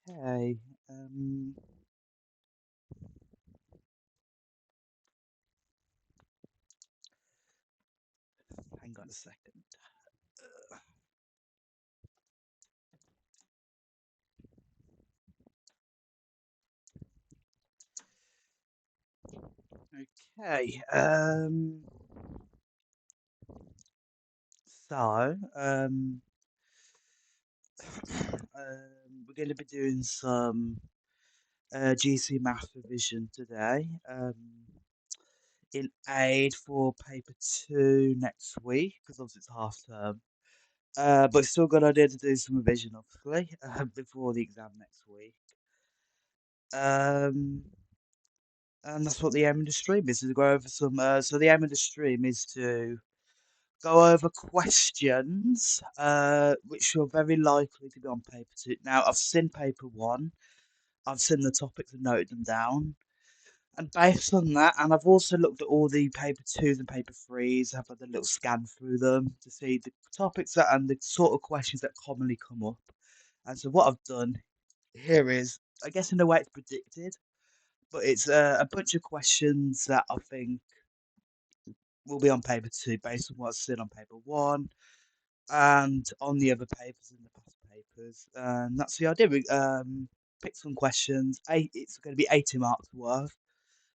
Okay. Hang on a second. Okay. So, we're going to be doing some GC math revision today. In aid for paper 2 next week, because obviously it's half term. But still got idea to do some revision, obviously, before the exam next week. Um, and that's what the aim of the stream is, to go over some. So the aim of the stream is to go over questions, which are very likely to be on paper 2. Now, I've seen paper 1, I've seen the topics and noted them down. And based on that, and I've also looked at all the paper 2s and paper 3s, I've had a little scan through them to see the topics that and the sort of questions that commonly come up. And so what I've done here is, I guess in a way it's predicted, but it's a bunch of questions that I think will be on paper 2 based on what's seen on paper 1 and on the other papers in the past papers. And that's the idea. We pick some questions. It's going to be 80 marks worth.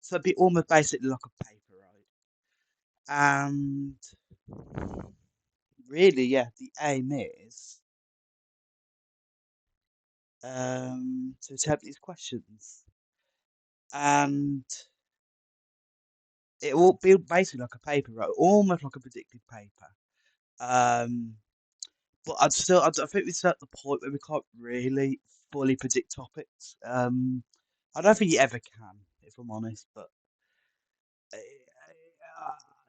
So it'd be almost basically like a paper, right? And really, yeah, the aim is to attempt these questions. And it will be basically like a paper, right? Almost like a predicted paper. Um, but I think we're at the point where we can't really fully predict topics. I don't think you ever can, if I'm honest, but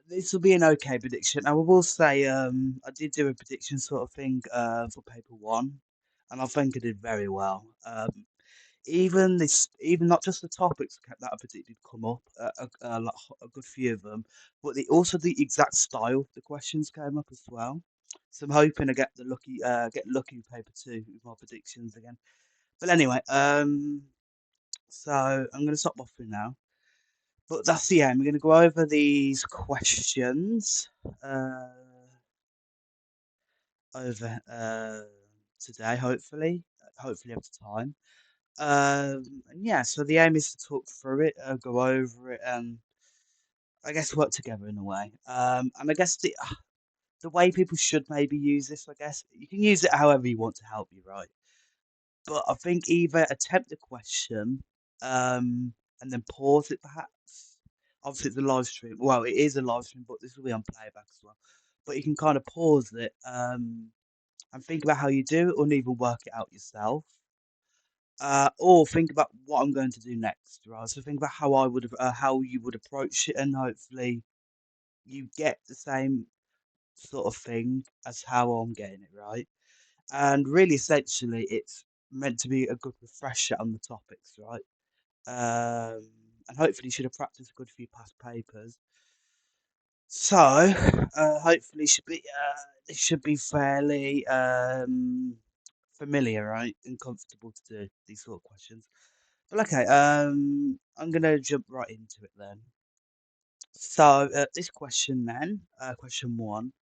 this will be an okay prediction. I will say, I did do a prediction sort of thing for paper 1, and I think I did very well. Even not just the topics that I predicted come up, a good few of them, but also the exact style the questions came up as well. So I'm hoping I get lucky with paper 2 with my predictions again. But anyway, so I'm going to stop waffling now. But that's the aim. We're going to go over these questions uh, over today, hopefully. Hopefully, have time. And yeah, so the aim is to talk through it, go over it, and I guess work together in a way. And I guess the way people should maybe use this, I guess you can use it however you want to help you, right? But I think either attempt the question, and then pause it perhaps. Obviously, it's a live stream. Well, it is a live stream, but this will be on playback as well. But you can kind of pause it, and think about how you do it, or even work it out yourself. Or think about what I'm going to do next, right? So think about how you would approach it, and hopefully you get the same sort of thing as how I'm getting it, right? And really, essentially, it's meant to be a good refresher on the topics, right? Um, and hopefully, you should have practiced a good few past papers. So, hopefully, this should be fairly familiar, right, and comfortable to do these sort of questions. But okay, I'm gonna jump right into it then. So, this question then, question 1.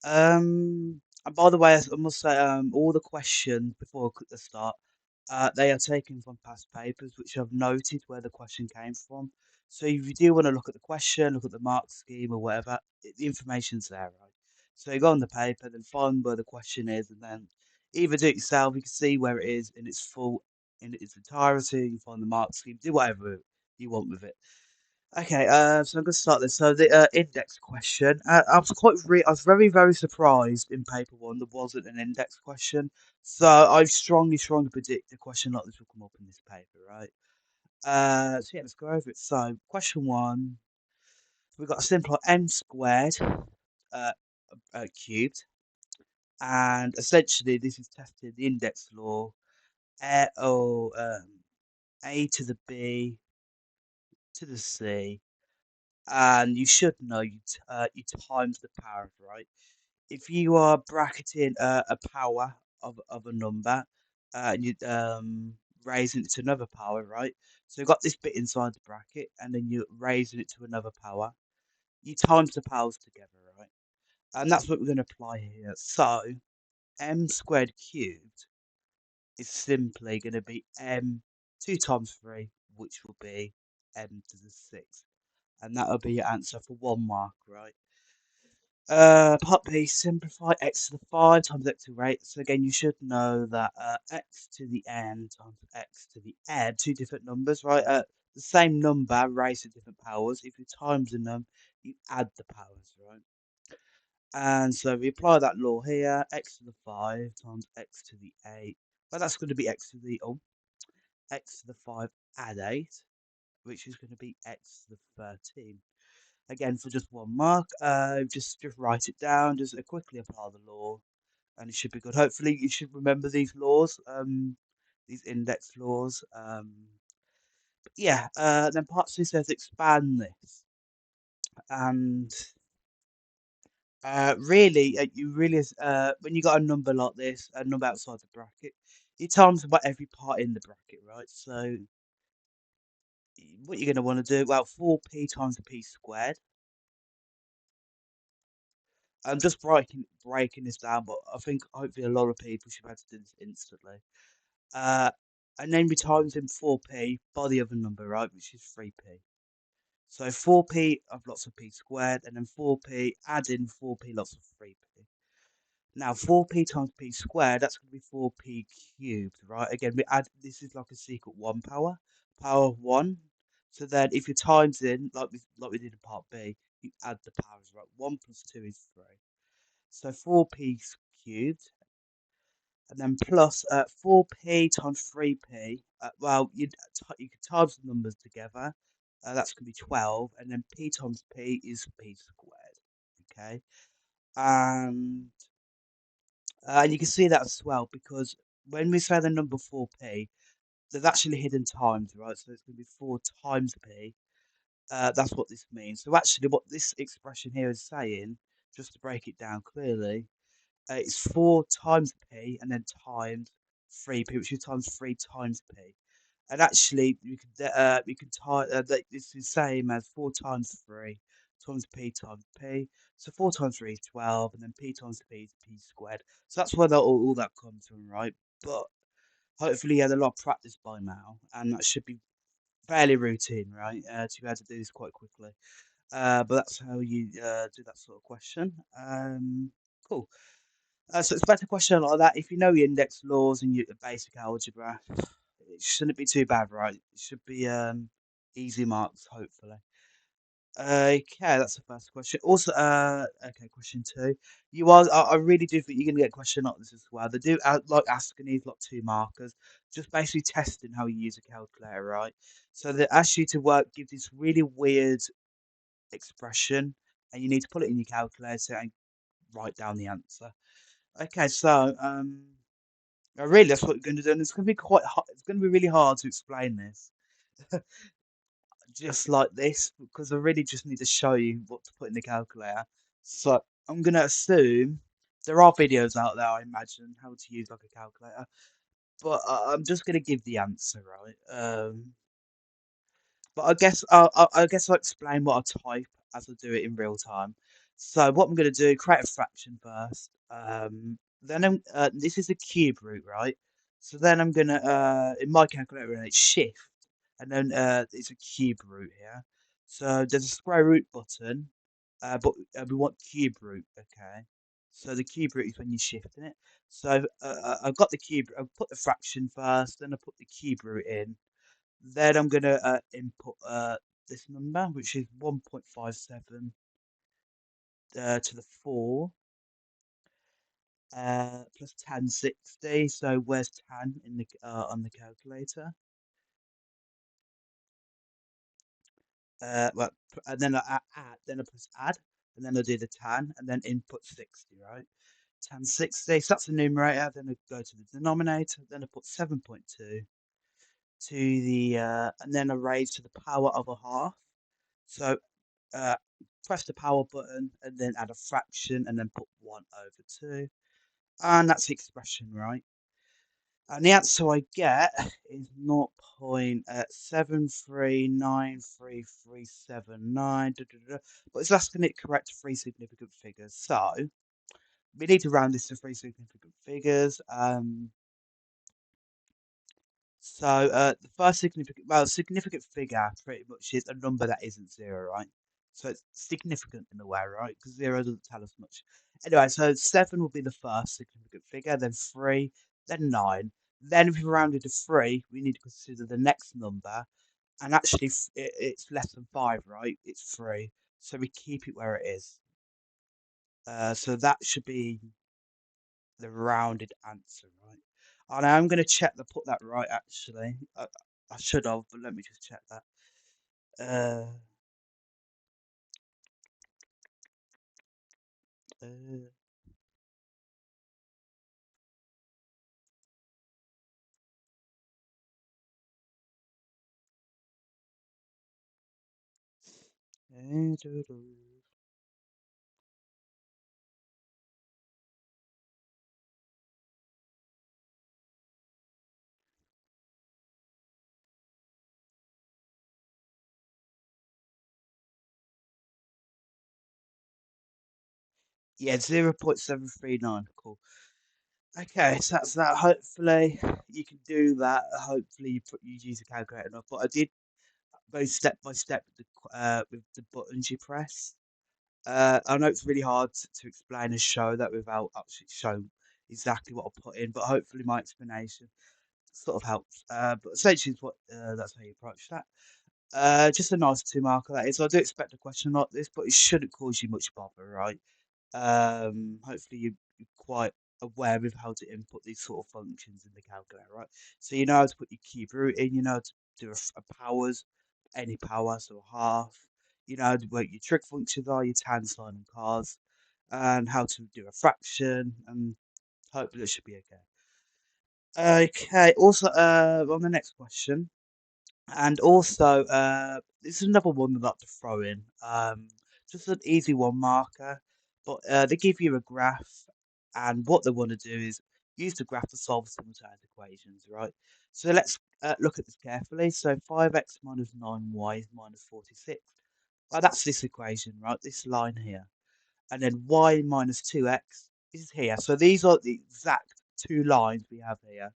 And by the way, I must say, all the questions before I click the start, they are taken from past papers, which I've noted where the question came from. So if you do want to look at the question, look at the mark scheme or whatever, the information's there, right? So you go on the paper, then find where the question is, and then either do it yourself. You can see where it is in its in its entirety. You find the mark scheme, do whatever you want with it. Okay, so I'm going to start this. So the index question, I was very, very surprised in paper 1 there wasn't an index question. So I strongly predict a question like this will come up in this paper, right? So yeah, let's go over it. So question 1, we've got a simple n squared uh, cubed, and essentially this is testing the index law, or a to the b to the c and you should know you times the power, right? If you are bracketing a power of a number, and you raising it to another power, right? So you've got this bit inside the bracket, and then you're raising it to another power. You times the powers together, right? And that's what we're going to apply here. So m squared cubed is simply going to be m 2 times 3, which will be m to the 6th. And that will be your answer for 1 mark, right? Part B, simplify x to the 5 times x to the 8. So again, you should know that x to the n times x to the n, two different numbers, right? The same number raised to different powers. If you're timesing them, you add the powers, right? And so we apply that law here, x to the 5 times x to the 8. Well, that's going to be x to the, x to the 5 add 8, which is going to be x to the 13. Again, for just 1 mark, just write it down, just quickly apply the law, and it should be good. Hopefully, you should remember these laws, these index laws. But yeah, then part C says expand this, and really, you really, when you got a number like this, a number outside the bracket, you times about every part in the bracket, right? So what you're going to want to do, well, 4p times p squared. I'm just breaking this down, but I think hopefully a lot of people should be able to do this instantly. Uh, and then we times in 4p by the other number, right, which is 3p. So 4p of lots of p squared, and then 4p add in 4p lots of 3p. Now 4p times p squared, that's going to be 4p cubed, right? Again, we add, this is like a secret 1 power, power of 1. So then if you times in, like we did in part B, you add the powers, right? 1 plus 2 is 3. So 4p cubed, and then plus 4p times 3p. Well, you could times the numbers together. That's going to be 12, and then p times p is p squared. Okay, and you can see that as well because when we say the number 4p, there's actually hidden times, right? So it's going to be 4 times p. That's what this means. So actually, what this expression here is saying, just to break it down clearly, it's 4 times p and then times 3p, which is times 3 times p. And actually, we can tie that it's the same as 4 times 3 times p times p. So 4 times 3 is 12, and then p times p is p squared. So that's where all that comes from, right? But hopefully you had a lot of practice by now, and that should be fairly routine, right? To be able to do this quite quickly. But that's how you do that sort of question. Cool. So it's better question like that. If you know your index laws and your basic algebra, it shouldn't be too bad, right? It should be easy marks, hopefully. Okay, that's the first question. Also, okay, question 2. I really do think you're gonna get a question like this as well. They do like asking these like 2 markers, just basically testing how you use a calculator, right? So they ask you to give this really weird expression, and you need to put it in your calculator and write down the answer. Okay, so really, that's what we're going to do, and it's going to be quite hard. It's going to be really hard to explain this just like this because I really just need to show you what to put in the calculator. So I'm going to assume there are videos out there, I imagine, how to use like a calculator, but I'm just going to give the answer, right? But I guess I'll explain what I type as I do it in real time. So what I'm going to do, create a fraction first. This is a cube root, right? So then I'm going to, in my calculator, it's shift, and then it's a cube root here. So there's a square root button, but we want cube root, okay? So the cube root is when you're shifting it. So I've got the cube, I've put the fraction first, then I put the cube root in. Then I'm going to input this number, which is 1.57 to the 4 plus tan 60. So where's tan in the on the calculator? Well, and then I add, then I press add, and then I do the tan, and then input 60, right? Tan 60. So that's the numerator. Then I go to the denominator. Then I put 7.2 to the, and then I raise to the power of a half. So uh, press the power button and then add a fraction and then put 1 over 2. And that's the expression, right? And the answer I get is 0.7393379, but it's asking it correct three significant figures. So we need to round this to three significant figures. The first significant figure pretty much is a number that isn't zero, right? So it's significant in a way, right? Because zero doesn't tell us much. Anyway, so 7 will be the first significant figure, then 3, then 9. Then if we round it to 3, we need to consider the next number. And actually, it's less than 5, right? It's 3. So we keep it where it is. So that should be the rounded answer, right? And I'm going to check to put that right, actually. I should have, but let me just check that. Uh, uh, 0.739. Cool. Okay, so that's that. Hopefully you can do that. Hopefully you use a calculator enough. But I did go step by step with the buttons you press. I know it's really hard to explain and show that without actually showing exactly what I put in, but hopefully my explanation sort of helps. But essentially, that's how you approach that. Just a nice two marker that is. I do expect a question like this, but it shouldn't cause you much bother, right? Hopefully you're quite aware of how to input these sort of functions in the calculator, right? So you know how to put your cube root in, you know how to do a powers, any power, so half. You know how to work your trig functions are, your tan, sine, and cos, and how to do a fraction, and hopefully it should be okay. Okay, also on the next question. And also, this is another one I'd like to throw in. Just an easy one marker, but they give you a graph, and what they want to do is use the graph to solve simultaneous equations, right? So let's look at this carefully. So 5x minus 9y is minus 46. Well, that's this equation, right? This line here. And then y minus 2x is here. So these are the exact two lines we have here.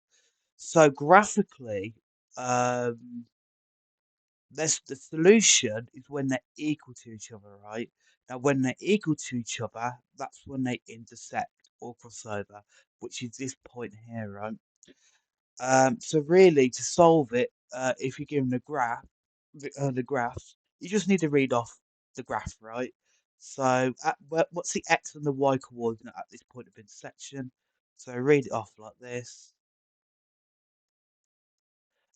So graphically, um, the solution is when they're equal to each other, right? Now, when they're equal to each other, that's when they intersect or cross over, which is this point here, right? So really, to solve it, if you're given the graph, you just need to read off the graph, right? So, what's the x and the y coordinate at this point of intersection? So read it off like this.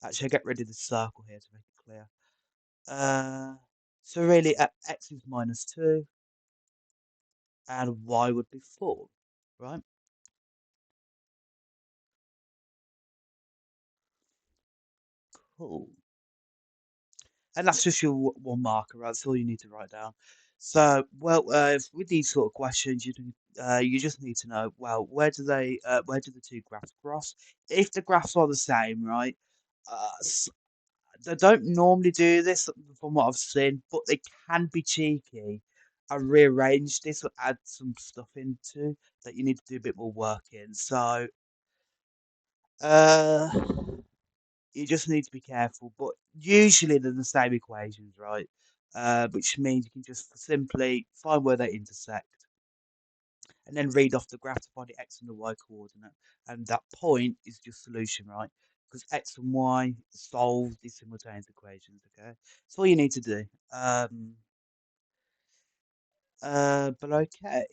Actually, I get rid of the circle here to make it clear. Uh, so really, x is minus 2 and y would be 4, right? Cool. And that's just your one marker, right? That's all you need to write down. So, well, with these sort of questions, you just need to know, well, where do the two graphs cross? If the graphs are the same, right? They don't normally do this from what I've seen, but they can be cheeky and rearrange this or add some stuff into that you need to do a bit more work in. So, uh, you just need to be careful. But usually they're the same equations, right? Which means you can just simply find where they intersect and then read off the graph to find the x and the y coordinate. And that point is your solution, right? Because x and y solve these simultaneous equations, okay? That's all you need to do. But okay.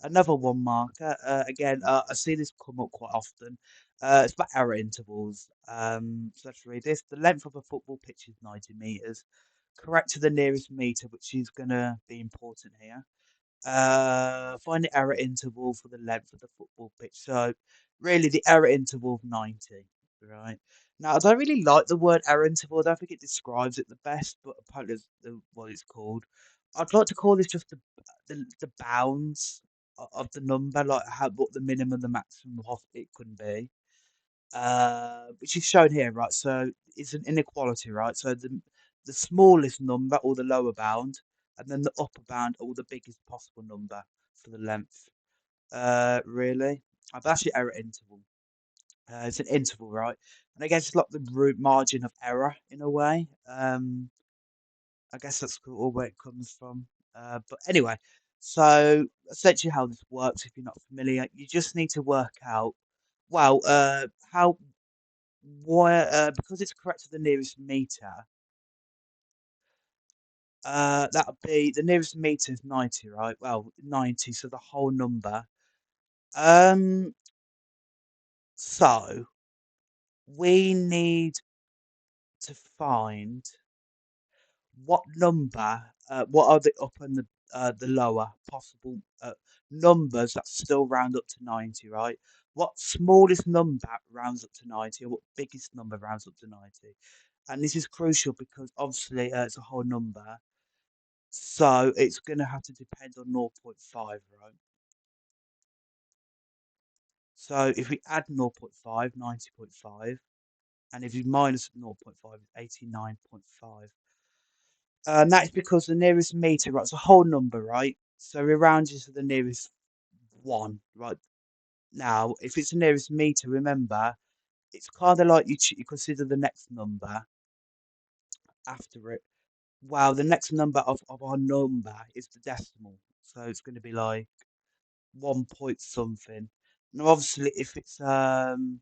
Another one marker. Again, I see this come up quite often. It's about error intervals. So let's read this. The length of a football pitch is 90 meters. Correct to the nearest meter, which is going to be important here. Find the error interval for the length of the football pitch. So really the error interval of 90, right? Now, I don't really like the word error interval. I don't think it describes it the best, but apparently it's what it's called. I'd like to call this just the bounds of the number, like how what the minimum, the maximum of it can be. Which is shown here, right? So it's an inequality, right? So the smallest number or the lower bound, and then the upper bound or the biggest possible number for the length. Really? I've actually error interval. It's an interval, right? And I guess it's like the root margin of error in a way. I guess that's all where it comes from. But anyway, so essentially how this works, if you're not familiar, you just need to work out, well, how why because it's correct to the nearest meter. That would be the nearest meter is 90, right? Well, 90, so the whole number. Um, so we need to find what number, what are the upper and the lower possible numbers that still round up to 90, right? What smallest number rounds up to 90, or what biggest number rounds up to 90? And this is crucial because obviously it's a whole number, so it's going to have to depend on zero point 0.5, right? So if we add 0.5, 90.5, and if you minus 0.5, 89.5. And that's because the nearest meter, right, it's a whole number, right? So we round it to the nearest one, right? Now, if it's the nearest meter, remember, it's kind of like you consider the next number after it. Well, the next number of our number is the decimal. So it's going to be like 1 point something. Now, obviously, if it's, you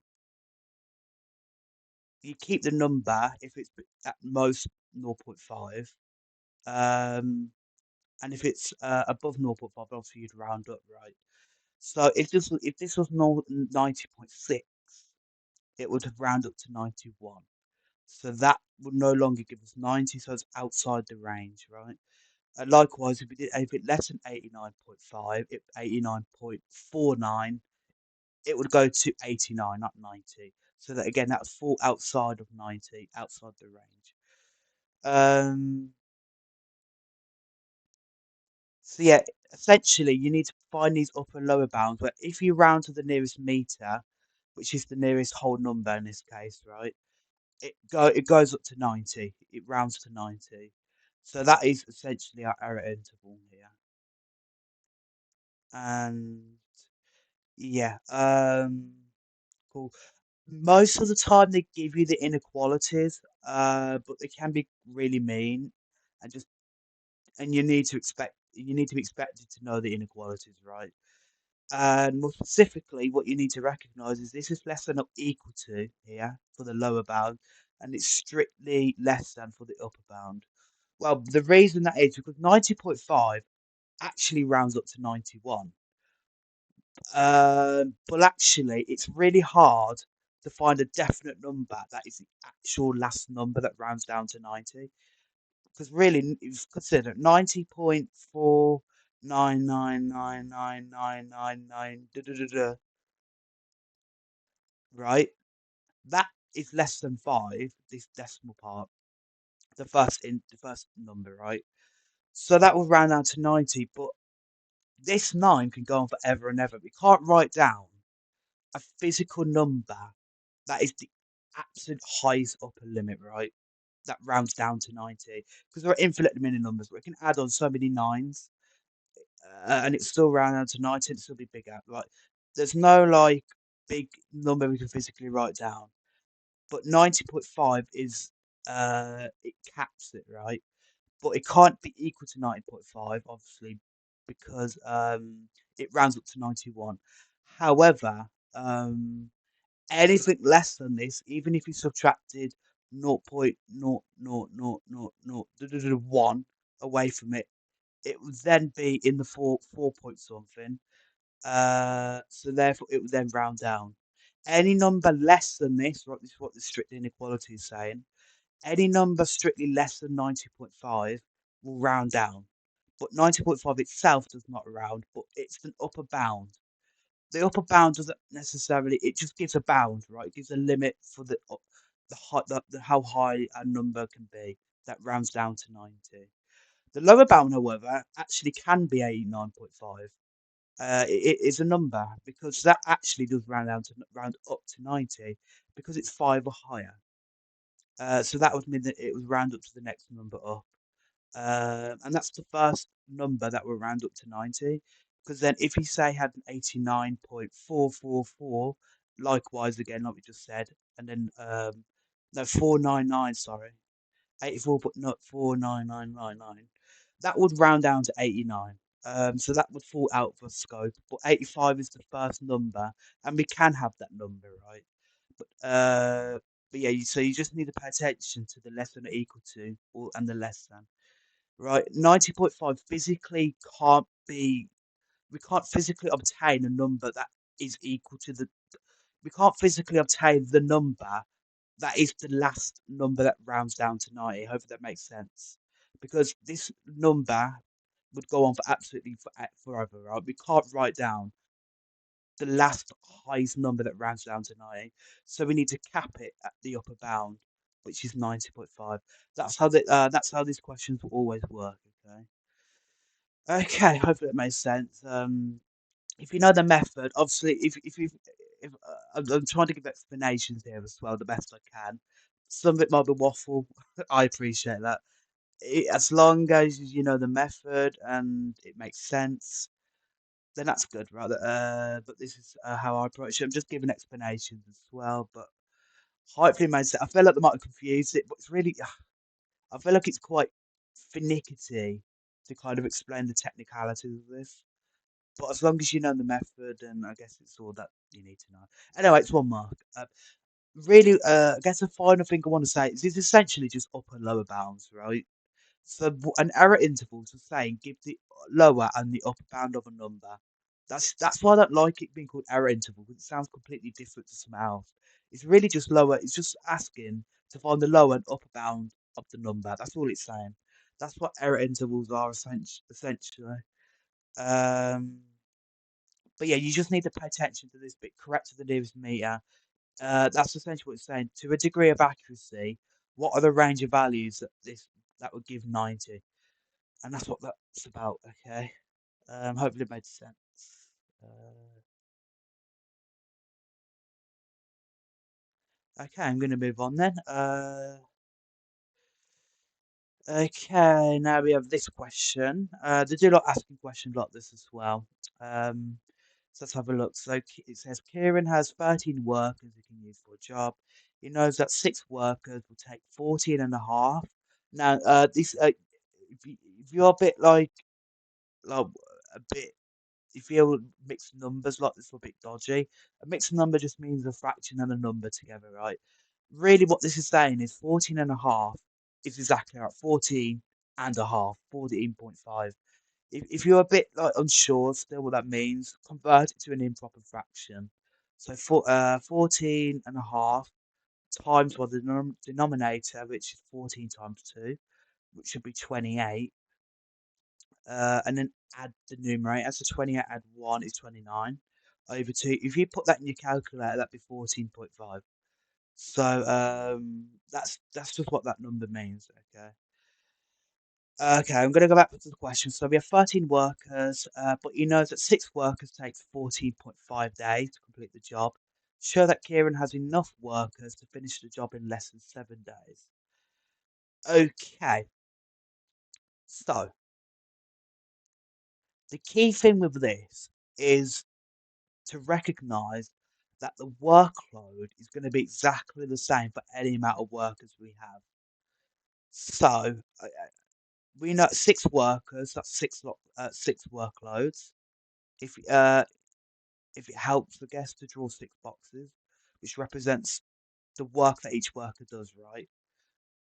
keep the number if it's at most zero point 0.5. Um, and if it's above zero point 0.5, obviously you'd round up, right? So if this was 90.6, it would have rounded up to 91. So that would no longer give us 90, so it's outside the range, right? And likewise, if we did anything less than 89.5, 89.49, it would go to 89, not 90. So that again, that would fall outside of 90, outside the range. Um, So yeah, essentially you need to find these upper and lower bounds where if you round to the nearest meter, which is the nearest whole number in this case, right? It goes up to 90. It rounds to 90. So that is essentially our error interval here. And yeah, cool. Most of the time they give you the inequalities, but they can be really mean and just and you need to be expected to know the inequalities, right? And more specifically, what you need to recognize is this is less than or equal to here for the lower bound, and it's strictly less than for the upper bound. Well, the reason that is because 90.5 actually rounds up to 91. But actually, it's really hard to find a definite number that is the actual last number that rounds down to 90. Because really, if you consider 90.4999999, right? That is less than 5, this decimal part, the first number, right? So that will round down to 90, but this 9 can go on forever and ever. We can't write down a physical number that is the absolute highest upper limit, right? That rounds down to 90. Because there are infinite many numbers, but we can add on so many nines, and it's still round down to 90, and it'll still be bigger. Like, there's no like big number we can physically write down. But 90.5 is it caps it, right? But it can't be equal to 90.5, obviously, because it rounds up to 91. However, anything less than this, even if you subtracted 0.00001 away from it, it would then be in the four point something. So therefore it would then round down. Any number less than this, right, this is what the strict inequality is saying. Any number strictly less than 90.5 will round down. But 90.5 itself does not round, but it's an upper bound. The upper bound doesn't necessarily, it just gives a bound, right? It gives a limit for how high a number can be that rounds down to 90. The lower bound, however, actually can be 89.5. It is a number because that actually does round up to 90 because it's 5 or higher. So that would mean that it would round up to the next number up. And that's the first number that will round up to 90. Because then if you say had an 89.444, likewise again, like we just said, and then no 499, sorry, 84 but not 49999. That would round down to 89. So that would fall out of scope. But 85 is the first number, and we can have that number, right? But yeah, so you just need to pay attention to the less than or equal to, or and the less than. Right, 90.5 physically can't be. We can't physically obtain a number that is equal to the. We can't physically obtain the number that is the last number that rounds down to 90. Hope that makes sense. Because this number would go on for absolutely forever, right? We can't write down the last highest number that rounds down to 90. So we need to cap it at the upper bound, which is 90.5. That's how these questions will always work, okay? Okay, hopefully it makes sense. If you know the method, obviously, if I'm trying to give explanations here as well, the best I can. Some of it might be waffle. I appreciate that. As long as you know the method and it makes sense, then that's good, right? But this is how I approach it. I'm just giving explanations as well, but hopefully it makes sense. I feel like they might have confused it, but it's really, I feel like it's quite finicky to kind of explain the technicalities of this. But as long as you know the method, and I guess it's all that you need to know. Anyway, it's 1 mark. Really, I guess the final thing I want to say is it's essentially just upper and lower bounds, right? So an error interval to say give the lower and the upper bound of a number. That's why I don't like it being called error interval because it sounds completely different to something else. It's really just lower. It's just asking to find the lower and upper bound of the number. That's all it's saying. That's what error intervals are essentially. Um, but yeah, you just need to pay attention to this bit. Correct to the nearest meter. That's essentially what it's saying. To a degree of accuracy, what are the range of values that would give 90? And that's what that's about. Okay. Hopefully it made sense. Okay, I'm going to move on then. Okay, now we have this question. They do like asking questions like this as well. Um, so let's have a look. So it says Kieran has 13 workers he can use for a job. He knows that 6 workers will take 14 and a half. Now, if you're a bit like a bit, if you mixed numbers like this are a bit dodgy, a mixed number just means a fraction and a number together, right? Really, what this is saying is 14 and a half is exactly right. 14 and a half, 14.5. If you're a bit like unsure still what that means, convert it to an improper fraction. So 14 and a half times the denominator, which is 14 times 2, which should be 28. And then add the numerator. So 28 add 1 is 29 over 2. If you put that in your calculator, that'd be 14.5. So that's just what that number means. Okay. Okay, I'm going to go back to the question. So we have 13 workers, but he knows that 6 workers takes 14.5 days to complete the job. Show that Kieran has enough workers to finish the job in less than 7 days. Okay, so the key thing with this is to recognize that the workload is going to be exactly the same for any amount of workers we have. So we know 6 workers, that's 6 workloads. If it helps the guest to draw 6 boxes, which represents the work that each worker does, right?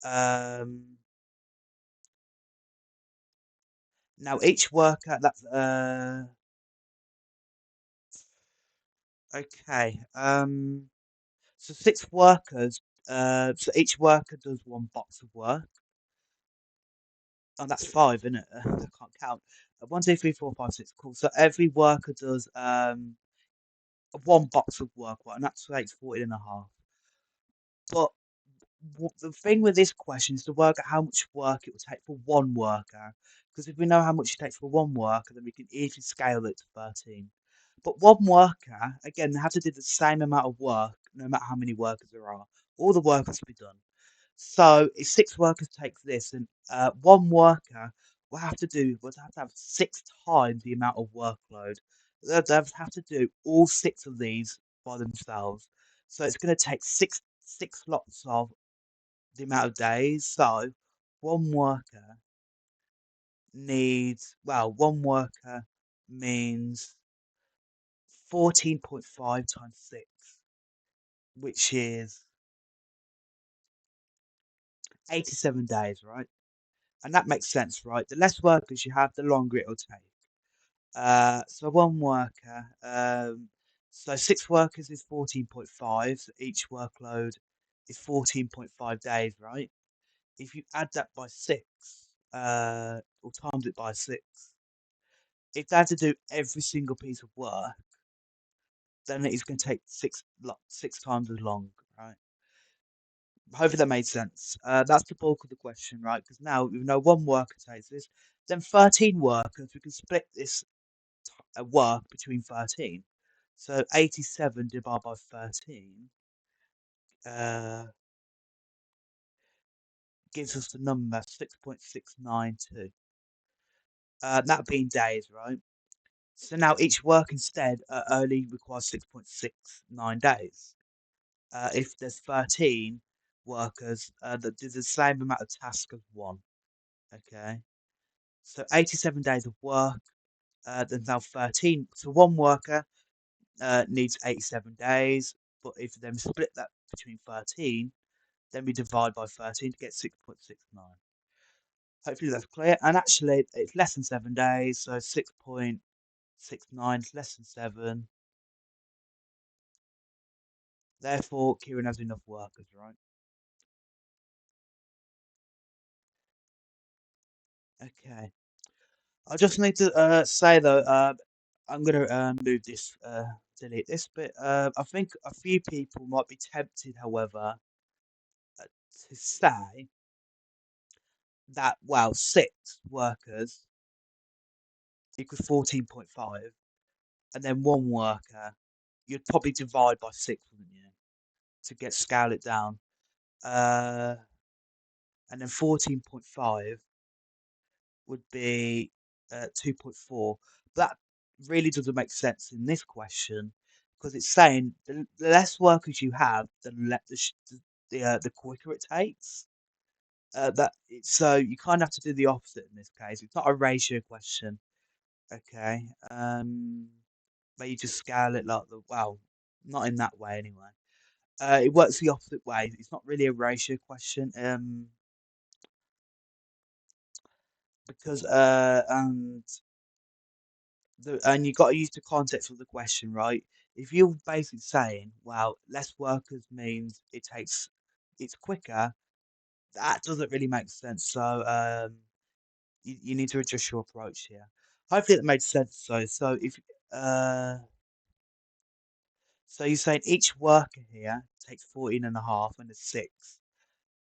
Um, Now each worker that's okay. So 6 workers. So each worker does 1 box of work. Oh, that's 5, isn't it? I can't count. 1, 2, 3, 4, 5, 6. Cool. So every worker does 1 box of work, right? And that takes 14 and a half. But the thing with this question is to work out how much work it will take for one worker. Because if we know how much it takes for one worker, then we can easily scale it to 13. But one worker, again, they have to do the same amount of work, no matter how many workers there are. All the work has to be done. So if 6 workers take this, then one worker will have to have 6 times the amount of workload. They'll have to do all 6 of these by themselves. So it's going to take six lots of the amount of days. So one worker one worker means 14.5 times 6, which is 87 days, right? And that makes sense, right? The less workers you have, the longer it'll take. So one worker, so 6 workers is 14.5. So each workload is 14.5 days, right? If you add that by 6, or times it by 6, if they had to do every single piece of work, then it's going to take 6 times as long, right? Hopefully that made sense. That's the bulk of the question, right? Because now we know one worker takes this, then 13 workers, we can split this work between 13. So 87 divided by 13 uh, gives us the number 6.692. That being days, right? So now each work instead only requires 6.69 days. If there's 13 workers that do the same amount of task as one. Okay, so 87 days of work. There's now 13. So one worker needs 87 days, but if then we split that between 13, then we divide by 13 to get 6.69. Hopefully that's clear. And actually, it's less than 7 days, so 6.69 is less than 7. Therefore, Kieran has enough workers, right? Okay. I just need to say though, I'm gonna move this, delete this bit. I think a few people might be tempted, however, to say that, well, 6 workers equals 14.5, and then one worker, you'd probably divide by 6, wouldn't you, to scale it down. Uh, and then 14.5 would be 2.4. That really doesn't make sense in this question because it's saying the less workers you have, the quicker it takes. So you kind of have to do the opposite in this case. It's not a ratio question, okay? But you just scale it like not in that way anyway. It works the opposite way. It's not really a ratio question. Because and you got to use the context of the question, right? If you're basically saying, well, less workers means it's quicker, that doesn't really make sense. So you need to adjust your approach here. Hopefully that made sense. Uh, so you're saying each worker here takes 14 and a half and a 6.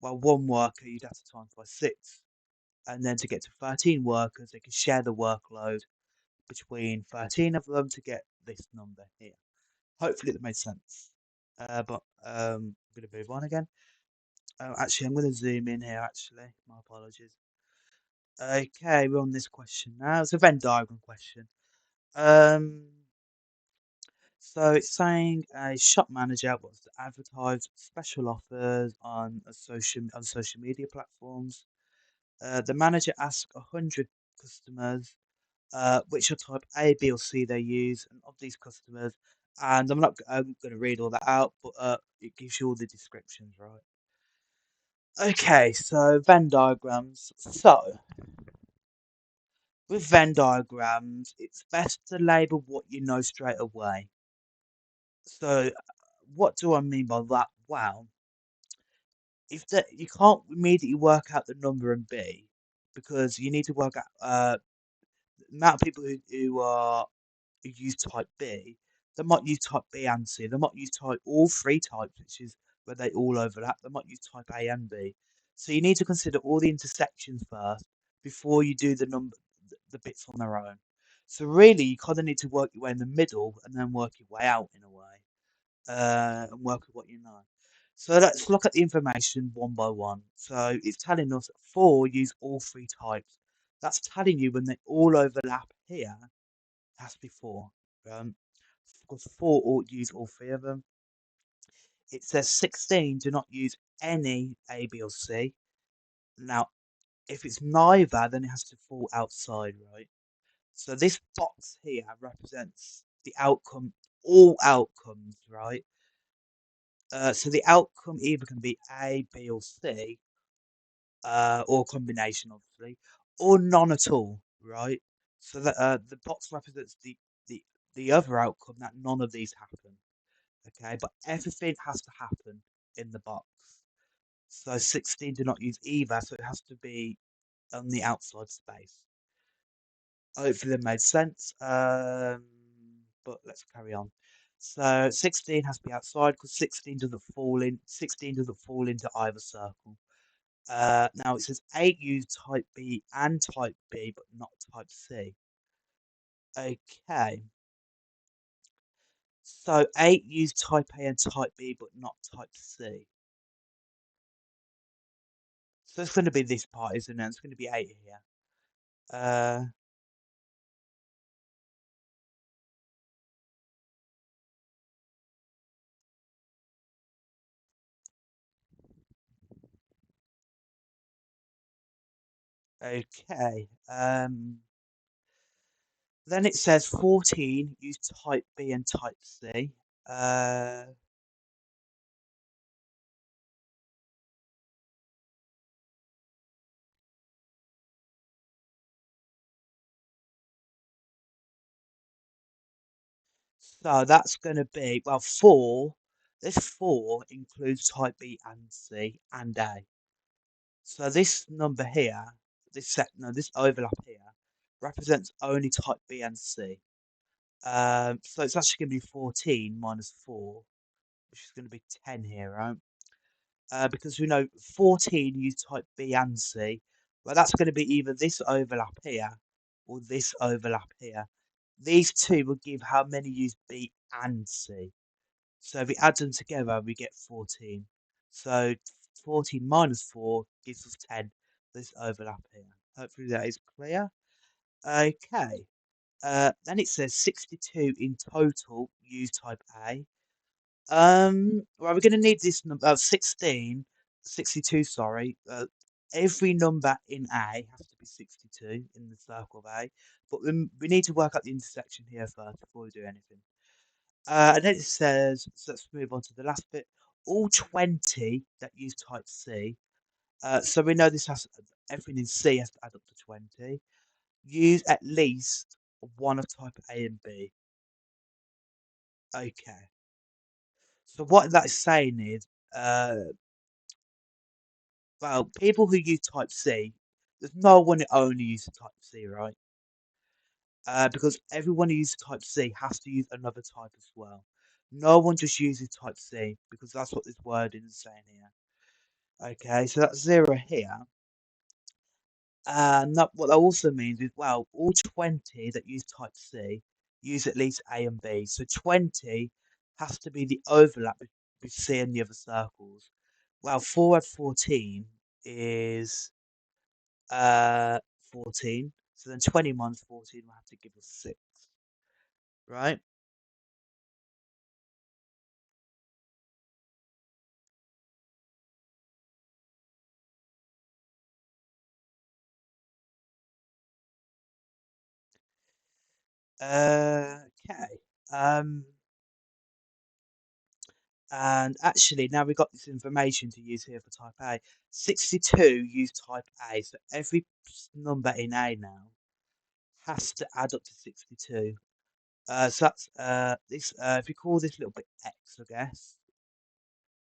Well, one worker you'd have to times by 6. And then to get to 13 workers, they can share the workload between 13 of them to get this number here. Hopefully that made sense. But I'm going to move on again. Actually, I'm going to zoom in here, actually. My apologies. Okay, we're on this question now. It's a Venn diagram question. Um, so it's saying a shop manager wants to advertise special offers on social media platforms. The manager asks 100 customers which are type A, B, or C they use, and of these customers. And I'm going to read all that out, but it gives you all the descriptions, right? Okay, so Venn diagrams. So with Venn diagrams, it's best to label what you know straight away. So what do I mean by that? Well, you can't immediately work out the number in B because you need to work out the amount of people who use type B, they might use type B and C. They might use type all 3 types, which is where they all overlap, they might use type A and B. So you need to consider all the intersections first before you do the bits on their own. So really, you kind of need to work your way in the middle and then work your way out in a way, and work with what you know. So let's look at the information one by one. So it's telling us 4 use all 3 types. That's telling you when they all overlap here, it has to be 4. Um, because 4 all use all 3 of them. It says 16 do not use any A, B, or C. Now, if it's neither, then it has to fall outside, right? So this box here represents the outcome, all outcomes, right? So the outcome either can be A, B, or C, or a combination, obviously, or none at all, right? So that the box represents the other outcome that none of these happen. Okay, but everything has to happen in the box. So 16 do not use either, so it has to be on the outside space. Hopefully that made sense. But let's carry on. So 16 has to be outside because 16 doesn't fall into either circle. Now it says 8 use type B and type B, but not type C. Okay. So 8 use type A and type B, but not type C. So it's going to be this part, isn't it? It's going to be 8 here. Uh, okay. Then it says 14 use type B and type C. Uh, so that's going to be, well, 4. This 4 includes type B and C and A. So this number here, this overlap here, represents only type B and C. So it's actually going to be 14 minus 4, which is going to be 10 here, right? Because we know 14 use type B and C. Well, that's going to be either this overlap here or this overlap here. These two will give how many use B and C. So if we add them together, we get 14. So 14 minus 4 gives us 10. This overlap here. Hopefully that is clear. Okay. Then it says 62 in total use type A. Well, we're going to need this number, 16, 62, sorry. Every number in A has to be 62 in the circle of A, but we need to work out the intersection here first before we do anything. And then it says, so let's move on to the last bit. All 20 that use type C, so we know this has, everything in C has to add up to 20, use at least one of type A and B. Okay. So what that is saying is, well, people who use type C, there's no one that only uses type C, right? Because everyone who uses type C has to use another type as well. No one just uses type C because that's what this wording is saying here. Okay, so that's 0 here. And what that also means is, well, all 20 that use type C use at least A and B. So 20 has to be the overlap with C and the other circles. Well, 4 add 14 is 14. So then 20 minus 14 will have to give us 6, right? Okay. Um, and actually, now we've got this information to use here for type A. 62 use type A, so every number in A now has to add up to 62. So that's this. If we call this little bit X, I guess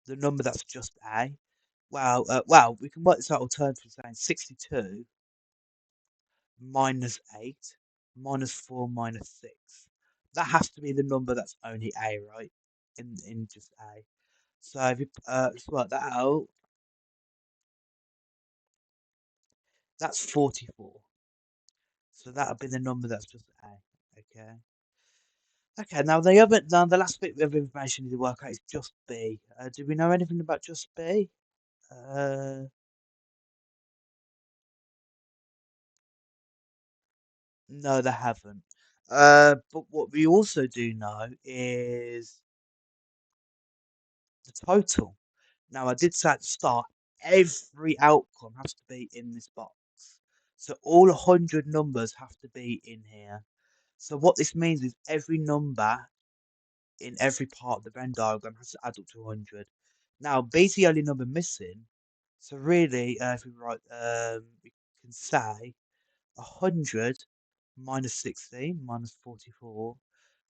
the number that's just A. Well, we can work this out alternatively, saying 62 minus 8 minus 4 minus 6. That has to be the number that's only A, right? In just A. So if you let's work that out. That's 44. So that'll be the number that's just A. Okay. Okay. Now the last bit of information you need to work out is just B. Do we know anything about just B? Uh, no, they haven't. But what we also do know is the total. Now, I did say at the start, every outcome has to be in this box. So all 100 numbers have to be in here. So what this means is every number in every part of the Venn diagram has to add up to 100. Now, B's the only number missing. So really, if we write, we can say 100 minus 16 minus 44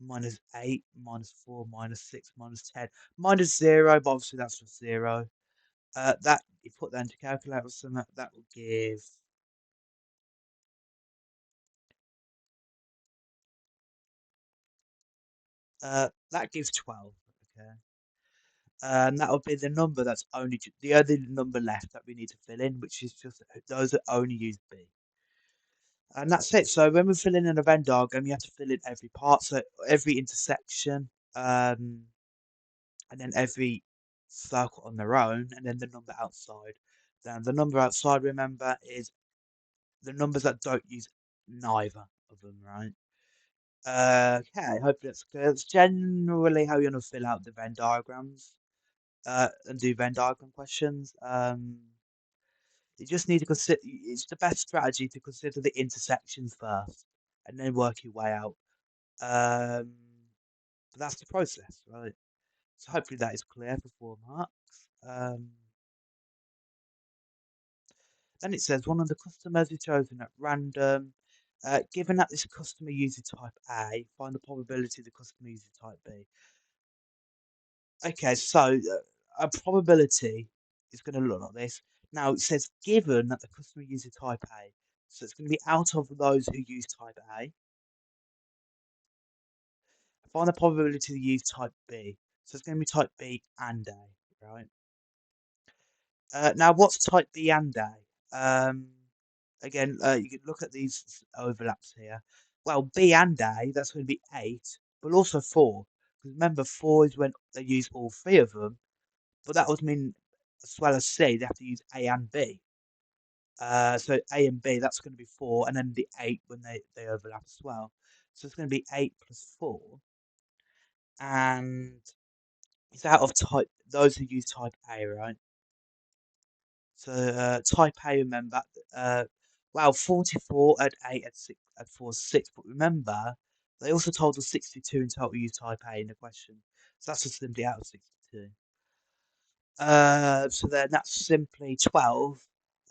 minus 8 minus 4 minus 6 minus 10 minus 0, but obviously that's just 0. That you put that into calculator, so that will give that gives 12. Okay, and that would be the number that's the only number left that we need to fill in, which is just those that only use B. And that's it. So when we're filling in a Venn diagram, you have to fill in every part, so every intersection, and then every circle on their own, and then the number outside. Then the number outside, remember, is the numbers that don't use neither of them, right? Okay, hopefully that's clear. That's generally how you're going to fill out the Venn diagrams and do Venn diagram questions. You just need to consider, it's the best strategy to consider the intersections first and then work your way out. Um, but that's the process, right? So hopefully that is clear for 4 marks. Then it says one of the customers is chosen at random. Given that this customer uses type A, find the probability the customer uses type B. Okay, so a probability is going to look like this. Now it says given that the customer uses type A, so it's going to be out of those who use type A. Find the probability to use type B, so it's going to be type B and A, right? Now what's type B and A? Again, you can look at these overlaps here. Well, B and A, that's going to be 8, but also 4. Because remember, 4 is when they use all 3 of them, but that would mean, as well as C, they have to use A and B. So A and B, that's going to be 4, and then the 8 when they overlap as well. So it's going to be 8 plus 4, and it's out of type, those who use type A, right? So type A, remember, uh, well, 44 at 8 at 6 at 4 6, but remember, they also told us 62 in total use type A in the question. So that's just simply out of 62. So then that's simply 12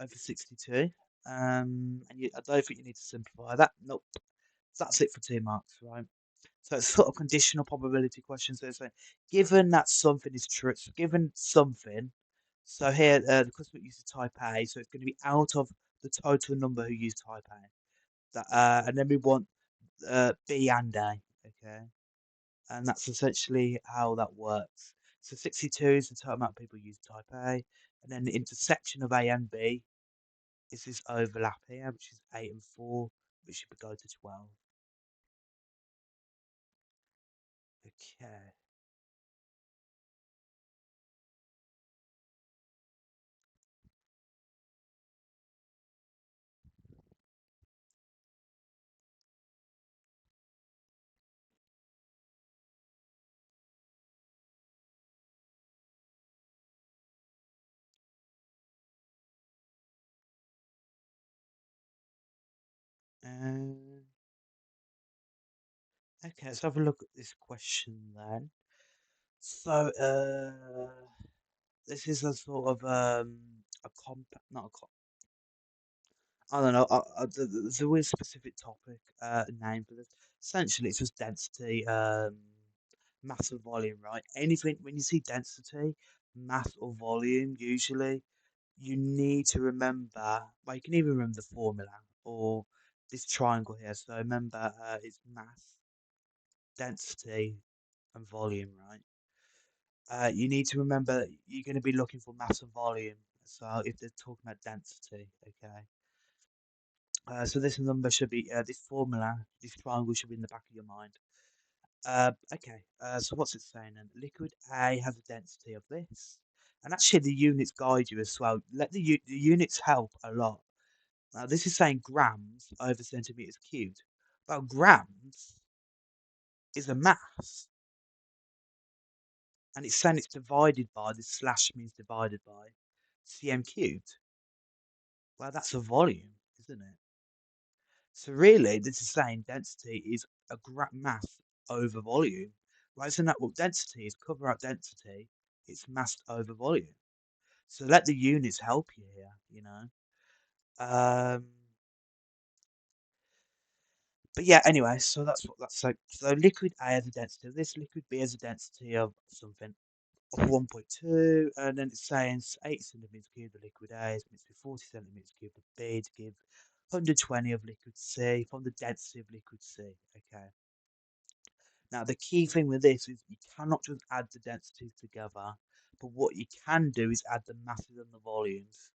over 62. I don't think you need to simplify that. Nope. So that's it for 2 marks, right? So it's sort of conditional probability question. So it's like, given that something is true, so given something. So here, the customer uses type A, so it's going to be out of the total number who use type A. And then we want B and A, okay? And that's essentially how that works. So 62 is the total amount of people who use type A, and then the intersection of A and B is this overlap here, which is 8 and 4, which should go to 12. Okay. Um, okay, let's have a look at this question then. So, this is a sort of a not a I don't know. There's a really specific topic name for this. Essentially, it's just density, mass or volume, right? Anything when you see density, mass or volume, usually you need to remember. Well, you can even remember the formula or this triangle here. So remember, it's mass, density, and volume, right? You need to remember you're going to be looking for mass and volume. So if they're talking about density, okay. So this number should be this formula, this triangle should be in the back of your mind. Okay. So what's it saying then? Liquid A has a density of this, and actually the units guide you as well. Let the units help a lot. Now this is saying grams over centimeters cubed. Well, grams is a mass, and it's saying it's divided by, the slash means divided by, cm cubed. Well, that's a volume, isn't it? So really, this is saying density is a mass over volume. Right, isn't that what density is? Cover out density, it's mass over volume. So let the units help you here, you know. Um, but yeah, anyway, so that's what that's like. So liquid A has a density of this, liquid B has a density of something. 1.2, and then it's saying 8 centimeters cubed of liquid A is mixed with 40 centimeters cubed of B to give 120 of liquid C from the density of liquid C. Okay. Now, the key thing with this is you cannot just add the densities together, but what you can do is add the masses and the volumes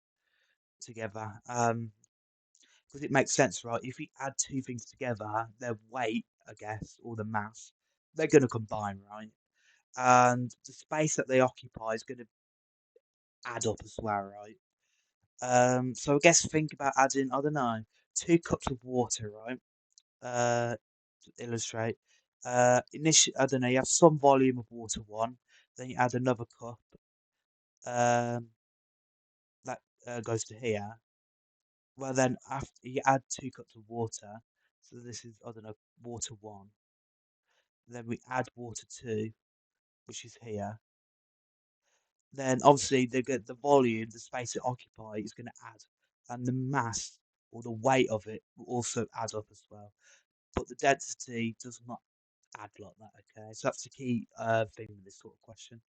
together. Because it makes sense, right? If you add two things together, their weight, I guess, or the mass, they're going to combine, right? And the space that they occupy is going to add up as well, right? So I guess think about adding, I don't know, 2 cups of water, right? To illustrate. Initially, I don't know, you have some volume of water one, then you add another cup, um, that goes to here. Well, then after you add 2 cups of water, so this is, I don't know, water one. Then we add water two, which is here. Then obviously the volume, the space it occupies is going to add, and the mass or the weight of it will also add up as well. But the density does not add like that. Okay, so that's the key thing with this sort of question.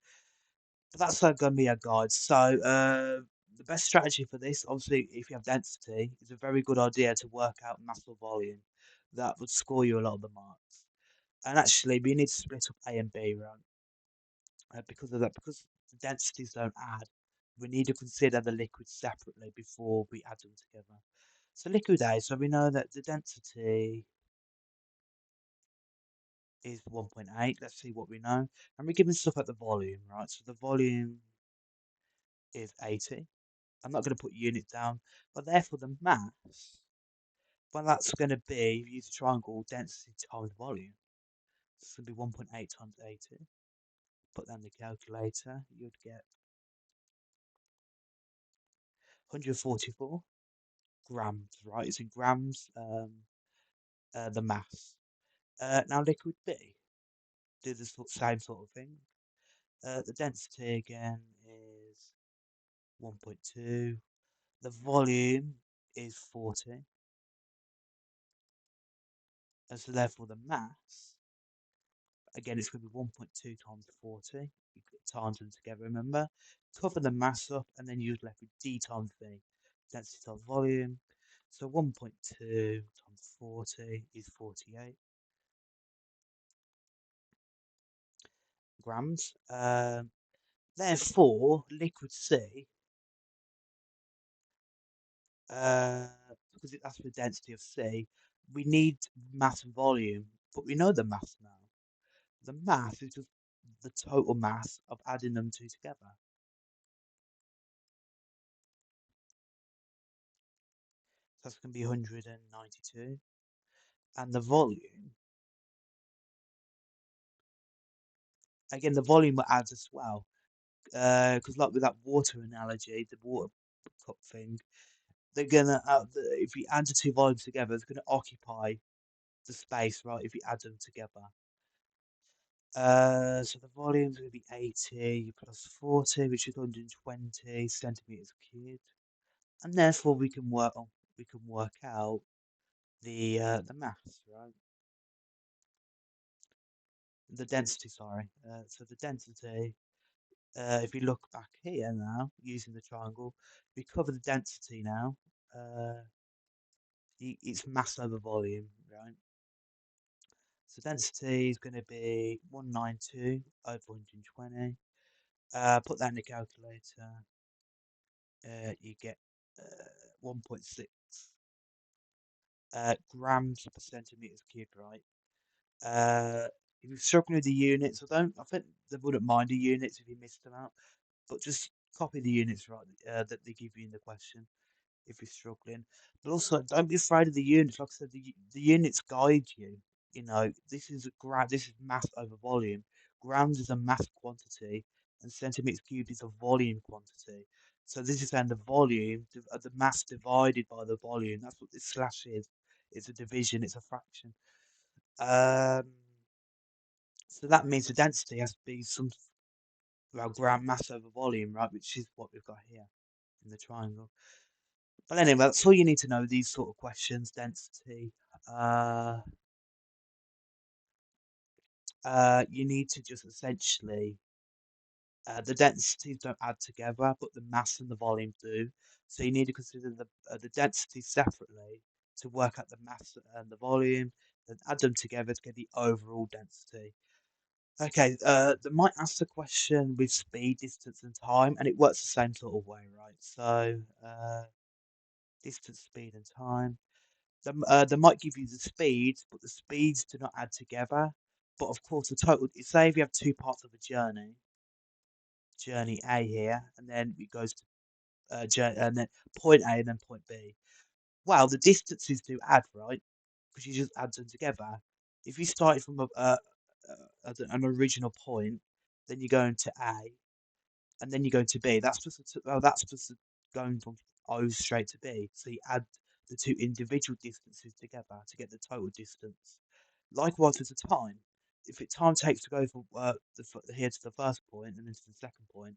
But that's going to be our guide. So the best strategy for this, obviously, if you have density, is a very good idea to work out mass or volume. That would score you a lot of the marks. And actually, we need to split up A and B, right? Because of that, because the densities don't add, we need to consider the liquids separately before we add them together. So liquid A, so we know that the density is 1.8. Let's see what we know. And we're given stuff at the volume, right? So the volume is 80. I'm not going to put unit down, but therefore the mass, well, that's going to be, if you use a triangle, density times volume. So it's going to be 1.8 times 80. Put that in the calculator, you'd get 144 grams, right? It's in grams, the mass. Now liquid B, do the same sort of thing. The density again is 1.2. The volume is 40. And so therefore the mass, again, it's going to be 1.2 times 40. You times them together, remember? Cover the mass up, and then you're left with D times V, density times volume. So 1.2 times 40 is 48 grams. Therefore, liquid C, uh, because that's the density of C, we need mass and volume, but we know the mass now. The mass is just the total mass of adding them two together. So that's going to be 192. And the volume, again, the volume adds as well. Because, like with that water analogy, the water cup thing, they're going to, if you add the two volumes together, it's going to occupy the space, right? If you add them together. So the volume is going to be 80 plus 40, which is 120 centimeters cubed. And therefore we can work out the mass, right? The density, sorry. So the density, if you look back here now, using the triangle, we cover the density now. Uh, it's mass over volume, right? So density is going to be 192 over 120. Put that in the calculator. You get 1.6 grams per centimeters cubed, right? If you're struggling with the units, I think they wouldn't mind the units if you missed them out, but just copy the units right that they give you in the question if you're struggling. But also, don't be afraid of the units. Like I said, the units guide you. You know, this is this is mass over volume. Grams is a mass quantity, and centimeters cubed is a volume quantity. So this is saying the volume, the mass divided by the volume. That's what this slash is. It's a division. It's a fraction. Um, so that means the density has to be some well, gram mass over volume, right? Which is what we've got here in the triangle. But anyway, that's all you need to know. These sort of questions, density. Uh, you need to just essentially the densities don't add together, but the mass and the volume do. So you need to consider the density separately to work out the mass and the volume, then add them together to get the overall density. Okay, they might ask the question with speed, distance, and time, and it works the same sort of way, right? So, distance, speed, and time. They might give you the speeds, but the speeds do not add together. But of course, the total, say if you have two parts of a journey A here, and then it goes to journey, and then point A and then point B. Well, the distances do add, right? Because you just add them together. If you started from an original point, then you're going to A, and then you go to B. That's just going from O straight to B. So you add the two individual distances together to get the total distance. Likewise with the time. If it time takes to go from here to the first point and then to the second point,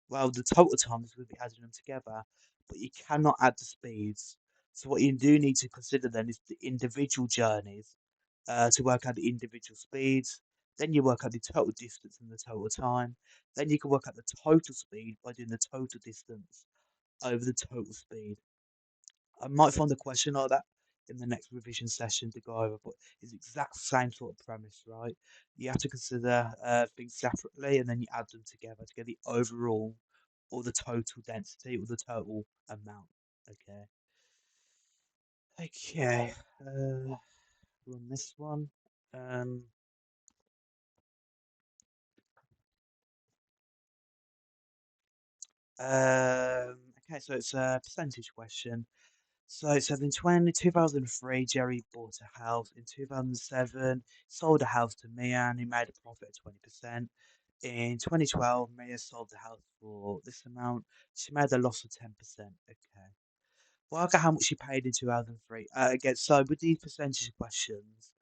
well, the total time is going to be adding them together, but you cannot add the speeds. So what you do need to consider then is the individual journeys to work out the individual speeds. Then you work out the total distance and the total time. Then you can work out the total speed by doing the total distance over the total speed. I might find a question like that in the next revision session to go over, but it's the exact same sort of premise, right? You have to consider things separately and then you add them together to get the overall or the total density or the total amount. Okay. Okay. Run this one. Um, okay, so it's a percentage question. So it says in 2003, Jerry bought a house. In 2007, sold a house to Mia and he made a profit of 20%. In 2012, Mia sold the house for this amount. She made a loss of 10%. Okay. Work out how much she paid in 2003. Again, so with these percentage questions,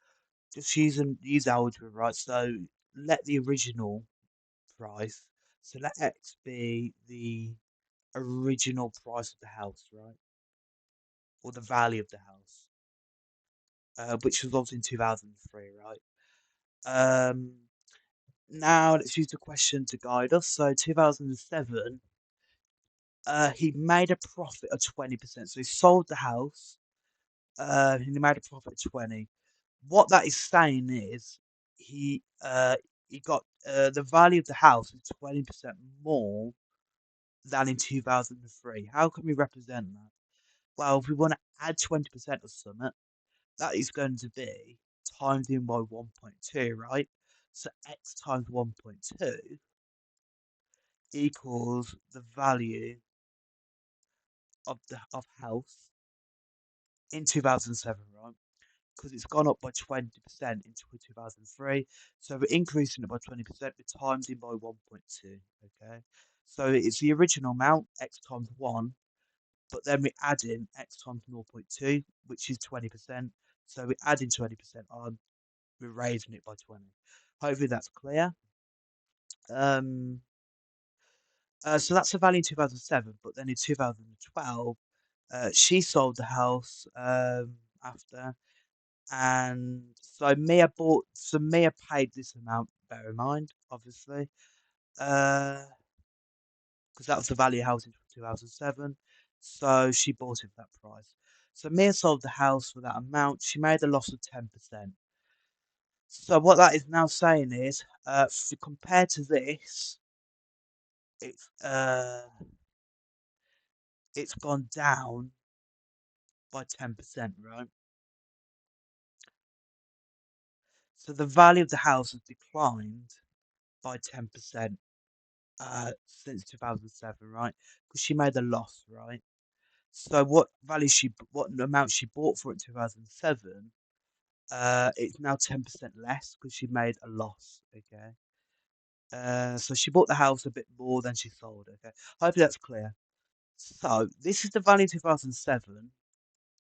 just use algebra, right? So let the original price, so let X be the original price of the house, right? Or the value of the house, which was obviously in 2003, right? Um, Now let's use the question to guide us. So 2007, he made a profit of 20%. So he sold the house, and he made a profit of 20. What that is saying is he uh, he got the value of the house is 20% more than in 2003. How can we represent that? Well, if we want to add 20% of something, that is going to be times in by 1.2, right? So x times 1.2 equals the value of the of house in 2007, right? Because it's gone up by 20% in 2003. So we're increasing it by 20%, we're timesing by 1.2, okay? So it's the original amount, x times 1, but then we add in x times 0.2, which is 20%. So we're adding 20% on, we're raising it by 20. Hopefully that's clear. Um, so that's the value in 2007, but then in 2012, she sold the house after, and so Mia paid this amount, bear in mind, obviously, because that was the value of the house in 2007, so she bought it for that price. So Mia sold the house for that amount, she made a loss of 10%. So what that is now saying is, compared to this, it's it's gone down by 10%, right? So the value of the house has declined by 10% since 2007, right? Because she made a loss, right? So what amount she bought for it in 2007, it's now 10% less because she made a loss, okay? So she bought the house a bit more than she sold, okay? Hopefully that's clear. So this is the value in 2007,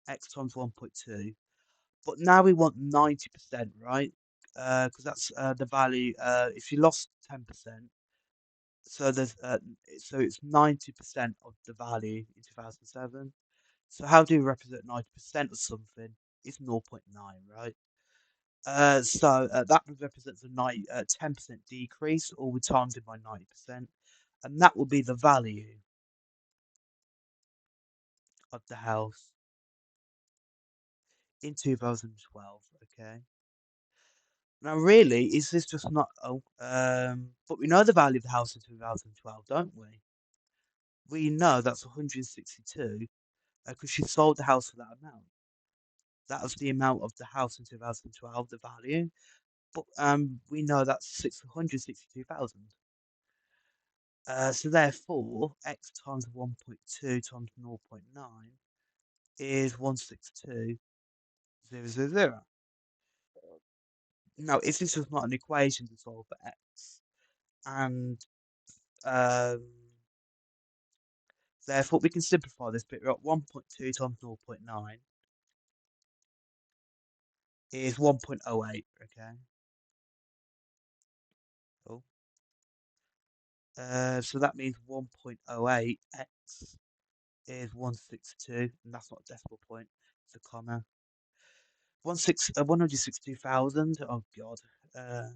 x times 1.2, but now we want 90%, right? Because that's the value. If you lost 10%, so it's 90% of the value in 2007. So how do you represent 90% of something? It's 0.9, right? That represents a 10% decrease, or we times it by 90%, and that will be the value of the house in 2012. Okay. Now, really, is this just not? Oh, but we know the value of the house in 2012, don't we? We know that's 162 because she sold the house for that amount. That was the amount of the house in 2012, the value. But we know that's 662,000. So therefore, x times 1.2 times 0.9 is 162,000. Now, if this was not an equation to solve for x, and um, therefore we can simplify this bit. We've got 1.2 times 0.9 is 1.08. Okay. Cool. So that means 1.08 x is 162, and that's not a decimal point; it's a comma. 162,000. Oh God. Uh,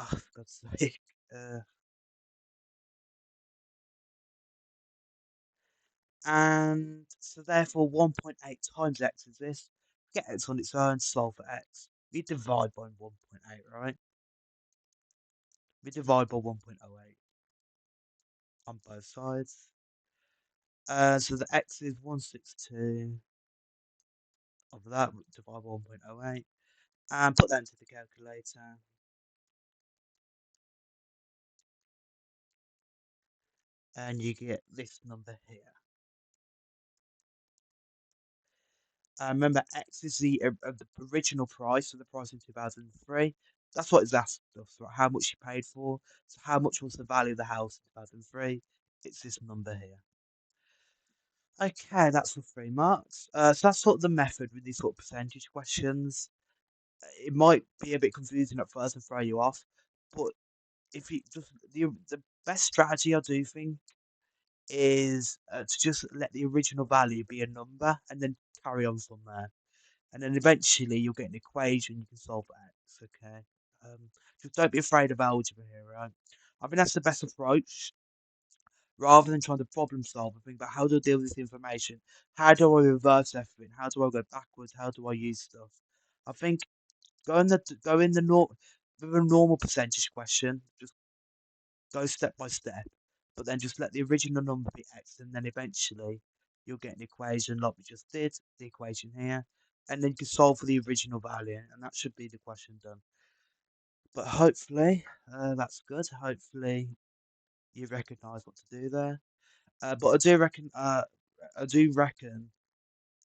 for God's sake. Uh, and so therefore 1.8 times x is this. Get x on its own, solve for x. We divide by 1.8, right? We divide by 1.08 on both sides. So the x is 162 of that, divide by 1.08. And put that into the calculator. And you get this number here. Remember, X is the original price, of the price in 2003. That's what it's asked us, right? How much you paid for. So how much was the value of the house in 2003? It's this number here. Okay, that's for 3 marks. So that's sort of the method with these sort of percentage questions. It might be a bit confusing at first and throw you off, but if you just the best strategy I do think is to just let the original value be a number and then carry on from there. And then eventually you'll get an equation you can solve for x. Okay, just don't be afraid of algebra here, right? I think that's the best approach. Rather than trying to problem solve and think about how do I deal with this information, how do I reverse everything, how do I go backwards, how do I use stuff. I think go in the with a normal percentage question, just go step by step, but then just let the original number be x, and then eventually you'll get an equation like we just did, the equation here, and then you can solve for the original value, and that should be the question done. But hopefully, that's good. Hopefully, you recognise what to do there. But I do reckon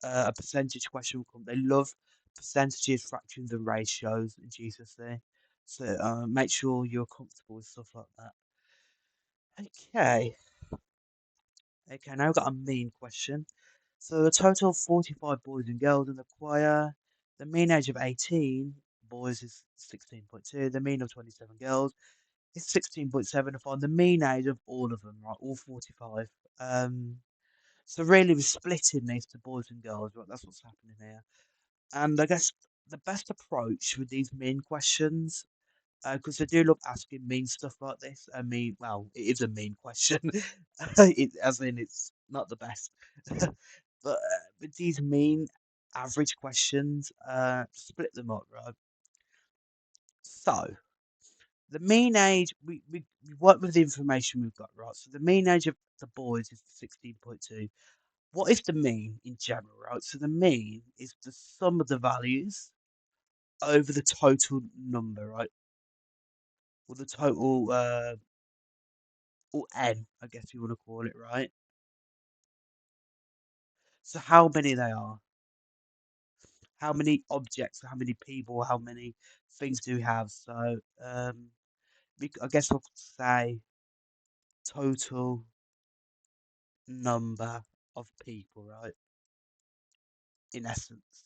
a percentage question will come. They love percentages, fractions, and ratios in GCSE. So make sure you're comfortable with stuff like that. Okay. Okay, now we've got a mean question. So a total of 45 boys and girls in the choir. The mean age of 18 boys is 16.2. The mean of 27 girls is 16.7. To find the mean age of all of them, right? All 45. So really we're splitting these to boys and girls, right? That's what's happening here. And I guess the best approach with these mean questions, because they do love asking mean stuff like this. I mean, well, it is a mean question, as in it's not the best. But with these mean average questions, split them up, right? So, the mean age, we work with the information we've got, right? So, the mean age of the boys is 16.2. What is the mean in general, right? So, the mean is the sum of the values over the total number, right? Or the total, or n, I guess you want to call it, right? So, how many they are, how many objects, how many people, how many things do we have? So, I guess I could say total number of people, right? In essence.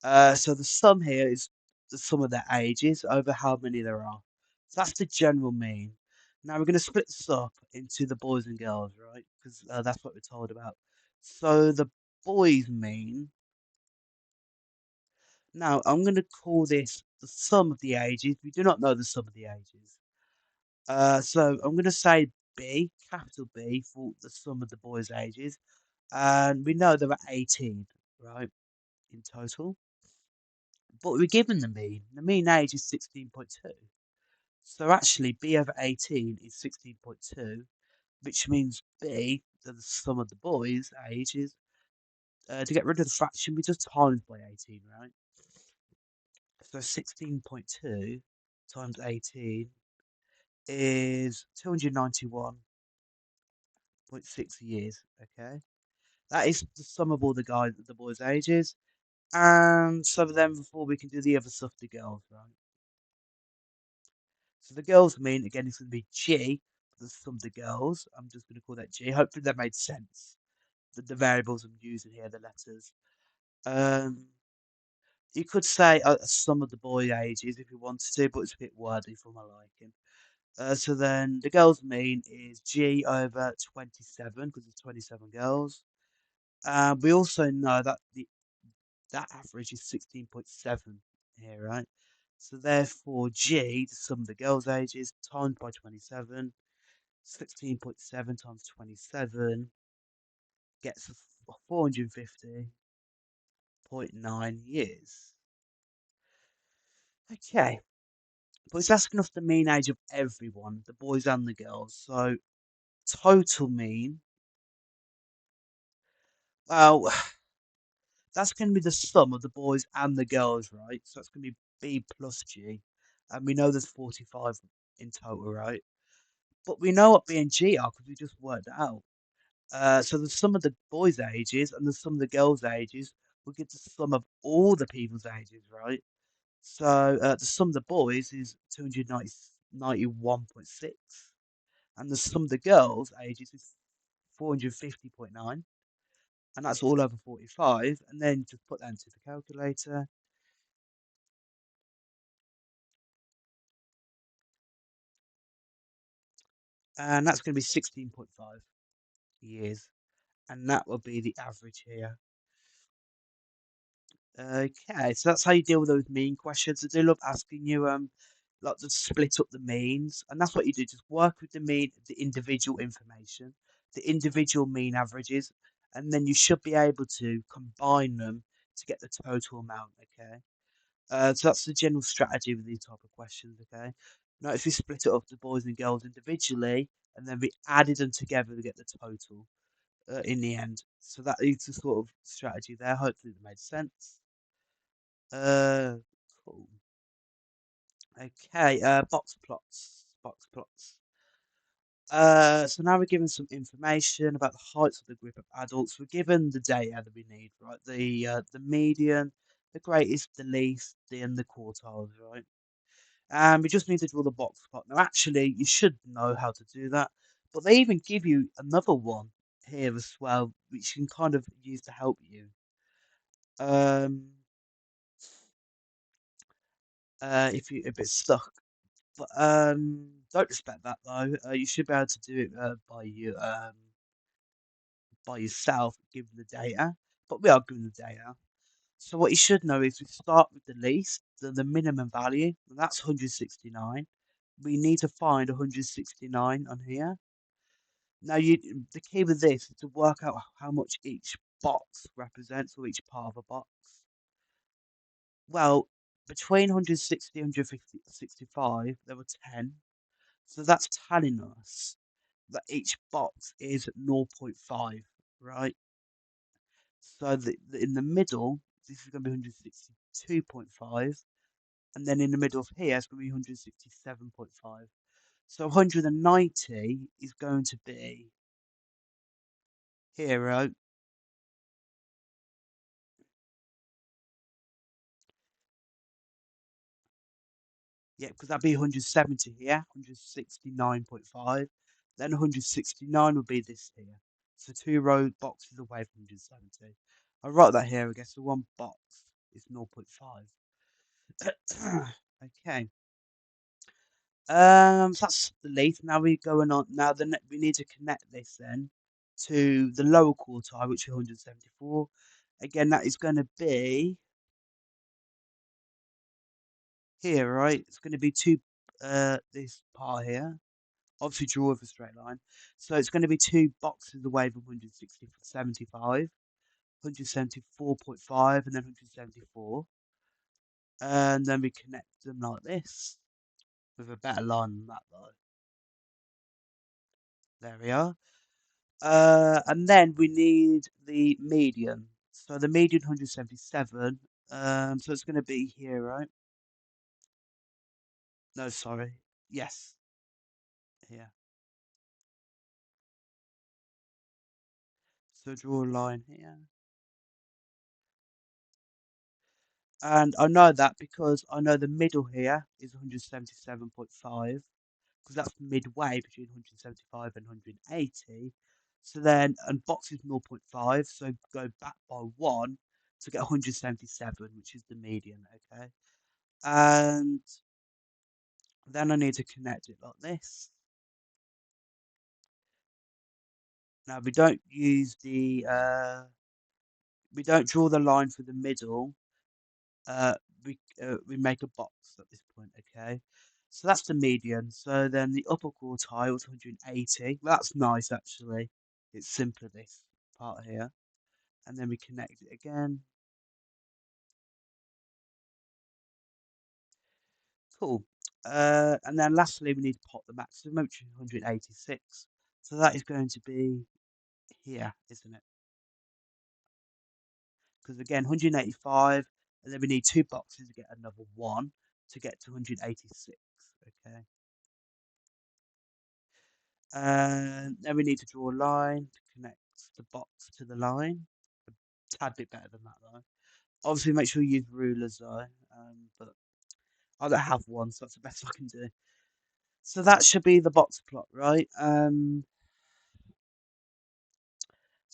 So the sum here is the sum of their ages over how many there are. So that's the general mean. Now we're going to split this up into the boys and girls, right? Because that's what we're told about. So the boys mean. Now I'm going to call this the sum of the ages. We do not know the sum of the ages. So I'm going to say B, capital B, for the sum of the boys' ages. And we know there are 18, right, in total. But we're given the mean. The mean age is 16.2. So actually, B over 18 is 16.2, which means B, the sum of the boys' ages, to get rid of the fraction, we just times by 18, right? So 16.2 times 18 is 291.6 years, okay? That is the sum of all the boys' ages. And so then before we can do the other stuff, the girls, right? So the girls mean, again, it's going to be G, for the sum of the girls. I'm just going to call that G. Hopefully that made sense. The variables I'm using here, the letters. Um, you could say a sum of the boy ages if you wanted to, but it's a bit wordy for my liking. So then the girls mean is G over 27, because there's 27 girls. We also know that that average is 16.7 here, right? So therefore, G, the sum of the girls' ages, times by 27, 16.7 times 27 gets us 450.9 years. Okay, but it's asking us the mean age of everyone, the boys and the girls. So total mean, well, that's going to be the sum of the boys and the girls, right? So that's going to be B plus G. And we know there's 45 in total, right? But we know what B and G are because we just worked it out. So the sum of the boys' ages and the sum of the girls' ages will give the sum of all the people's ages, right? So the sum of the boys is 291.6, and the sum of the girls' ages is 450.9, and that's all over 45. And then just put that into the calculator, and that's going to be 16.5 years, and that will be the average here. Okay, so that's how you deal with those mean questions. I do love asking you like to split up the means, and that's what you do. Just work with the mean, the individual information, the individual mean averages, and then you should be able to combine them to get the total amount. Okay, so that's the general strategy with these type of questions. Okay, now if we split it up to boys and girls individually, and then we added them together to get the total in the end. So that is the sort of strategy there. Hopefully, that made sense. Uh, cool. Okay, box plots. Box plots. So now we're given some information about the heights of the group of adults. We're given the data that we need, right? The median, the greatest, the least, and the quartiles, right? And we just need to draw the box plot. Now, actually, you should know how to do that, but they even give you another one here as well, which you can kind of use to help you. Um, if you're a bit stuck. But don't expect that though. You should be able to do it by yourself, given the data. But we are given the data. So what you should know is we start with the least, the minimum value, and that's 169. We need to find 169 on here. Now, the key with this is to work out how much each box represents, or each part of a box? Well, between 160 and 165, there were 10. So that's telling us that each box is 0.5, right? So in the middle, this is going to be 162.5. And then in the middle of here, it's going to be 167.5. So 190 is going to be here, right? Yeah, because that'd be 170 here, 169.5. Then 169 would be this here. So two row boxes away from 170. I write that here, I guess. So one box is 0.5. Okay. So that's the leaf. Now we're going on. Now we need to connect this then to the lower quartile, which is 174. Again, that is going to be here, right? It's going to be this part here. Obviously, draw with a straight line. So it's going to be two boxes away from 175, 174.5, and then 174. And then we connect them like this with a better line than that, though. There we are. And then we need the median. So the median 177. So it's going to be here, right? No, sorry. Yes, here. So draw a line here. And I know that because I know the middle here is 177.5, because that's midway between 175 and 180. So then, and box is zero point 0.5, so go back by 1 to get 177, which is the median, okay? And then I need to connect it like this. Now we don't draw the line for the middle. Uh, we make a box at this point, okay? So that's the median. So then the upper quartile is 180. Well, that's nice actually. It's simpler this part here, and then we connect it again. Cool. And then lastly, we need to pop the maximum, which is 186. So that is going to be here, isn't it? Because again, 185, and then we need two boxes to get another one to get to 186. Okay. And then we need to draw a line to connect the box to the line. A tad bit better than that though. Obviously, make sure you use rulers though. But I don't have one, so that's the best I can do. So that should be the box plot, right?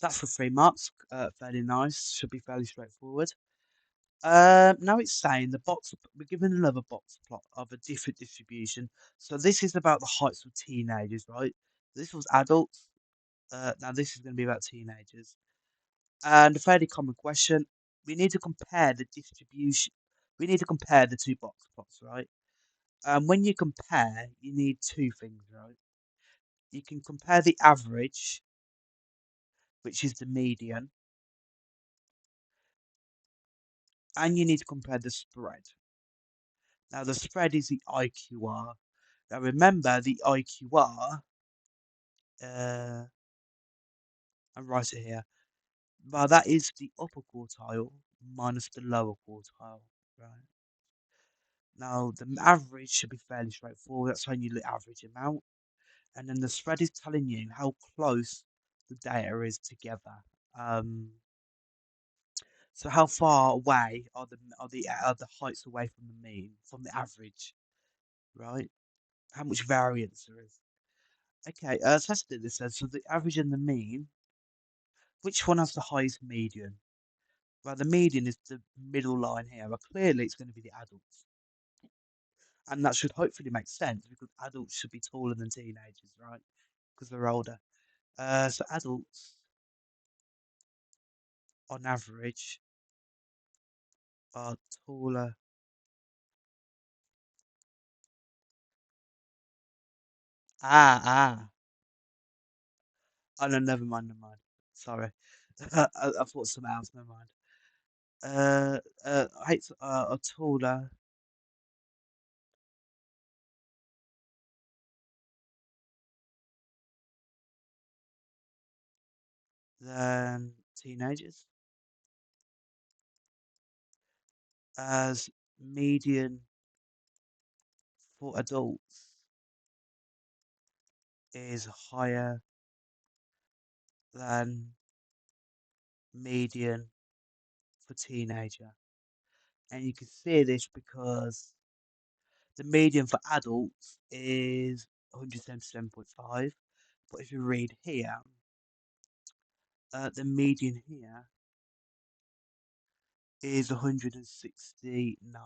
That's for 3 marks. Fairly nice. Should be fairly straightforward. Now it's saying the box. We're given another box plot of a different distribution. So this is about the heights of teenagers, right? This was adults. Now this is going to be about teenagers. And a fairly common question. We need to compare the distribution. We need to compare the two box plots, right? When you compare, you need two things, right? You can compare the average, which is the median, and you need to compare the spread. Now, the spread is the IQR. Now, remember the IQR, and write it here. Well, that is the upper quartile minus the lower quartile, right? Now, the average should be fairly straightforward. That's only the average amount. And then the spread is telling you how close the data is together. So how far away are the heights away from the mean, from the average, right? How much variance there is. Okay, so let's do this then. So the average and the mean, which one has the highest median? Well, the median is the middle line here. Well, clearly it's going to be the adults. And that should hopefully make sense because adults should be taller than teenagers, right? Because they're older. So adults, on average, are taller. Ah. Oh no, never mind, never mind. Sorry. I thought something else. Never mind. Heights are taller than teenagers, as median for adults is higher than median for teenager. And you can see this because the median for adults is 177.5. But if you read here, the median here is 169.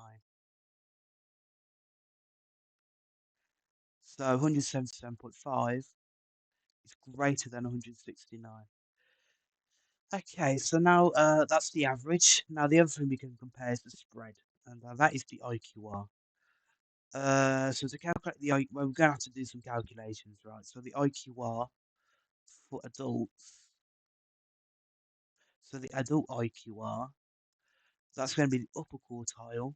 So 177.5 is greater than 169. Okay, so now that's the average. Now the other thing we can compare is the spread, and that is the IQR. So to calculate the well, we're going to have to do some calculations, right? So the IQR for adults, so the adult IQR, that's going to be the upper quartile.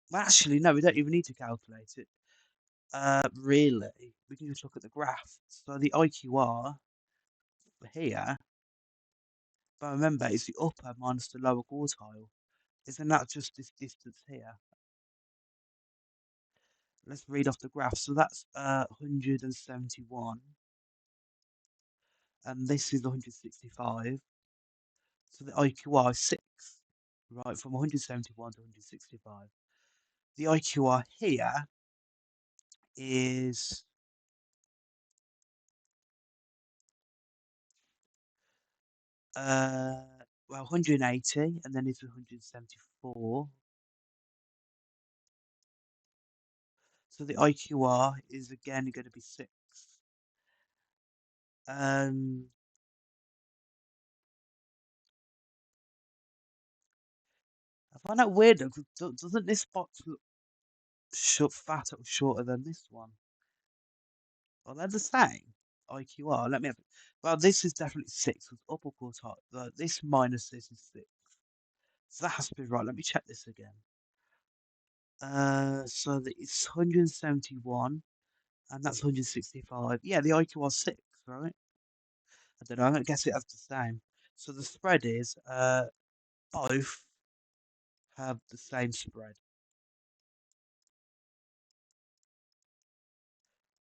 Well, actually, no, we don't even need to calculate it. Really, we can just look at the graph. So the IQR for here, but remember, it's the upper minus the lower quartile. Isn't that just this distance here? Let's read off the graph. So that's 171, and this is 165. So the IQR is 6, right, from 171 to 165. The IQR here is uh well 180, and then it's 174. So the IQR is again going to be 6. Um, I find that weird though, 'cause doesn't this box look fatter or shorter than this one? Well, they're the same. IQR. Let me have it. Well, this is definitely 6 with upper quartile. This minus this is 6. So that has to be right. Let me check this again. So that it's 171 and that's 165. Yeah, the IQR 6, right? I don't know. I'm gonna guess it has the same. So the spread is both have the same spread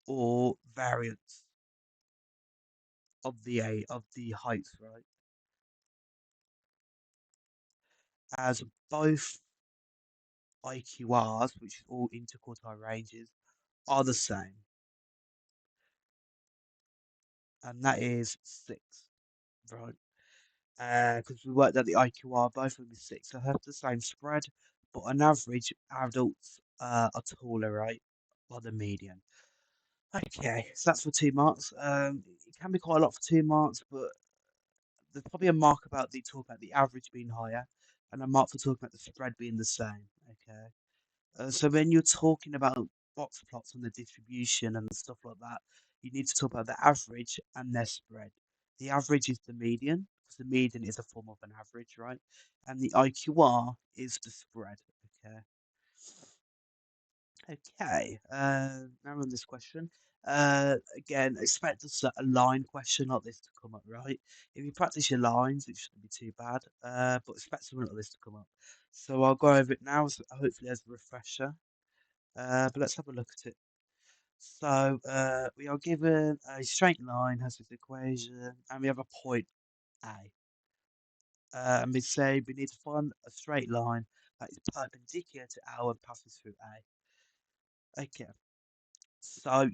or variance of the heights, right? As both IQRs, which is all interquartile ranges, are the same, and that is 6, right? Because we worked out the IQR, both of them is 6, so have the same spread, but on average, adults are taller, right? Or the median. Okay, so that's for 2 marks. It can be quite a lot for 2 marks, but there's probably a mark about the talk about the average being higher, and a mark for talking about the spread being the same. Okay. So when you're talking about box plots and the distribution and stuff like that, you need to talk about the average and their spread. The average is the median, because the median is a form of an average, right? And the IQR is the spread. Okay. Okay. Now on this question. Again, expect a line question like this to come up, right? If you practice your lines, it shouldn't be too bad. But expect something like this to come up. So I'll go over it now, so hopefully as a refresher. But let's have a look at it. So we are given a straight line has this equation, and we have a point A. And we say we need to find a straight line that is perpendicular to our and passes through A. Okay. So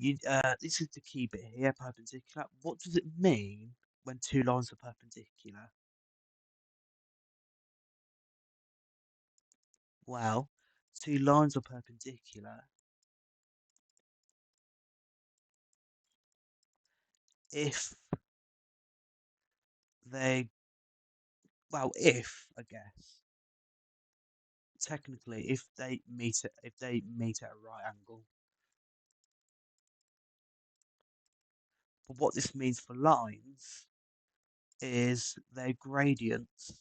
this is the key bit here, perpendicular. What does it mean when two lines are perpendicular? Well, two lines are perpendicular if they, well, if I guess technically if they meet at a right angle. But what this means for lines is their gradients,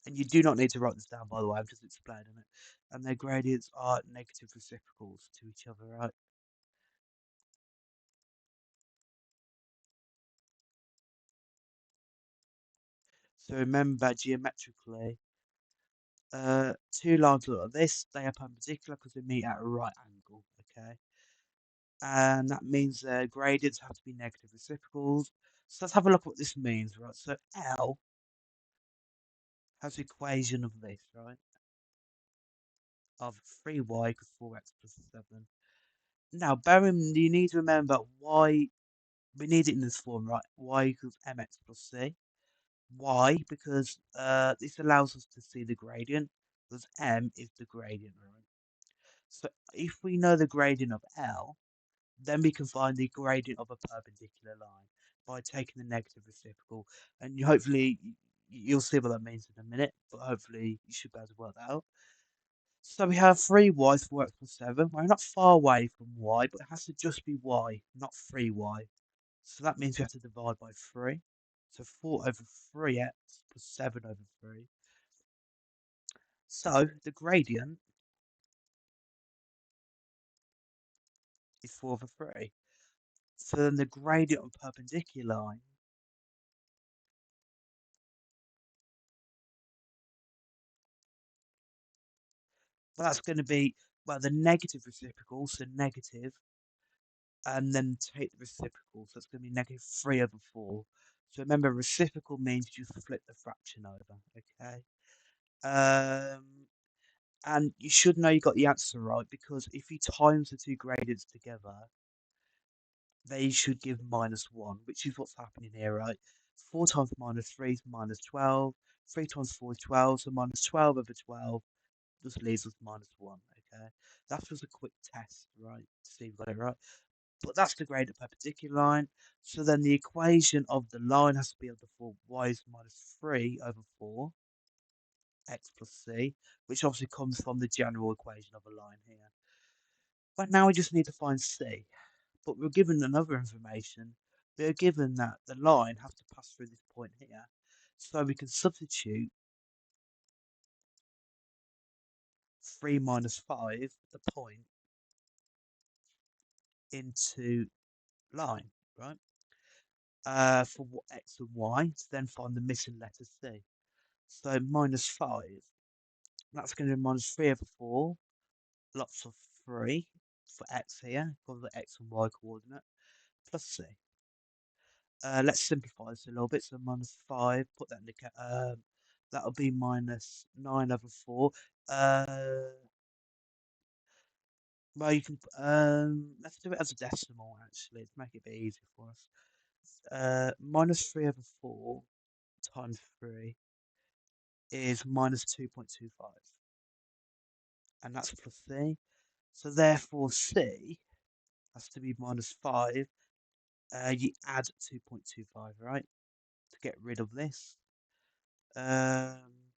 and you do not need to write this down, by the way, I'm just explaining it, and their gradients are negative reciprocals to each other, right? So remember, geometrically, two lines like this, they are perpendicular because they meet at a right angle, okay? And that means their gradients have to be negative reciprocals. So let's have a look at what this means, right? So L has the equation of this, right? Of 3y equals 4x plus 7. Now, you need to remember y, we need it in this form, right? Y equals mx plus c. Why? Because this allows us to see the gradient, because m is the gradient, right? So if we know the gradient of L, then we can find the gradient of a perpendicular line by taking the negative reciprocal. And hopefully, you'll see what that means in a minute, but hopefully you should be able to work that out. So we have 3y for x plus 7. We're not far away from y, but it has to just be y, not 3y. So that means we have to divide by 3. So 4 over 3x plus 7 over 3. So the gradient is 4 over 3. So then the gradient of a perpendicular line, well, that's going to be, well, the negative reciprocal, so negative, and then take the reciprocal, so it's going to be negative 3 over 4. So remember, reciprocal means you flip the fraction over, okay? Um, and you should know you got the answer right, because if you times the two gradients together, they should give -1, which is what's happening here, right? 4 times -3 is -12. 3 times 4 is 12, so -12 over 12 just leaves us -1, okay? That's just a quick test, right? To see if we got it right. But that's the gradient perpendicular line. So then the equation of the line has to be able to form y is -3 over 4, x plus c, which obviously comes from the general equation of a line here. But now we just need to find c. But we're given another information. We're given that the line has to pass through this point here. So we can substitute 3 minus 5, the point, into line, right? For x and y, to then find the missing letter c. So -5, that's going to be -3 over 4, lots of 3 for x here, for the x and y coordinate, plus c. Let's simplify this a little bit. So -5, put that in the that'll be -9 over 4. Uh, well, you can let's do it as a decimal actually to make it a bit easier for us. -3 over 4 times 3 is -2.25, and that's plus c. So therefore, c has to be -5. You add 2.25, right, to get rid of this. Um,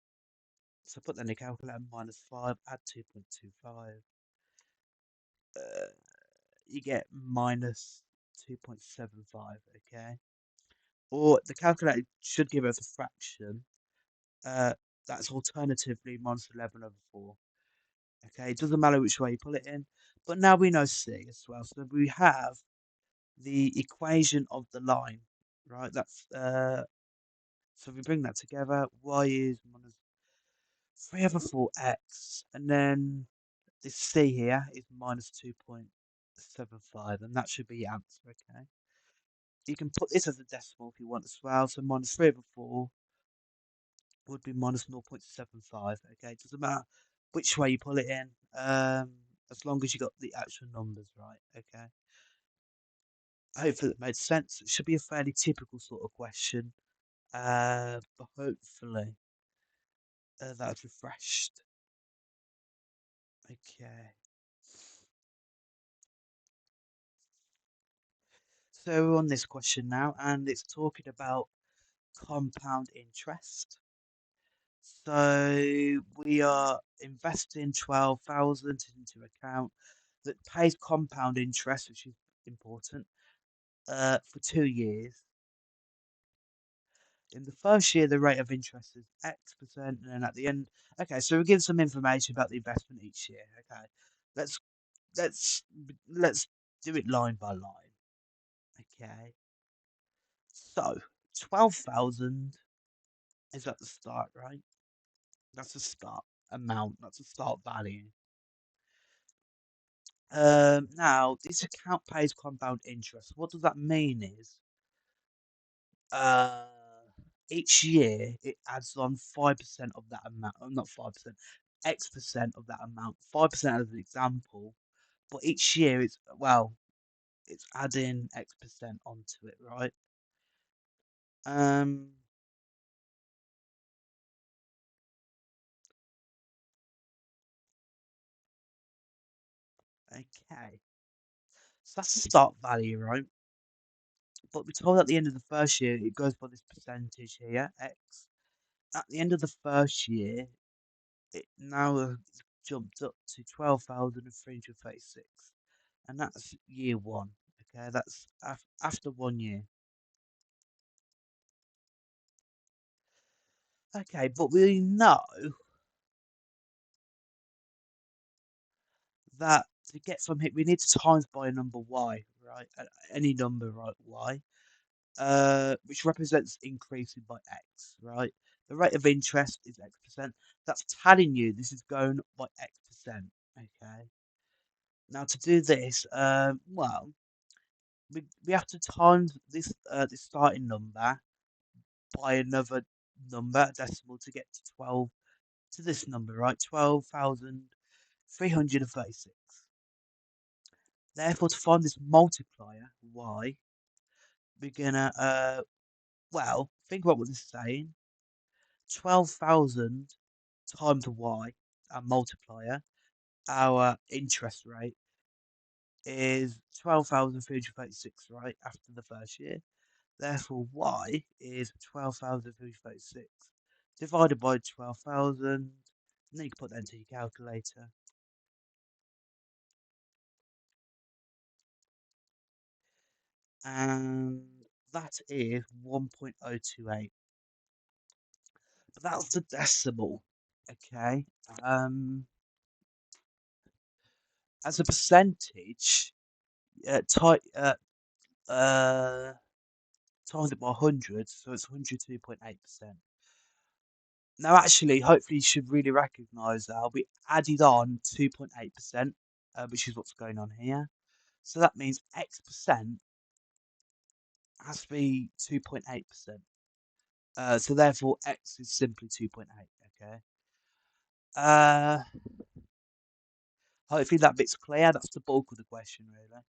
so put that in the calculator, -5, add 2.25. You get -2.75, okay? Or the calculator should give us a fraction. Uh, that's alternatively -11 over 4. Okay, it doesn't matter which way you pull it in. But now we know c as well. So we have the equation of the line, right? That's so if we bring that together, y is -3 over 4x, and then this c here is -2.75, and that should be your answer, okay? You can put this as a decimal if you want as well, so -3 over 4 would be -0.75, okay? It doesn't matter which way you pull it in, as long as you got the actual numbers right, okay? Hopefully that made sense. It should be a fairly typical sort of question, but hopefully that's refreshed. Okay. So we're on this question now, and it's talking about compound interest. So we are investing 12,000 into an account that pays compound interest, which is important, for 2 years. In the first year, the rate of interest is X%, and then at the end, okay, so we give some information about the investment each year. Okay, let's let's let's do it line by line. Okay, so 12,000 is at the start, right? That's the start amount. That's the start value. Now this account pays compound interest. What does that mean is, uh, each year it adds on 5% of that amount. Not 5%, X% of that amount. 5% as an example, but each year it's adding X% onto it, right? Um, okay. So that's the start value, right? But we're told at the end of the first year it goes by this percentage here, X. At the end of the first year, it now has jumped up to 12,336, and that's year one. Okay, that's after 1 year. Okay, but we know that to get from here, we need to times by a number y, right? Any number, right? Y, which represents increasing by x, right? The rate of interest is X%. That's telling you this is going up by X%. Okay. Now to do this, we have to times this starting number by another number, decimal, to get to 12 to this number, right? 12,336. Therefore, to find this multiplier, y, we're gonna think about what this is saying. 12,000 times y, our multiplier, our interest rate is 12,336, right? After the first year. Therefore, y is 12,336 divided by 12,000. And then you can put that into your calculator. And that is 1.028. But that's the decimal. Okay. As a percentage, type times it by 100, so it's 102.8%. Now, actually, hopefully, you should really recognise that we added on 2.8%, which is what's going on here. So that means X% has to be 2.8%. So therefore, X is simply 2.8. Okay. Uh, Hopefully that bit's clear. That's the bulk of the question, really.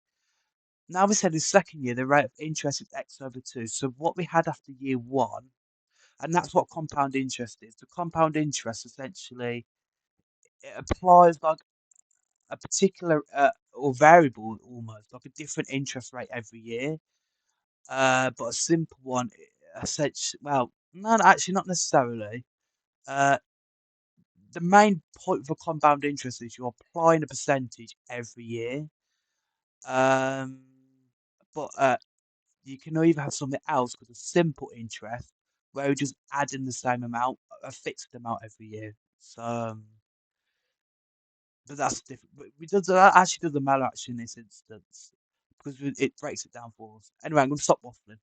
Now we said in second year the rate of interest is X over 2. So what we had after year one, and that's what compound interest is. The compound interest essentially it applies like a particular or variable almost like a different interest rate every year. But a simple one, essentially, well, no, actually, not necessarily. Uh, the main point of a compound interest is you're applying a percentage every year. Um, but you can either have something else called a simple interest, where you just add in the same amount, a fixed amount every year. So, but that's different. But that actually doesn't matter actually in this instance because it breaks it down for us. Anyway, I'm going to stop waffling.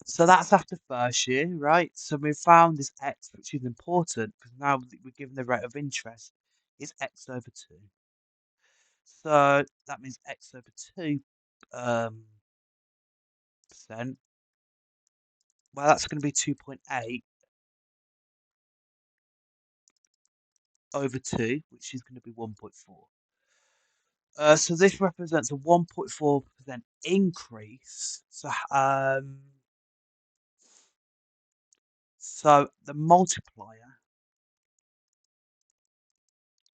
So that's after first year, right? So we found this x, which is important because now we're given the rate of interest is x over 2. So that means x over 2 percent. Well, that's going to be 2.8 over 2, which is going to be 1.4. So this represents a 1.4% increase. So the multiplier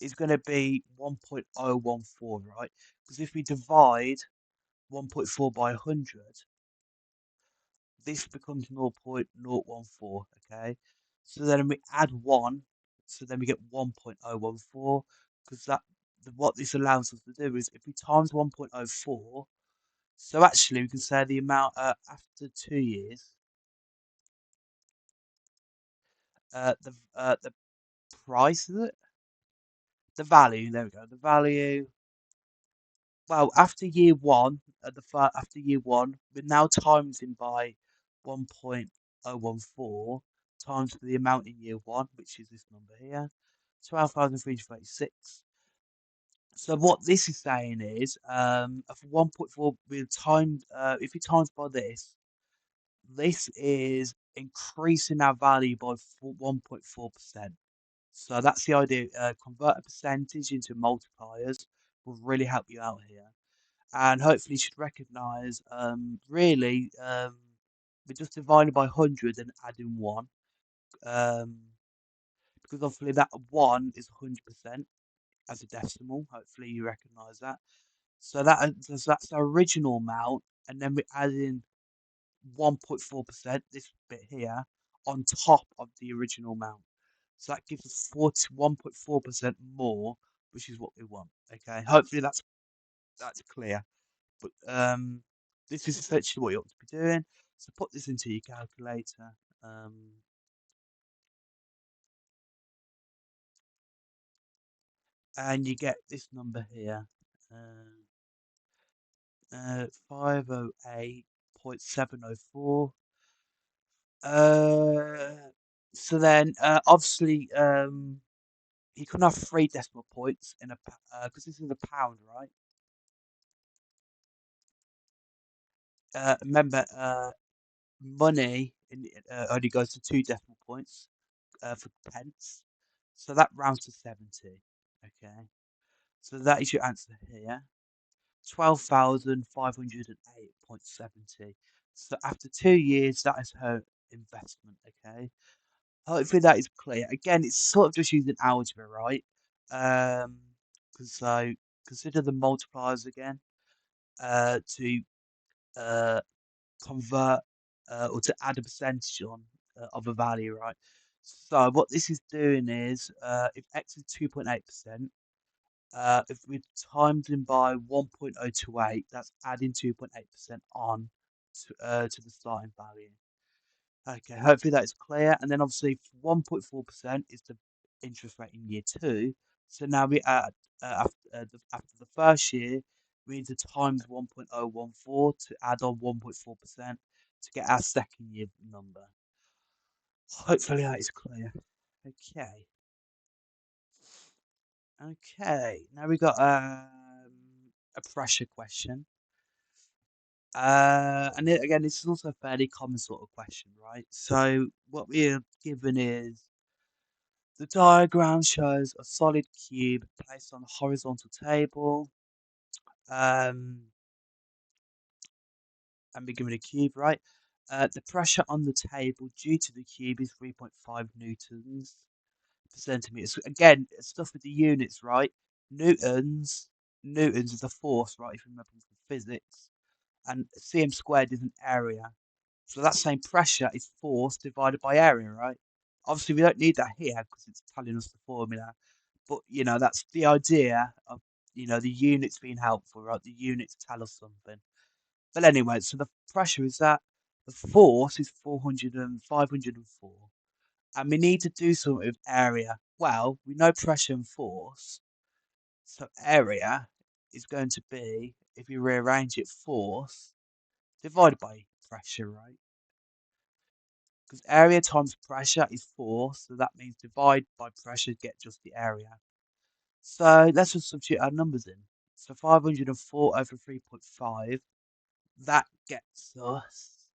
is going to be 1.014, right? Because if we divide 1.4 by 100, this becomes 0.014, okay? So then we add 1, so then we get 1.014, because what this allows us to do is if we times 1.04, so actually we can say the amount after 2 years, the price is it? The value, there we go. The value. Well, after year one, after year one, we're now timesing by 1.014 times the amount in year one, which is this number here, 12,336. So what this is saying is, for 1.4, we're timed. If we times by this is increasing our value by 1.4%. So that's the idea. Convert a percentage into multipliers will really help you out here. And hopefully you should recognize, really, we're just dividing by 100 and adding 1. Um, because obviously that 1 is 100% as a decimal. Hopefully you recognize that. So that's our original amount, and then we add in 1.4%, this bit here, on top of the original amount. So that gives us 1.4% more, which is what we want. Okay, hopefully that's clear. But this is essentially what you ought to be doing. So put this into your calculator. And you get this number here. 508.704. So then, obviously, you can have 3 decimal points in a because this is a pound, right? Remember, money only goes to 2 decimal points for pence, so that rounds to 70. Okay, so that is your answer here. 12,508.70. So after 2 years, that is her investment. Okay. Hopefully that is clear. Again, it's sort of just using algebra, right? So consider the multipliers again. To convert or to add a percentage on of a value, right? So what this is doing is, if x is 2.8%, if we timed in by 1.028, that's adding 2.8% on to the starting value. Okay, hopefully that is clear. And then obviously 1.4% is the interest rate in year two. So now we add after the first year, we need to times 1.014 to add on 1.4% to get our second year number. Hopefully that is clear. Okay. Okay. Now we got a pressure question. Again, this is also a fairly common sort of question, right? So what we're given is the diagram shows a solid cube placed on a horizontal table. And we're given a cube, right? The pressure on the table due to the cube is 3.5 newtons per centimeter. So again, stuff with the units, right? Newtons is a force, right? If you remember from physics, and cm squared is an area. So that same pressure is force divided by area, right? Obviously, we don't need that here because it's telling us the formula. But, that's the idea of, the units being helpful, right? The units tell us something. But anyway, so the pressure is that the force is 400 and 504. And we need to do something with area. Well, we know pressure and force. So area is going to be, if you rearrange it, force divided by pressure, right? Because area times pressure is force, so that means divide by pressure to get just the area. So let's just substitute our numbers in. So 504 over 3.5, that gets us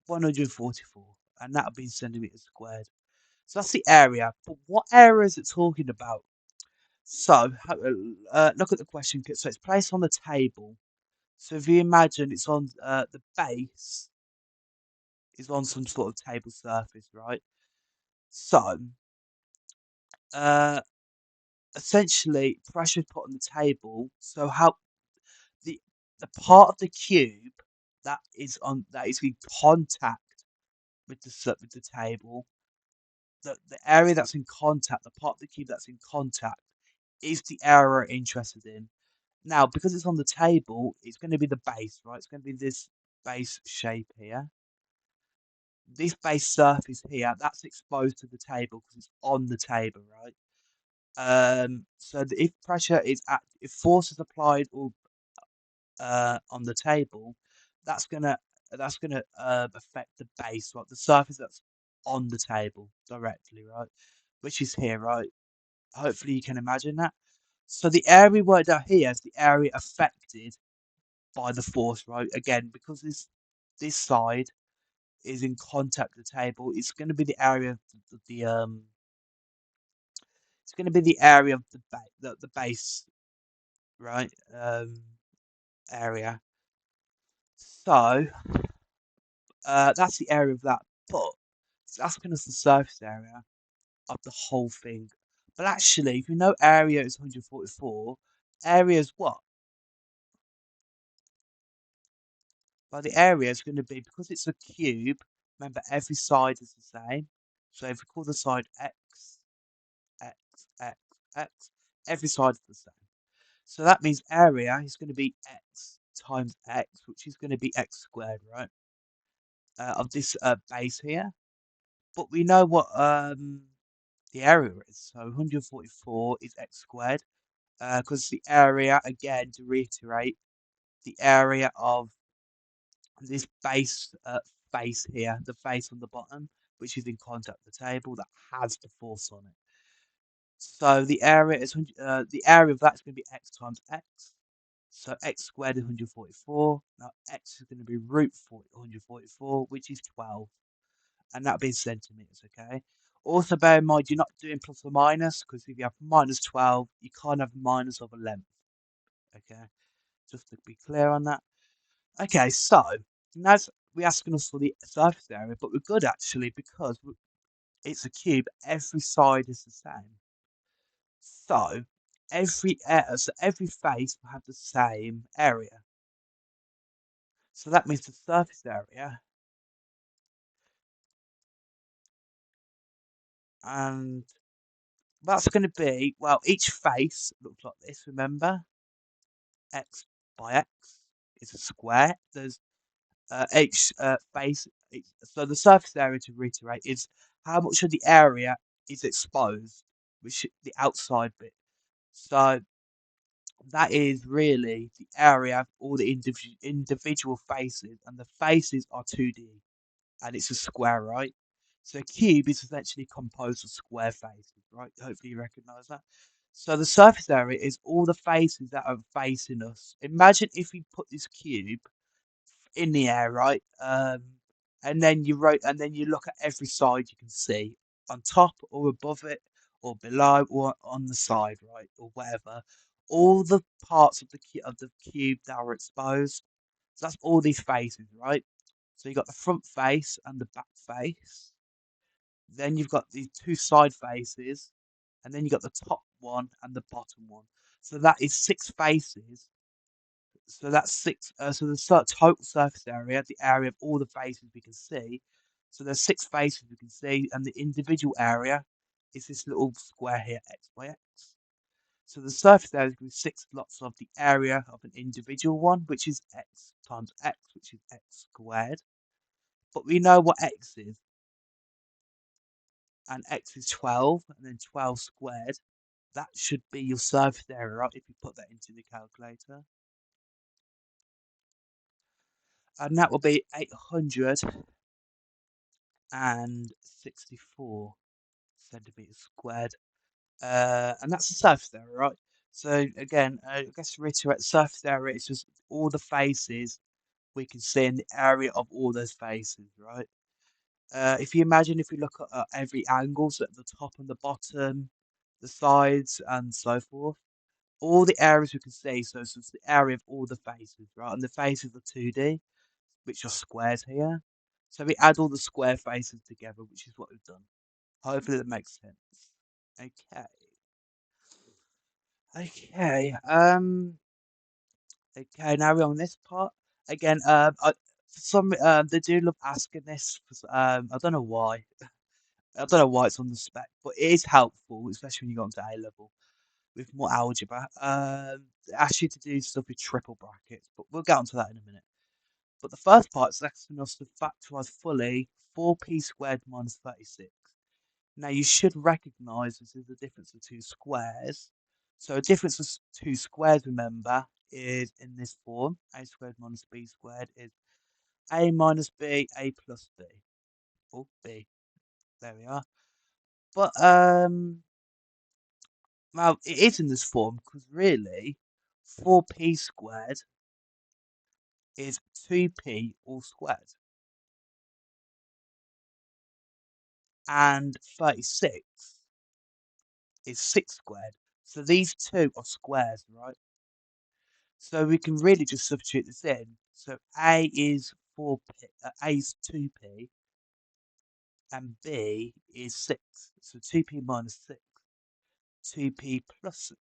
144, and that'll be centimeters squared. So that's the area, but what area is it talking about? So look at the question. So it's placed on the table. So if you imagine it's on the base is on some sort of table surface, right? So uh, essentially pressure is put on the table. So how the part of the cube that is in contact with the table, the area that's in contact, the part of the cube that's in contact, is the area we're interested in. Now, because it's on the table, it's going to be the base, right? It's going to be this base shape here. This base surface here, that's exposed to the table because it's on the table, right? So if pressure is if force is applied or on the table, that's gonna affect the base, right? The surface that's on the table directly, right? Which is here, right? Hopefully you can imagine that. So the area worked out here is the area affected by the force, right? Again, because this side is in contact with the table, it's going to be the area of it's going to be the area of the base, right? Area. So that's the area of that, but it's asking us the surface area of the whole thing. But actually, if you know area is 144, area is what? Well, the area is going to be, because it's a cube, remember every side is the same. So if we call the side x, x, x, x, every side is the same. So that means area is going to be x times x, which is going to be x squared, right? Of this base here. But we know what the area is. So 144 is x squared. Because the area, again, to reiterate, the area of this base face here, the face on the bottom, which is in contact with the table, that has the force on it. So the area is the area of that is going to be x times x. So x squared is 144. Now x is going to be root 144, which is 12, and that being centimeters. Okay. Also bear in mind you're not doing plus or minus, because if you have minus 12, you can't have minus of a length. Okay. Just to be clear on that. Okay, so now we're asking us for the surface area, but we're good actually because it's a cube. Every side is the same. So every face will have the same area. So that means the surface area, and that's going to be, well, each face looks like this. Remember, x by x is a square. There's each face. So the surface area, to reiterate, is how much of the area is exposed, which is the outside bit. So that is really the area of all the individual faces, and the faces are 2D, and it's a square, right? So a cube is essentially composed of square faces, right? Hopefully you recognise that. So the surface area is all the faces that are facing us. Imagine if we put this cube in the air, right? And then you look at every side you can see, on top or above it, or below, or on the side, right, or whatever. All the parts of the cube that are exposed. So that's all these faces, right? So you've got the front face and the back face. Then you've got these two side faces, and then you've got the top one and the bottom one. So that is six faces. So that's six. So the total surface area, the area of all the faces we can see. So there's six faces we can see, and the individual area is this little square here, x by x. So the surface area is going to be six lots of the area of an individual one, which is x times x, which is x squared. But we know what x is, and x is 12, and then 12 squared. That should be your surface area, right? If you put that into the calculator. And that will be 864 centimeters squared. And that's the surface area, right? So again, I guess to reiterate, surface area is just all the faces we can see in the area of all those faces, right? If you imagine, if we look at every angle, so at the top and the bottom, the sides, and so forth, all the areas we can see, so it's the area of all the faces, right? And the faces are 2D, which are squares here. So we add all the square faces together, which is what we've done. Hopefully that makes sense. Okay. Okay. Okay. Now we're on this part again. For some they do love asking this. I don't know why. I don't know why it's on the spec, but it is helpful, especially when you go into A level with more algebra. It asks you to do stuff with triple brackets, but we'll get onto that in a minute. But the first part is asking us to factorise fully 4p squared minus 36. Now you should recognise this is the difference of two squares. So a difference of two squares, remember, is in this form. A squared minus b squared is a minus b, a plus b. Oh, b. There we are. But well, it is in this form because really 4p squared is 2p all squared. And 36 is 6 squared. So these two are squares, right? So we can really just substitute this in. So A is 4p, A is 2p, and B is 6. So 2p minus 6, 2p plus 6.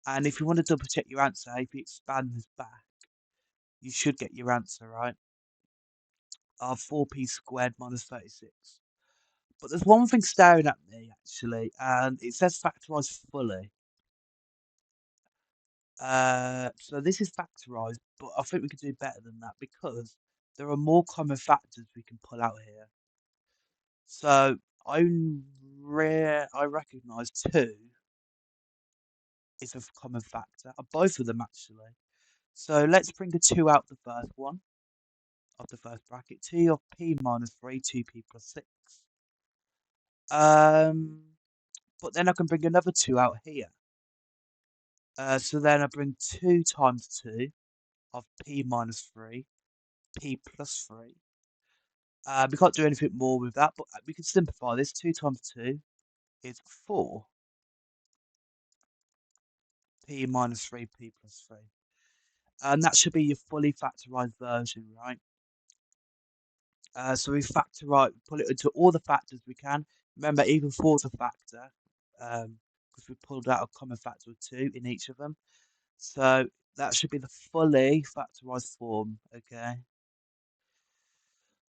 And if you want to double check your answer, if you expand this back, you should get your answer right of 4p squared minus 36. But there's one thing staring at me actually, and it says factorise fully. So this is factorised, but I think we could do better than that because there are more common factors we can pull out here. So I recognise 2 is a common factor, both of them actually. So let's bring a 2 out the first one of the first bracket. 2 of p minus 3, 2p plus 6. But then I can bring another 2 out here. So then I bring 2 times 2 of p minus 3, p plus 3. We can't do anything more with that, but we can simplify this. 2 times 2 is 4. P minus 3, p plus 3. And that should be your fully factorized version, right? So we pull it into all the factors we can. Remember, even 4 is a factor, because we pulled out a common factor of 2 in each of them. So that should be the fully factorized form, okay?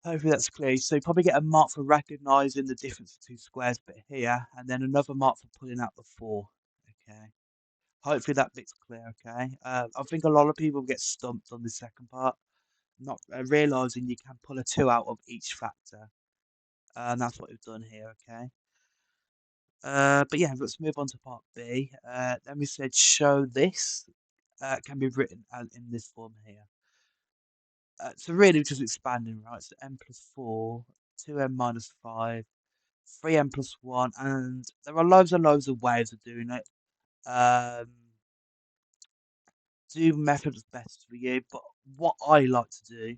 Hopefully that's clear. So you probably get a mark for recognizing the difference of two squares bit here, and then another mark for pulling out the 4, okay? Hopefully that bit's clear, okay? I think a lot of people get stumped on the second part, not realizing you can pull a 2 out of each factor. And that's what we've done here, okay? But yeah, let's move on to part B. Then we said show this can be written as in this form here. So really just expanding, right? So n plus 4, 2n minus 5, 3n plus 1, and there are loads and loads of ways of doing it. Do method that's best for you, but what I like to do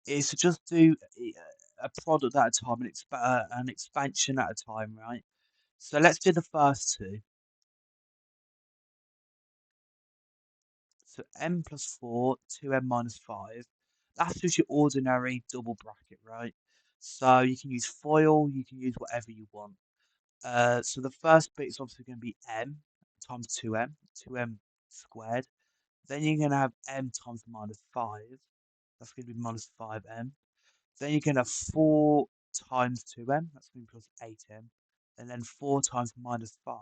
is to just do a product at a time, an expansion at a time, right? So let's do the first two. So n plus 4, 2n minus 5. That's just your ordinary double bracket, right? So you can use FOIL, you can use whatever you want. So the first bit is obviously going to be m times 2m squared. Then you're going to have m times minus 5. That's going to be minus 5m. Then you're going to have 4 times 2m. That's going to be plus 8m. And then 4 times minus 5.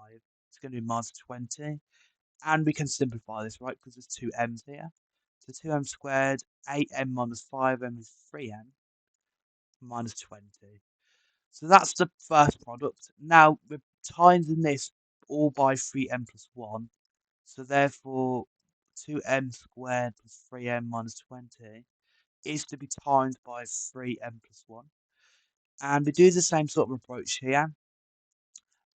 It's going to be minus 20. And we can simplify this, right? Because there's two m's here. So 2m squared, 8m minus 5m is 3m minus 20. So that's the first product. Now, we're timesing this all by 3m plus 1. So therefore, 2m squared plus 3m minus 20 is to be times by 3m plus 1. And we do the same sort of approach here.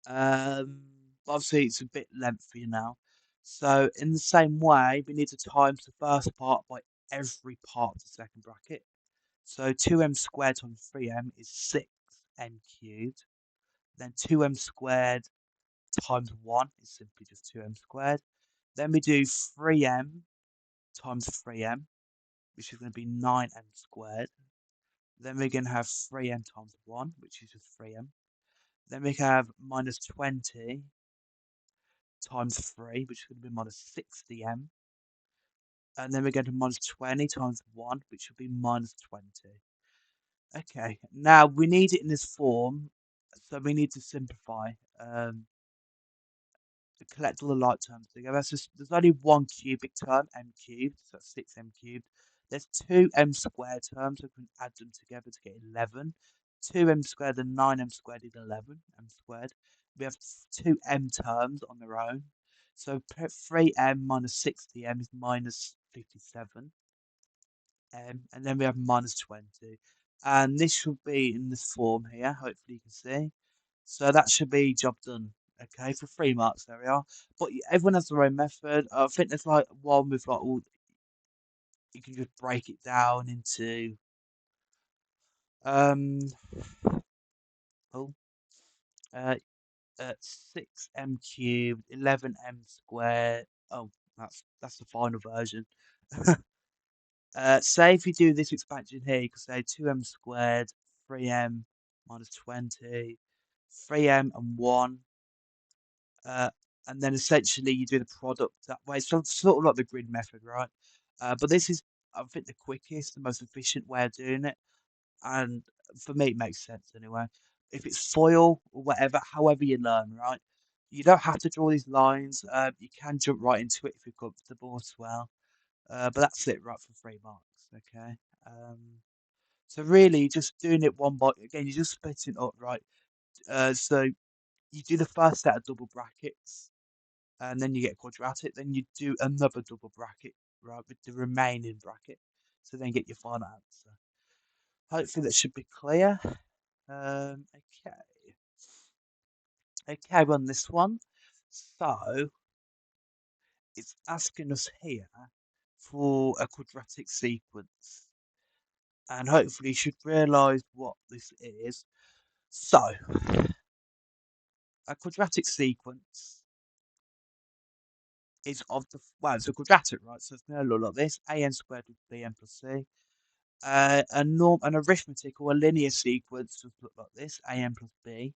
Obviously, it's a bit lengthy now. So in the same way, we need to times the first part by every part of the second bracket. So 2m squared times 3m is 6m cubed. Then 2m squared times 1 is simply just 2m squared. Then we do 3m times 3m, which is going to be 9m squared. Then we're going to have 3m times 1, which is just 3m. Then we can have minus 20 times 3, which is going to be minus 60m. And then we're going to minus 20 times 1, which would be minus 20. Okay, now we need it in this form, so we need to simplify. To collect all the like terms together. So there's only one cubic term, m cubed, so that's 6m cubed. There's two m squared terms, so we can add them together to get 11. 2m squared and 9m squared is 11, m squared. We have two m terms on their own. So 3m minus 60m is minus 57m, and then we have minus 20. And this should be in this form here, hopefully you can see. So that should be job done. Okay, for 3 marks, there we are. But everyone has their own method. I think there's like one with like all. You can just break it down into um oh uh, 6m cubed, 11m squared. Oh, that's the final version. Say if you do this expansion here, you could say 2m squared, 3m minus 20, 3m and 1. Uh, and then essentially you do the product that way. So sort of like the grid method, right? But this is, I think, the quickest, the most efficient way of doing it. And for me, it makes sense anyway. If it's foil or whatever, however you learn, right? You don't have to draw these lines. You can jump right into it if you're comfortable as well. But that's it, right, for 3 marks. Okay. Um, so really, just doing it one by again, you're just splitting up, right? So you do the first set of double brackets, and then you get quadratic. Then you do another double bracket, right, with the remaining bracket. So then get your final answer. Hopefully that should be clear. Okay. Okay, run this one. So it's asking us here for a quadratic sequence. And hopefully you should realise what this is. So, a quadratic sequence is of the, well, it's a quadratic, right? So it's going to look like this. An squared with bn plus c. An arithmetic or a linear sequence would look like this: an plus b.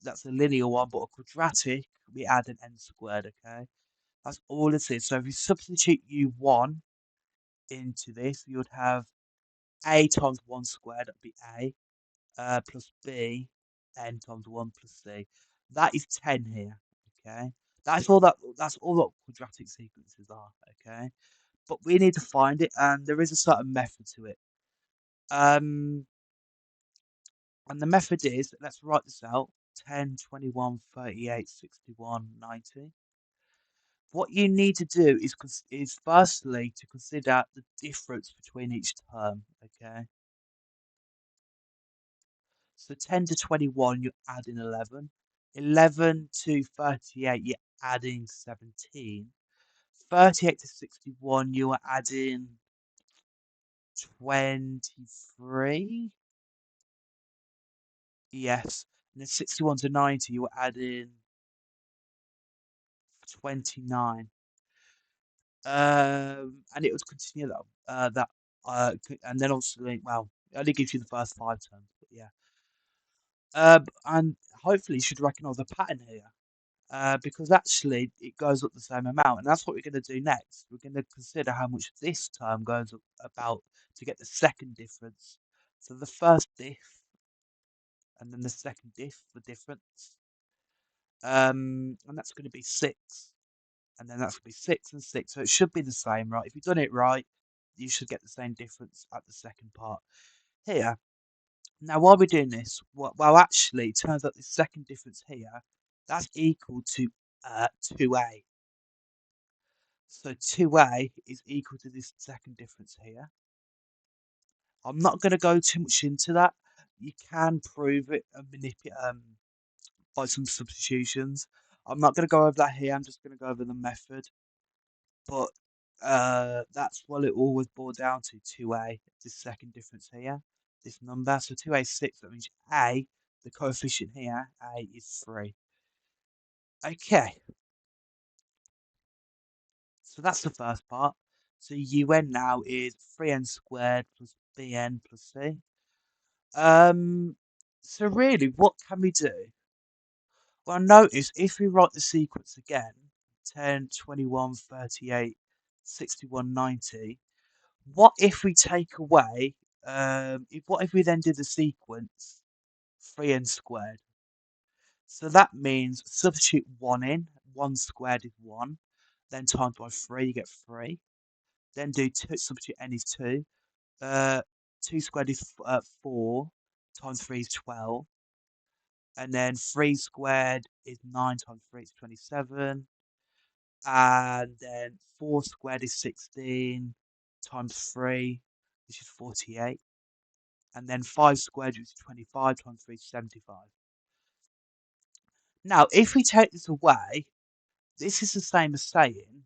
That's a linear one, but a quadratic, we add an n squared, okay? That's all it is. So if you substitute u1 into this, you would have a times 1 squared, that'd be a, plus b, n times 1 plus c. That is 10 here, okay? That's all that quadratic sequences are, okay? But we need to find it, and there is a certain method to it. And the method is, let's write this out, 10, 21, 38, 61, 90. What you need to do is firstly to consider the difference between each term, okay? So 10 to 21, you're adding 11. 11 to 38, you're adding 17. 38 to 61, you are adding 23. Yes. And then 61 to 90, you are adding 29. And it would continue and then obviously, well, it only gives you the first 5 terms, but yeah. And hopefully you should recognise the pattern here, because actually it goes up the same amount, and that's what we're going to do next. We're going to consider how much this term goes up about to get the second difference. So the first diff, and then the second diff, the difference, and that's going to be 6. And then that's going to be 6 and 6. So it should be the same, right? If you've done it right, you should get the same difference at the second part here. Now, while we're doing this, well, actually, it turns out the second difference here, that's equal to 2a. So 2a is equal to this second difference here. I'm not going to go too much into that. You can prove it and manipulate by some substitutions. I'm not going to go over that here. I'm just going to go over the method. But that's what it always boiled down to, 2a, this second difference here, this number. So 2a is 6, that means a, the coefficient here, a is 3. Okay, so that's the first part. So un now is 3n squared plus bn plus c. So really, what can we do? Well, notice if we write the sequence again, 10, 21, 38, 6190. What if we take away, what if we then do the sequence 3n squared? So that means substitute 1 in, 1 squared is 1, then times by 3, you get 3. Then do 2, substitute n is 2. 2 squared is 4, times 3 is 12. And then 3 squared is 9 times 3 is 27. And then 4 squared is 16 times 3, which is 48. And then 5 squared, which is 25 times 3 is 75. Now, if we take this away, this is the same as saying,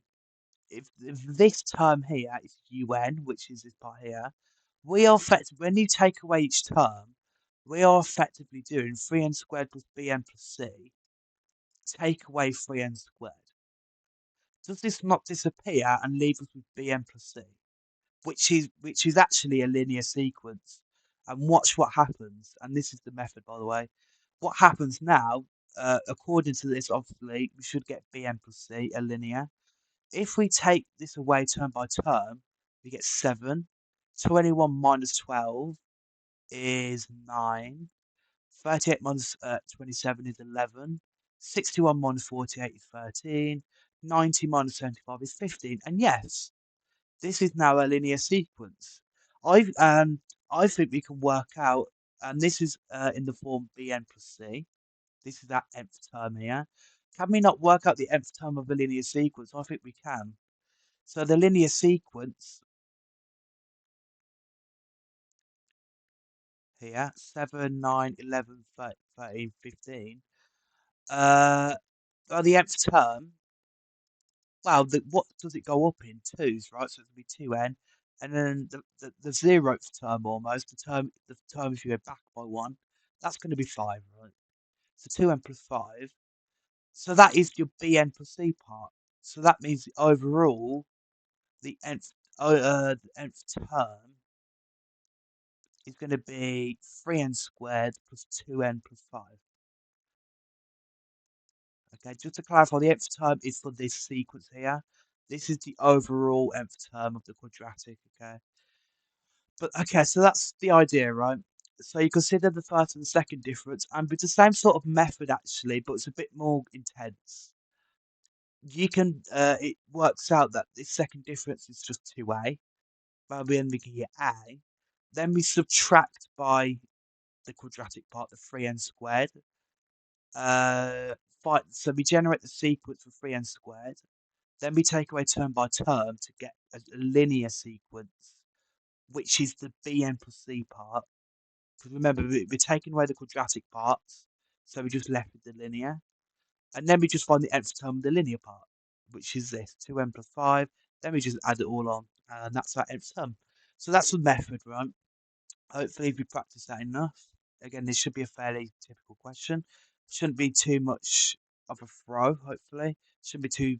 if this term here is un, which is this part here, we are effectively, when you take away each term, we are effectively doing 3n squared plus bn plus c, take away 3n squared. Does this not disappear and leave us with bn plus c, which is actually a linear sequence? And watch what happens. And this is the method, by the way. What happens now, according to this, obviously, we should get bn plus c, a linear. If we take this away term by term, we get 7. 21 minus 12 is 9. 38 minus 27 is 11. 61 minus 48 is 13. 90 minus 75 is 15. And yes, this is now a linear sequence. I think we can work out, and this is in the form bn plus c. This is that nth term here. Can we not work out the nth term of a linear sequence? I think we can. So the linear sequence here, 7, 9, 11, 13, 15, well, the nth term, well, what does it go up in? 2's, right? So it'll be 2n. And then the 0th term almost, the term if you go back by 1, that's going to be 5, right? So 2n plus 5. So that is your bn plus c part. So that means overall, the nth term is going to be 3n squared plus 2n plus 5. Okay, just to clarify, the nth term is for this sequence here. This is the overall nth term of the quadratic, okay? But okay, so that's the idea, right? So you consider the first and the second difference, and with the same sort of method actually, but it's a bit more intense. You can, it works out that this second difference is just 2a. Well, then we can get a. Then we subtract by the quadratic part, the 3n squared. So we generate the sequence for 3n squared. Then we take away term by term to get a linear sequence, which is the bn plus c part. Because remember, we're taking away the quadratic parts, so we're just left with the linear. And then we just find the nth term of the linear part, which is this, 2n plus 5. Then we just add it all on, and that's our nth term. So that's the method, right? Hopefully, if we practice that enough, again, this should be a fairly typical question. Shouldn't be too much of a throw, hopefully. Shouldn't be too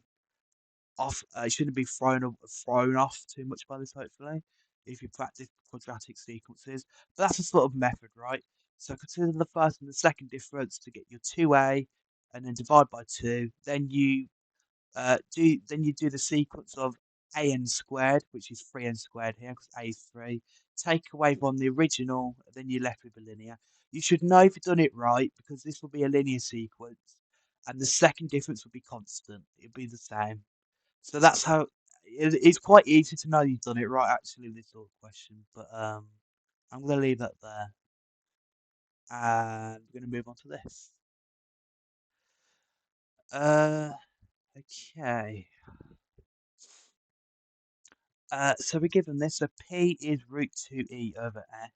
off. It shouldn't be thrown off too much by this, hopefully, if you practice quadratic sequences. But that's the sort of method, right? So consider the first and the second difference to get your 2a, and then divide by 2. Then you do the sequence of an squared, which is 3n squared here, because a is 3. Take away from the original, then you're left with a linear. You should know if you've done it right, because this will be a linear sequence, and the second difference will be constant. It'll be the same. So that's how it's quite easy to know you've done it right, actually, with this sort of question. But I'm going to leave that there, and we're going to move on to this. Okay. So we're given this, so P is root 2e over f.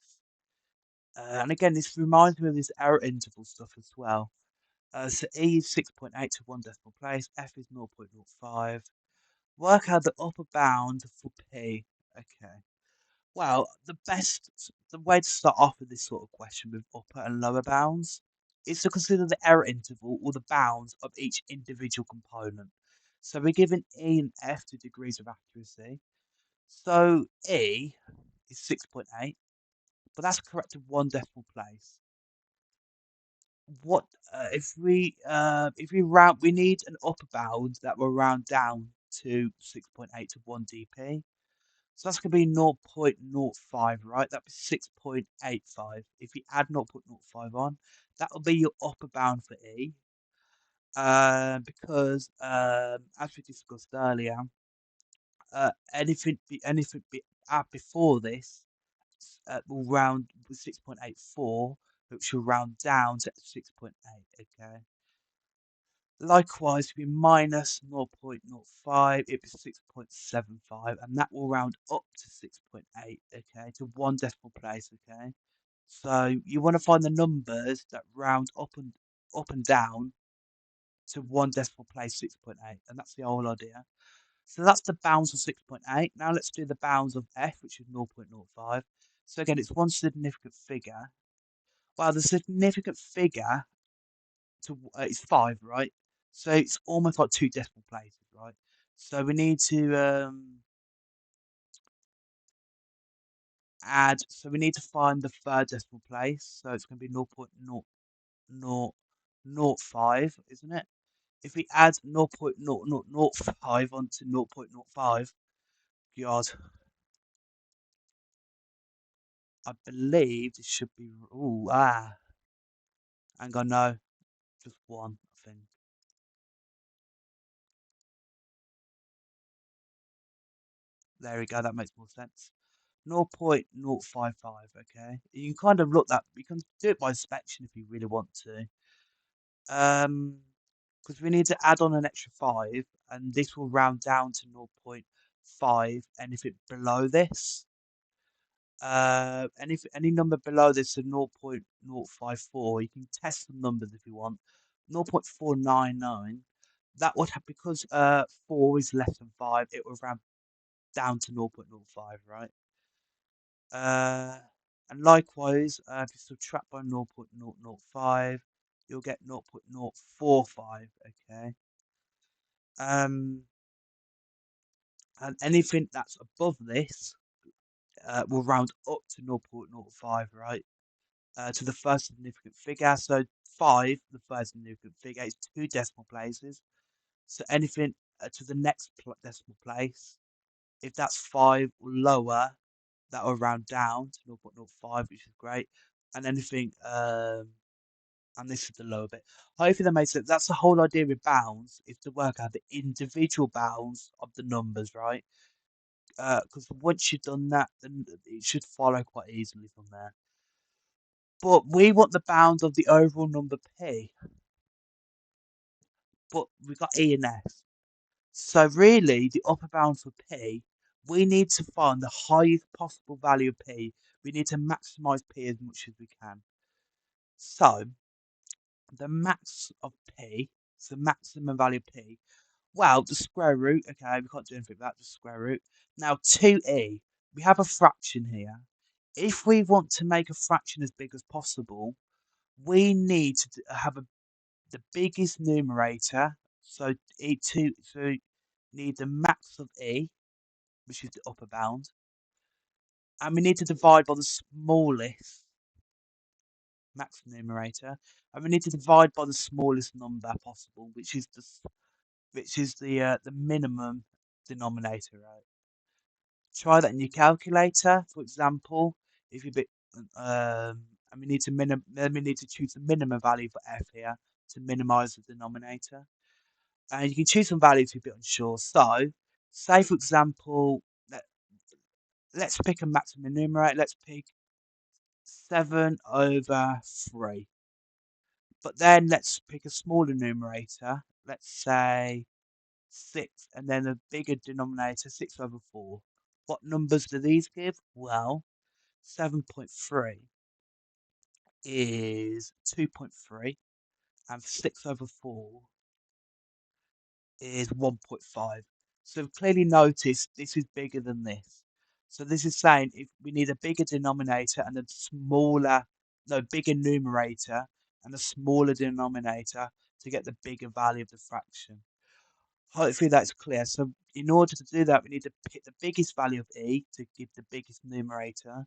And again, this reminds me of this error interval stuff as well. So e is 6.8 to 1 decimal place, f is 0.05. Work out the upper bound for P. Okay. Well, the way to start off with this sort of question with upper and lower bounds is to consider the error interval or the bounds of each individual component. So we're given E and F to degrees of accuracy. So E is 6.8, but that's corrected 1 decimal place. What if we round? We need an upper bound that will round down to 6.8 to 1 dp. So that's going to be 0.05, right? That'd be 6.85. If you add 0.05 on, that'll be your upper bound for E. Because as we discussed earlier, anything before this will round with 6.84, which will round down to 6.8. Okay. Likewise, if you minus 0.05, it'd be 6.75, and that will round up to 6.8, okay, to one decimal place, okay. So you want to find the numbers that round up and down to one decimal place, 6.8, and that's the whole idea. So that's the bounds of 6.8. Now let's do the bounds of f, which is 0.05. So again, it's one significant figure. Well, the significant figure is 5, right? So it's almost like two decimal places, right? So we need to add. So we need to find the third decimal place. So it's going to be 0.0005, isn't it? If we add 0.0005 onto 0.05, God, I believe this should be. Ooh, hang on, no, just one, I think. There we go. That makes more sense. 0.055, okay? You can kind of look that, you can do it by inspection if you really want to. Because we need to add on an extra 5, and this will round down to 0.5, and if it's below this, and if any number below this is 0.054, you can test the numbers if you want. 0.499, that would have, because 4 is less than 5, it will round down to 0.05, right? And likewise, if you subtract by 0.005, you'll get 0.045, okay? And anything that's above this will round up to 0.05, right? To the first significant figure. So 5, the first significant figure, is 2 decimal places. So anything to the next decimal place, if that's 5 or lower, that will round down to 0.05, which is great. And anything, and this is the lower bit. Hopefully that makes sense. That's the whole idea with bounds, is to work out the individual bounds of the numbers, right? Because once you've done that, then it should follow quite easily from there. But we want the bounds of the overall number p. But we've got E and S. So really, the upper bound for p, we need to find the highest possible value of p. We need to maximize p as much as we can. So the max of p, so maximum value of p, well, the square root, okay, we can't do anything about the square root. Now 2e, we have a fraction here. If we want to make a fraction as big as possible, we need to have the biggest numerator. So so need the max of e, which is the upper bound, and we need to divide by the smallest max numerator, and we need to divide by the smallest number possible, which is the minimum denominator, right? Try that in your calculator, for example. If you bit, and then we need to choose the minimum value for f here to minimize the denominator. And you can choose some values if you're a bit unsure. So, say for example, let's pick a maximum numerator. Let's pick 7/3. But then let's pick a smaller numerator. Let's say 6, and then a bigger denominator, 6/4. What numbers do these give? Well, 7.3 is 2.3, and 6/4 is 1.5. So clearly notice this is bigger than this. So this is saying if we need a bigger denominator and bigger numerator and a smaller denominator to get the bigger value of the fraction. Hopefully that's clear. So in order to do that, we need to pick the biggest value of e to give the biggest numerator,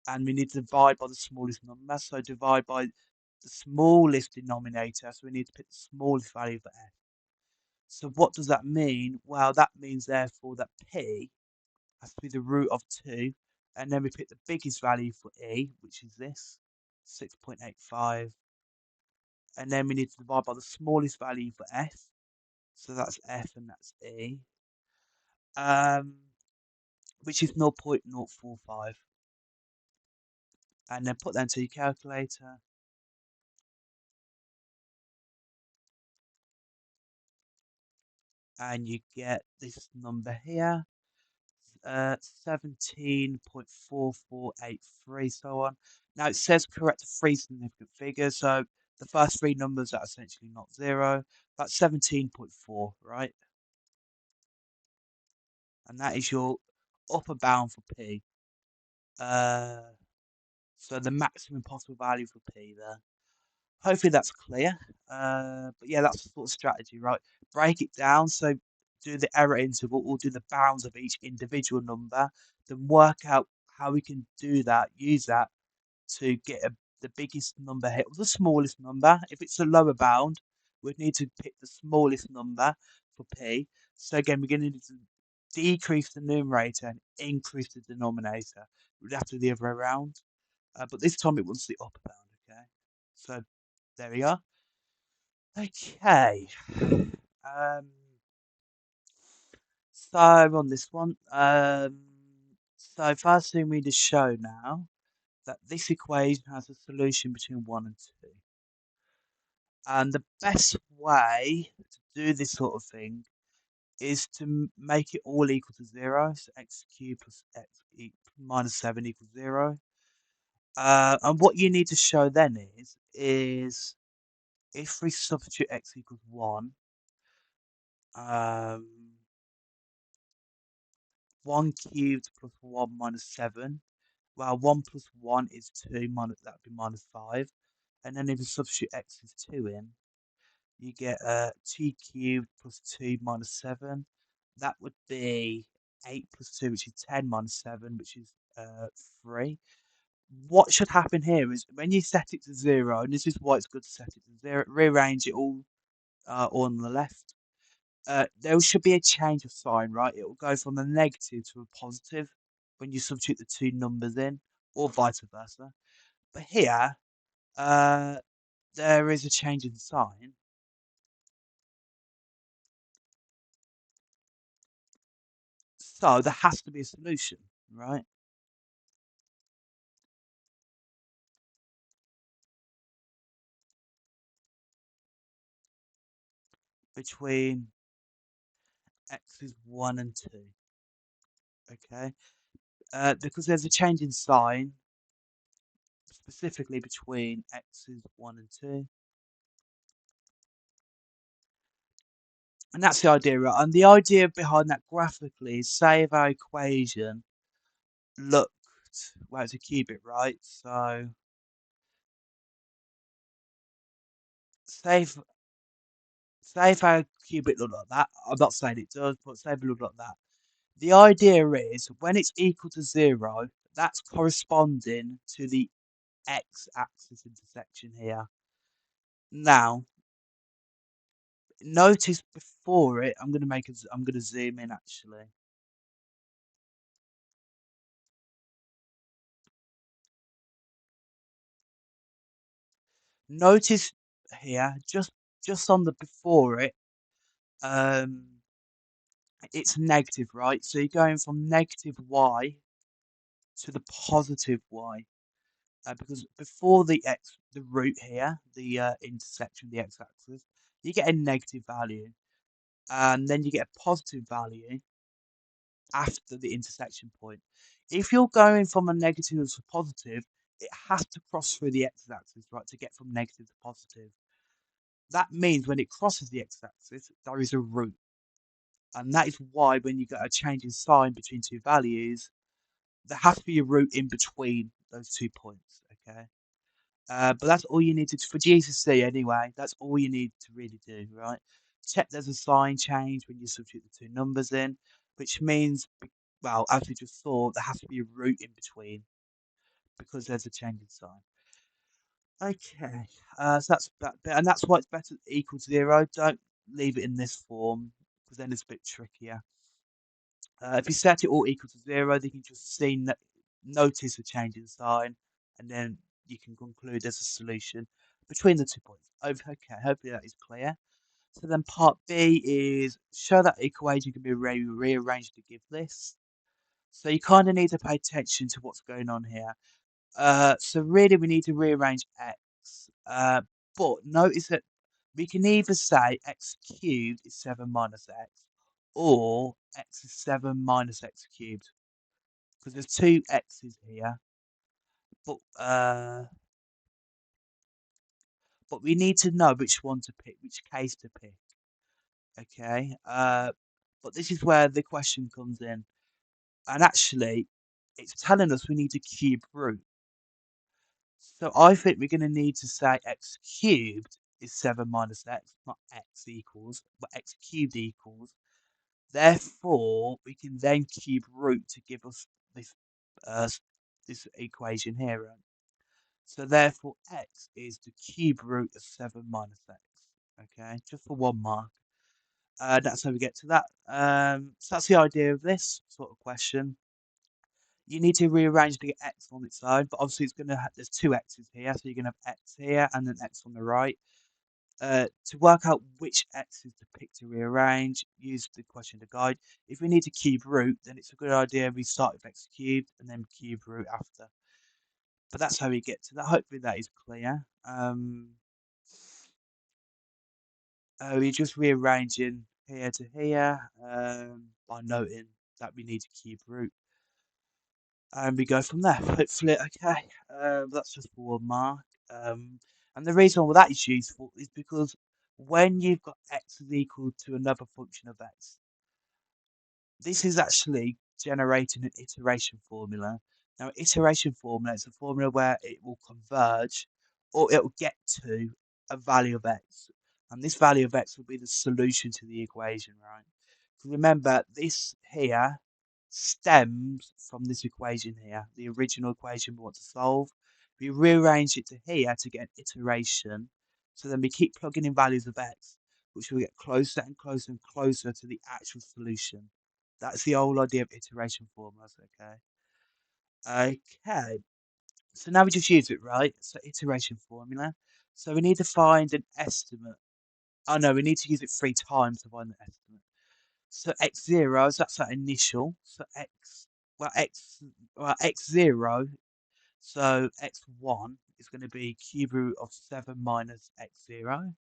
and we need to divide by the smallest number. So divide by the smallest denominator. So we need to pick the smallest value for f. So what does that mean? Well, that means therefore that P has to be the root of 2, and then we pick the biggest value for E, which is this, 6.85, and then we need to divide by the smallest value for F, so that's F and that's E, um, which is 0.045, and then put that into your calculator, and you get this number here, 17.4483, so on. Now it says correct to 3 significant figures, so the first 3 numbers are essentially not 0. That's 17.4, right? And that is your upper bound for P. So the maximum possible value for P there. Hopefully that's clear. But yeah, that's the sort of strategy, right? Break it down. So do the error interval or do the bounds of each individual number. Then work out how we can do that, use that to get the biggest number hit or the smallest number. If it's a lower bound, we'd need to pick the smallest number for P. So again, we're going to need to decrease the numerator and increase the denominator. We'd have to do the other way around. But this time it wants the upper bound, okay? So there we are. Okay. So on this one, so first thing we need to show now that this equation has a solution between 1 and 2. And the best way to do this sort of thing is to make it all equal to 0. So x cubed plus x minus 7 equals 0. And what you need to show then is if we substitute x equals 1, 1 cubed plus 1 minus 7. Well, 1 plus 1 is 2, minus, that would be minus 5. And then if you substitute x is 2 in, you get 2 cubed plus 2 minus 7. That would be 8 plus 2, which is 10 minus 7, which is 3. What should happen here is when you set it to 0, and this is why it's good to set it to 0, rearrange it all on the left. There should be a change of sign, right? It will go from a negative to a positive when you substitute the two numbers in, or vice versa. But here, there is a change in sign. So there has to be a solution, right? Between x's 1 and 2. Okay? Because there's a change in sign, specifically between x's 1 and 2. And that's the idea, right? And the idea behind that graphically is say if our equation looked, well, it's a cubic, right? So say if, say if our cubic looked like that, I'm not saying it does, but say if it looked like that. The idea is when it's equal to 0, that's corresponding to the x-axis intersection here. Now, notice before it, I'm going to zoom in actually. Notice here, just on the before it, it's negative, right? So you're going from negative y to the positive y. Because before the root here, the intersection of the x-axis, you get a negative value, and then you get a positive value after the intersection point. If you're going from a negative to positive, it has to cross through the x-axis, right, to get from negative to positive. That means when it crosses the x-axis, there is a root. And that is why when you get a change in sign between two values, there has to be a root in between those 2 points, okay? But that's all you need to, for GCSE anyway, that's all you need to really do, right? Check there's a sign change when you substitute the two numbers in, which means, well, as we just saw, there has to be a root in between because there's a change in sign. Okay, so that's that bit, and that's why it's better equal to 0. Don't leave it in this form because then it's a bit trickier. If you set it all equal to 0, then you can just notice the change in sign, and then you can conclude there's a solution between the 2 points. Okay, hopefully that is clear. So then part B is show that equation can be rearranged to give this. So you kind of need to pay attention to what's going on here. So really we need to rearrange x. But notice that we can either say x cubed is 7 minus x, or x is 7 minus x cubed. Because there's two x's here. But we need to know which one to pick, which case to pick. Okay. But this is where the question comes in. And actually, it's telling us we need to cube root. So I think we're going to need to say x cubed is 7 minus x, not x equals, but x cubed equals. Therefore, we can then cube root to give us this uh, this equation here. Right? So therefore, x is the cube root of 7 minus x. Okay, just for 1 mark. That's how we get to that. So that's the idea of this sort of question. You need to rearrange to get x on its own, but obviously it's going to there's two x's here, so you're going to have x here and then x on the right. To work out which x's to pick to rearrange, use the question to guide. If we need to cube root, then it's a good idea we start with x cubed and then cube root after. But that's how we get to that. Hopefully that is clear. We're just rearranging here to here by noting that we need to cube root. And we go from there. Hopefully, okay. That's just for 1 mark. And the reason why that is useful is because when you've got x is equal to another function of x, this is actually generating an iteration formula. Now, iteration formula is a formula where it will converge or it will get to a value of x. And this value of x will be the solution to the equation, right? So remember, this here stems from this equation here, the original equation we want to solve. We rearrange it to here to get an iteration. So then we keep plugging in values of x, which will get closer and closer and closer to the actual solution. That's the whole idea of iteration formulas, okay? Okay, so now we just use it, right? So iteration formula. So we need to find an estimate. Oh no, we need to use it 3 times to find the estimate. So x0, so that's that initial. So x0, so x1 is going to be cube root of 7 minus x0.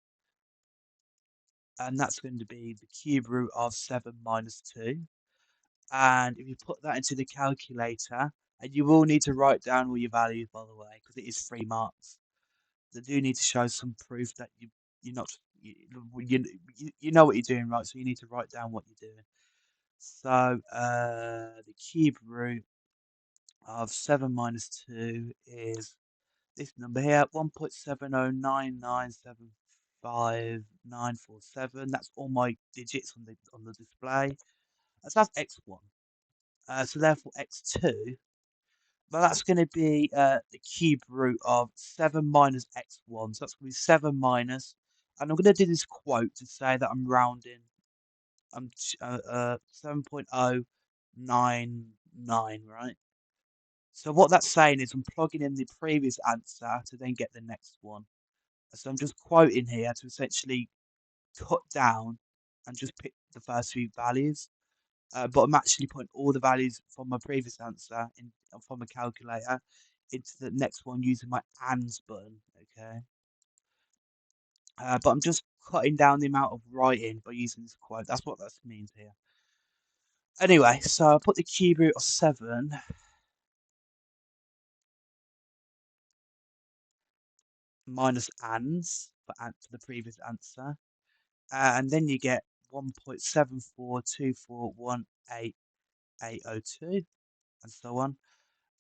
And that's going to be the cube root of 7 minus 2. And if you put that into the calculator, and you will need to write down all your values, by the way, because it is 3 marks. They do need to show some proof that you're not you know what you're doing, right? So you need to write down what you're doing. So the cube root of 7 minus 2 is this number here, 1.709975947. That's all my digits on the display. So that's x1. So therefore x2, well, that's going to be the cube root of 7 minus x1. So that's going to be 7 minus, and I'm going to do this quote to say that I'm rounding. I'm 7.099, right? So what that's saying is I'm plugging in the previous answer to then get the next one. So I'm just quoting here to essentially cut down and just pick the first few values. But I'm actually putting all the values from my previous answer from a calculator into the next one using my ANDs button. Okay. But I'm just cutting down the amount of writing by using this quote. That's what that means here. Anyway, so I put the cube root of 7 minus ANDs for the previous answer. And then you get 1.742418802 and so on.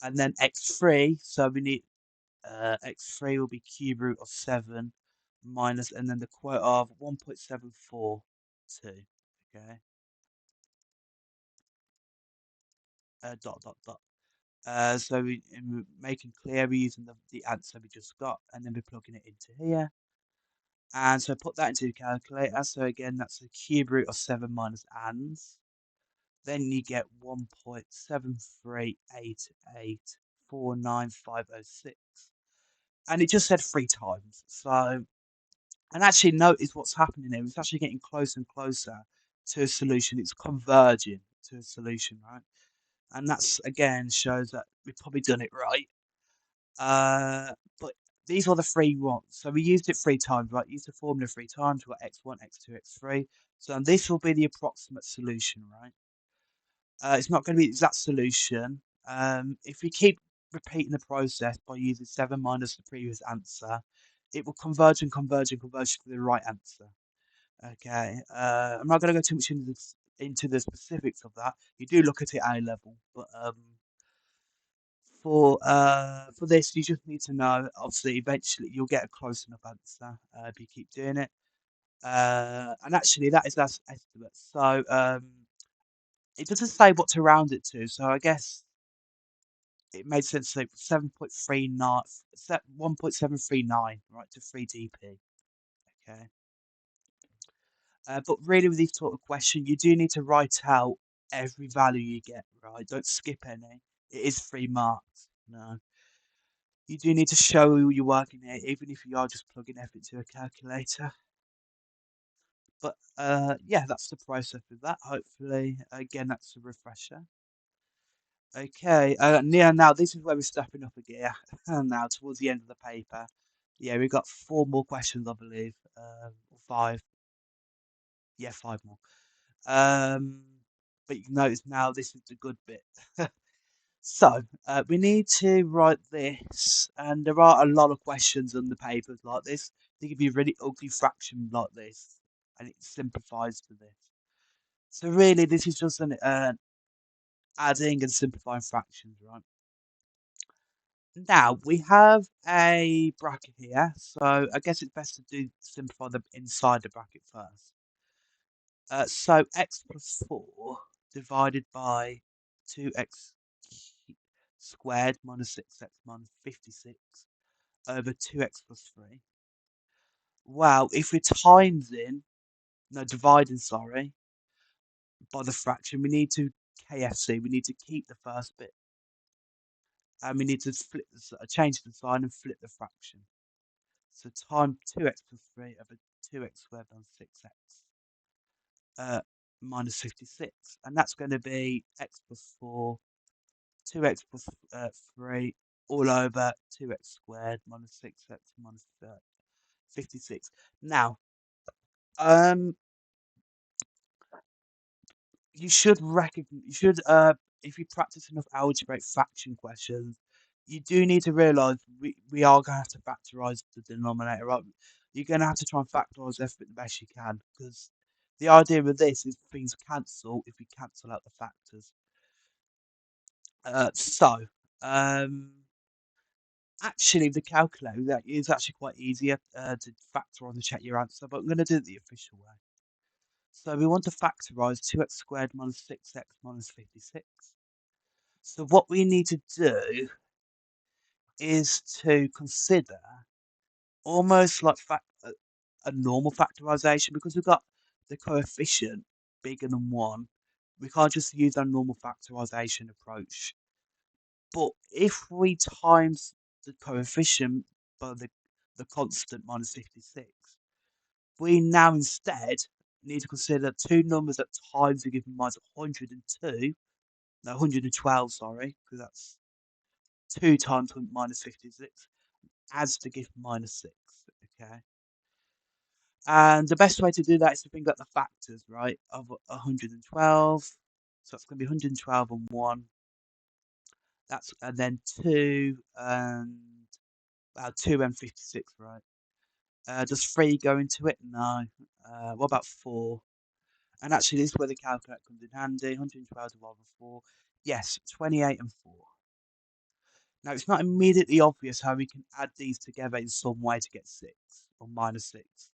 And then x3, so we need x3 will be cube root of 7 minus, and then the quote of 1.742. Okay. Dot dot dot. So we're making clear we're using the answer we just got, and then we're plugging it into here. And so put that into your calculator. So again, that's the cube root of 7 minus ans. Then you get 1.738849506. And it just said 3 times. So, and actually notice what's happening here. It's actually getting closer and closer to a solution. It's converging to a solution, right? And that's, again, shows that we've probably done it right. But these are the 3 ones. So we used it 3 times, right? Used the formula 3 times. We've got x1, x2, x3. So this will be the approximate solution, right? It's not going to be the exact solution. If we keep repeating the process by using 7 minus the previous answer, it will converge and converge and converge to the right answer. Okay. I'm not going to go too much into the specifics of that. You do look at it at A level, but for this, you just need to know. Obviously, eventually you'll get a close enough answer if you keep doing it. And actually, that is our estimate. So it doesn't say what to round it to. So I guess it made sense to say 7.39, 1.739, right, to 3 dp. Okay. But really, with these sort of questions, you do need to write out every value you get, right? Don't skip any. It is 3 marks. No. You do need to show you're working here, even if you are just plugging everything to a calculator. But yeah, that's the process with that. Hopefully, again, that's a refresher. Okay, now this is where we're stepping up a gear. Now towards the end of the paper, yeah, we've got 4 more questions, I believe, or 5. Yeah, 5 more. But you can notice now this is the good bit. So we need to write this, and there are a lot of questions on the papers like this. They give you a really ugly fraction like this, and it simplifies to this. So really, this is just an adding and simplifying fractions, right? Now we have a bracket here, so I guess it's best to do simplify the inside the bracket first. So x plus 4 divided by 2x squared minus 6x minus 56 over 2x plus 3. Well, if we're dividing, sorry, by the fraction, we need to KFC, we need to keep the first bit. And we need to change the sign and flip the fraction. So times 2x plus 3 over 2x squared minus 6x minus 56. And that's going to be x plus 4, 2x plus 3 all over 2x squared minus 6x minus 56. Now, you should if you practice enough algebraic fraction questions, you do need to realise we are going to have to factorise the denominator up. You're going to have to try and factorise everything the best you can, because the idea with this is things cancel if we cancel out the factors. Actually, the calculator that is actually quite easier to factor on to check your answer, but I'm going to do it the official way. So we want to factorise 2x squared minus 6x minus 56. So what we need to do is to consider almost like a normal factorisation, because we've got the coefficient bigger than 1. We can't just use our normal factorisation approach. But if we times the coefficient by the constant minus 56, we now instead need to consider 2 numbers at times are given minus 102. No, 112, sorry, because that's 2 times minus 56 as to give minus 6, okay? And the best way to do that is to think about the factors, right, of 112. So it's going to be 112 and 1. And then 2 and 2 and 56, right? Does 3 go into it? No. What about 4? And actually, this is where the calculator comes in handy. 112 divided by 4. Yes, 28 and 4. Now, it's not immediately obvious how we can add these together in some way to get 6 or minus 6.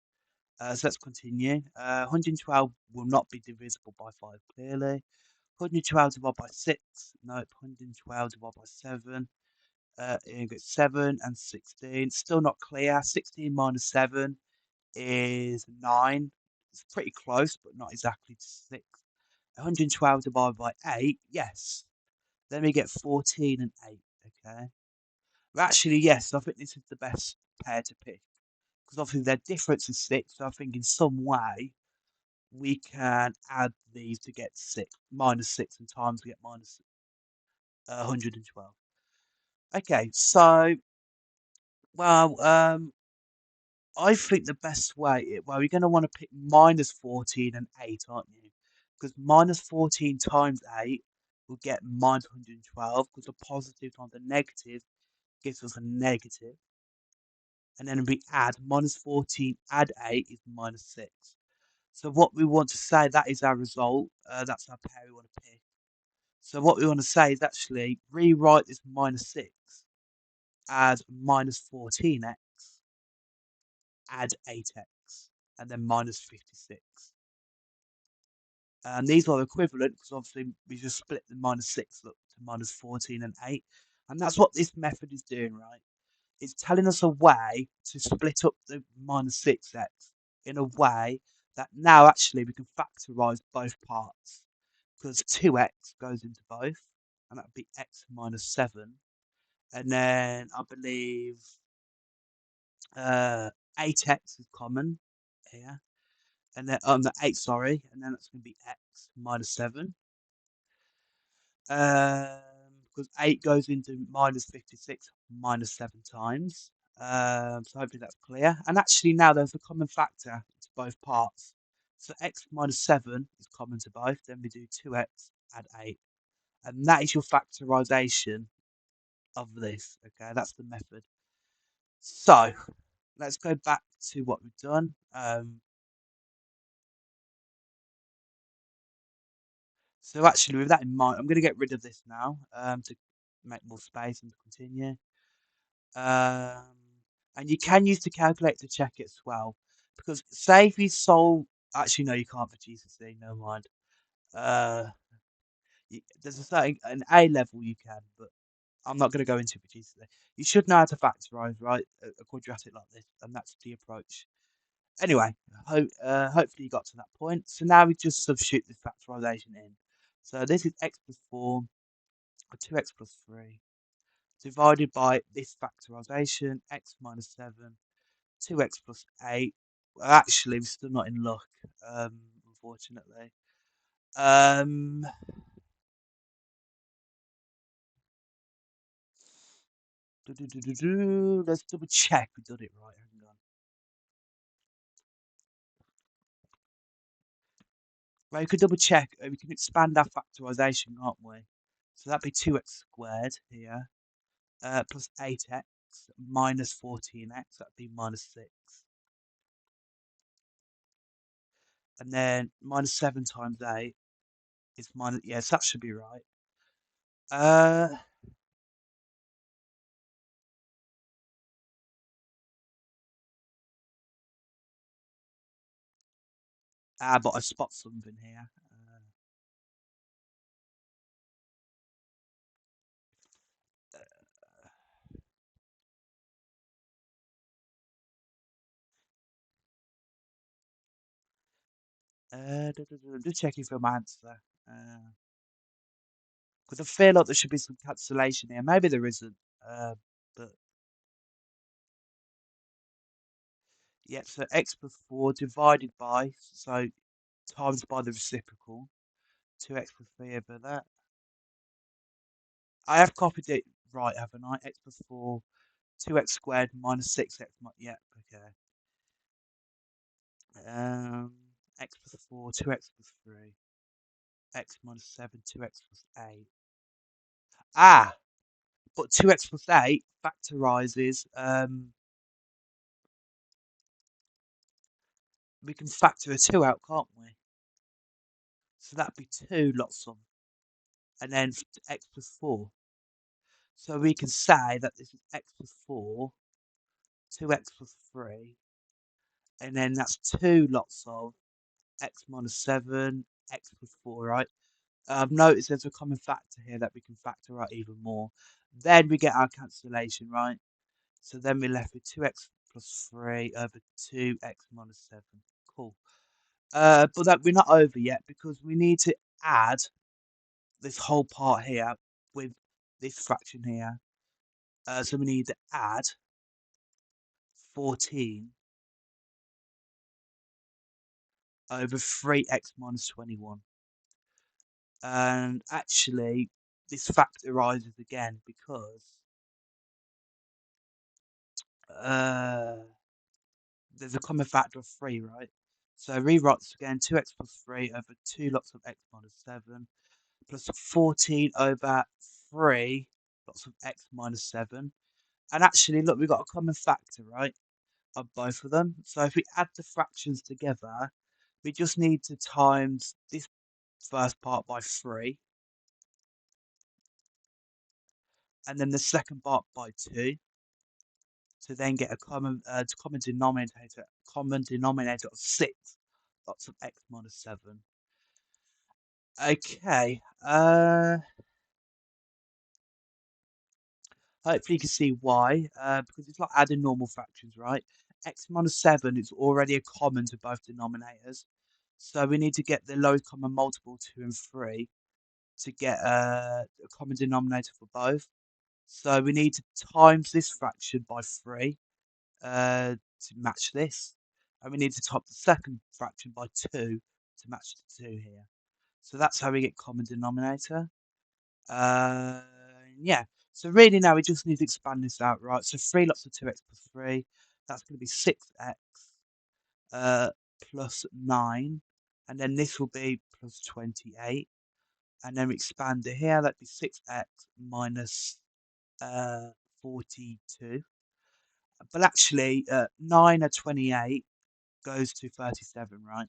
So let's continue. 112 will not be divisible by 5, clearly. 112 divided by 6. Nope. 112 divided by 7. You get 7 and 16. Still not clear. 16 minus 7 is 9. It's pretty close, but not exactly to 6. 112 divided by 8, yes. Then we get 14 and 8, okay? But actually, yes, I think this is the best pair to pick. Because obviously their difference is 6, so I think in some way we can add these to get 6, minus 6 and times to get minus 112. Okay, so, well, I think the best way, well, you're going to want to pick minus 14 and 8, aren't you? Because minus 14 times 8 will get minus 112, because the positive times the negative gives us a negative. And then we add minus 14, add 8 is minus 6. So what we want to say, that is our result. That's our pair we want to pick. So what we want to say is actually rewrite this minus 6 as minus 14x, add 8x, and then minus 56. And these are equivalent because obviously we just split the minus 6 up to minus 14 and 8. And that's what this method is doing, right? It's telling us a way to split up the minus 6x in a way that now actually we can factorise both parts. Because 2x goes into both, and that would be x minus 7. And then I believe 8x is common here. And then the 8, sorry, and then that's going to be x minus 7. Because 8 goes into minus 56 minus 7 times. So hopefully that's clear. And actually now there's a common factor to both parts. So x minus 7 is common to both. Then we do 2x, add 8. And that is your factorisation of this. Okay, that's the method. So let's go back to what we've done. So actually, with that in mind, I'm going to get rid of this now to make more space and to continue. And you can use the calculator to check it as well. Because say if you solve... Actually, no, you can't for GCSE, never mind. There's a certain... An A level you can, but I'm not going to go into it for GCSE. You should know how to factorise, right? A quadratic like this, and that's the approach. Anyway, hopefully you got to that point. So now we just substitute this factorisation in. So this is x plus 4, or 2x plus 3, divided by this factorisation, x minus 7, 2x plus 8. Well, actually, we're still not in luck, unfortunately. Let's double check we did it right. Hang on. Well, we could double check. We can expand our factorisation, can't we? So that'd be 2x squared here, plus 8x minus 14x. That'd be minus 6. And then minus 7 times 8 is minus... Yes, that should be right. But I spot something here. Just checking for my answer. Because I feel like there should be some cancellation here. Maybe there isn't. But yeah, so x plus 4 divided by, so times by the reciprocal. 2x plus 3 over that. I have copied it right, haven't I? X plus 4, 2x squared minus 6x. Yep, okay. X plus 4, 2x plus 3. X minus 7, 2x plus 8. Ah! But 2x plus 8 factorises. We can factor a 2 out, can't we? So that'd be 2 lots of, and then x plus 4. So we can say that this is x plus 4, 2x plus 3, and then that's 2 lots of x minus 7, x plus 4, right? Notice there's a common factor here that we can factor out even more. Then we get our cancellation, right? So then we're left with 2x plus 3 over 2x minus 7. Cool. But that we're not over yet because we need to add this whole part here with this fraction here. So we need to add 14 over 3x minus 21. And actually, this factorizes again because there's a common factor of 3, right? So rewrite this again, 2x plus 3 over 2 lots of x minus 7 plus 14 over 3 lots of x minus 7. And actually, look, we've got a common factor, right, of both of them. So if we add the fractions together, we just need to times this first part by 3, and then the second part by 2, to then get a common denominator of 6 lots of x minus 7. Okay, hopefully you can see why, because it's like adding normal fractions, right? X minus 7 is already a common to both denominators, so we need to get the lowest common multiple 2 and 3 to get a common denominator for both. So we need to times this fraction by 3 to match this, and we need to top the second fraction by 2 to match the 2 here. So that's how we get common denominator. Yeah. So really now we just need to expand this out, right? So 3 lots of 2x plus 3, that's going to be 6x plus 9, and then this will be plus 28, and then we expand it here, that'd be 6x minus 42. But actually, 9 and 28 goes to 37, right?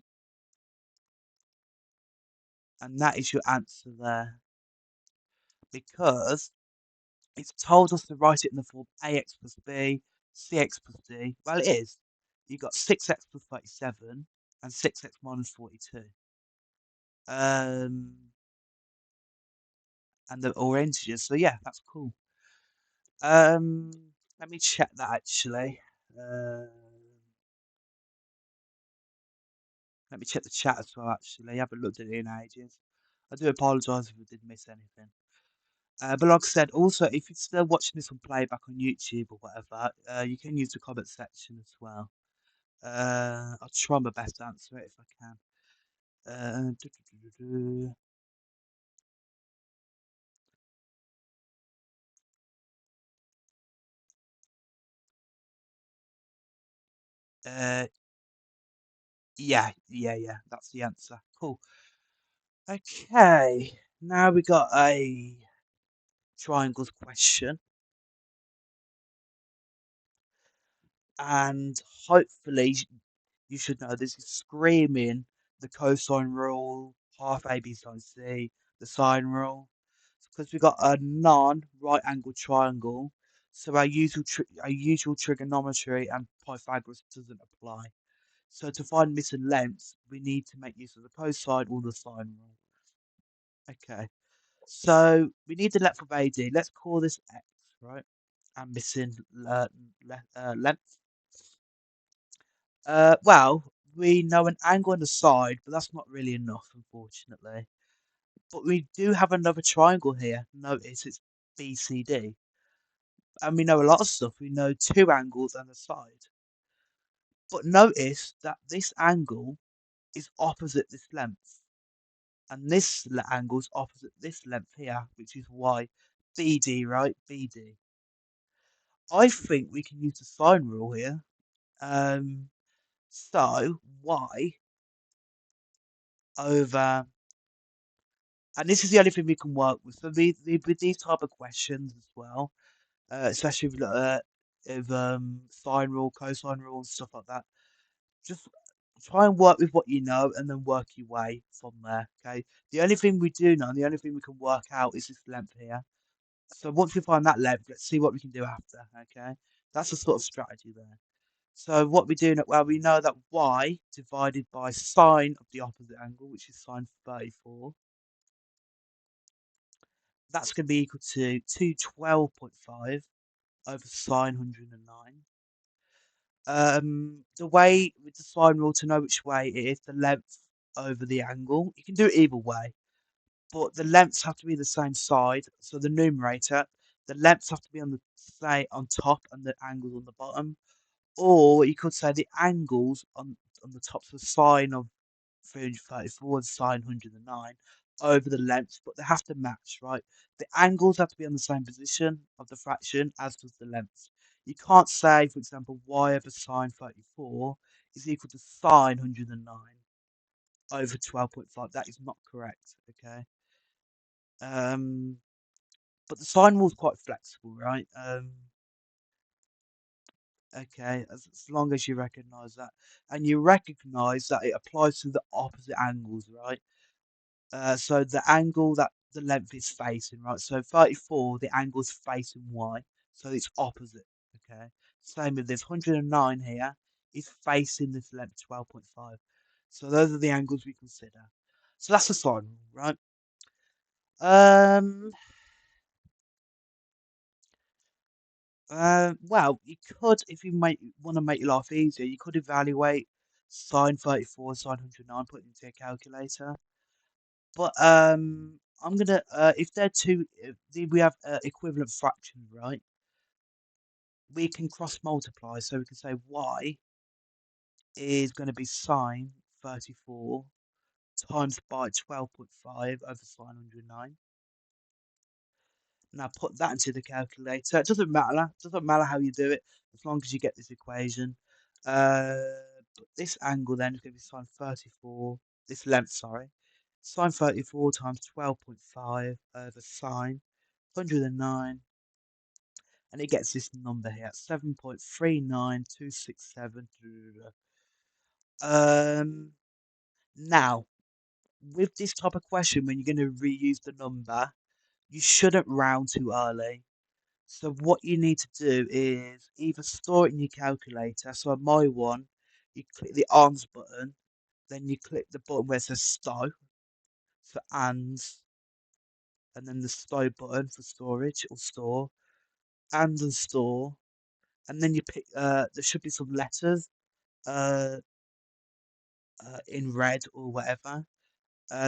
And that is your answer there. Because it's told us to write it in the form ax plus b, cx plus d. Well, it is. You've got 6x plus 37 and 6x minus 42. And they're all integers, so yeah, that's cool. Let me check that actually. Let me check the chat as well, actually. I haven't looked at it in ages. I do apologise if I did miss anything. But like I said, also, if you're still watching this on playback on YouTube or whatever, you can use the comment section as well. I'll try my best to answer it if I can. Yeah, that's the answer. Cool. Okay, now we got a triangles question. And hopefully you should know this is screaming the cosine rule, half A B sine C, the sine rule, because we've got a non-right angled triangle, so our usual trigonometry and Pythagoras doesn't apply. So to find missing lengths, we need to make use of the cosine or the sine rule. Okay, so we need the length of AD. Let's call this x, right? And missing length. Well, we know an angle on the side, but that's not really enough, unfortunately. But we do have another triangle here. Notice it's BCD. And we know a lot of stuff. We know two angles and a side. But notice that this angle is opposite this length. And this angle is opposite this length here, which is why BD, right? BD. I think we can use the sine rule here. So y over, and this is the only thing we can work with. So with these type of questions as well, especially with sine rule, cosine rule, and stuff like that, just try and work with what you know, and then work your way from there. Okay. The only thing we do know, and the only thing we can work out is this length here. So once we find that length, let's see what we can do after. Okay. That's the sort of strategy there. So what we do, well, we know that y divided by sine of the opposite angle, which is sine 34, that's going to be equal to 212.5 over sine 109. The way with the sine rule to know which way it is the length over the angle. You can do it either way, but the lengths have to be the same side. So the numerator, the lengths have to be on the say on top and the angles on the bottom. Or you could say the angles on the top, so sine of 334 and sine 109 over the length, but they have to match, right? The angles have to be on the same position of the fraction as does the length. You can't say, for example, y over sine 34 is equal to sine 109 over 12.5. That is not correct, okay? Um, but the sine rule is quite flexible, right? Okay, as long as you recognize that. And you recognize that it applies to the opposite angles, right? So the angle that the length is facing, right? So 34, the angle's facing Y, so it's opposite, okay? Same with this 109 here is facing this length 12.5. So those are the angles we consider. So that's the sine rule, right? Um, well, you could, if you want to make your life easier, you could evaluate sine 34 and sine 109, put it into a calculator. But I'm gonna if they're two, if we have equivalent fractions, right? We can cross multiply, so we can say y is going to be sine 34 times by 12.5 over sine 109. Now put that into the calculator. It doesn't matter. It doesn't matter how you do it, as long as you get this equation. Uh, but this angle then is going to be sine 34. This length, sorry, sine 34 times 12.5 over sine 109, and it gets this number here, 7.39267. Um, Now, with this type of question, when you're going to reuse the number, you shouldn't round too early. So what you need to do is either store it in your calculator. So on my one, you click the ANDS button, then you click the button where it says STO, so ANDS, and then the STO button for storage or store, ANDS and store, and then you pick. There should be some letters uh, in red or whatever.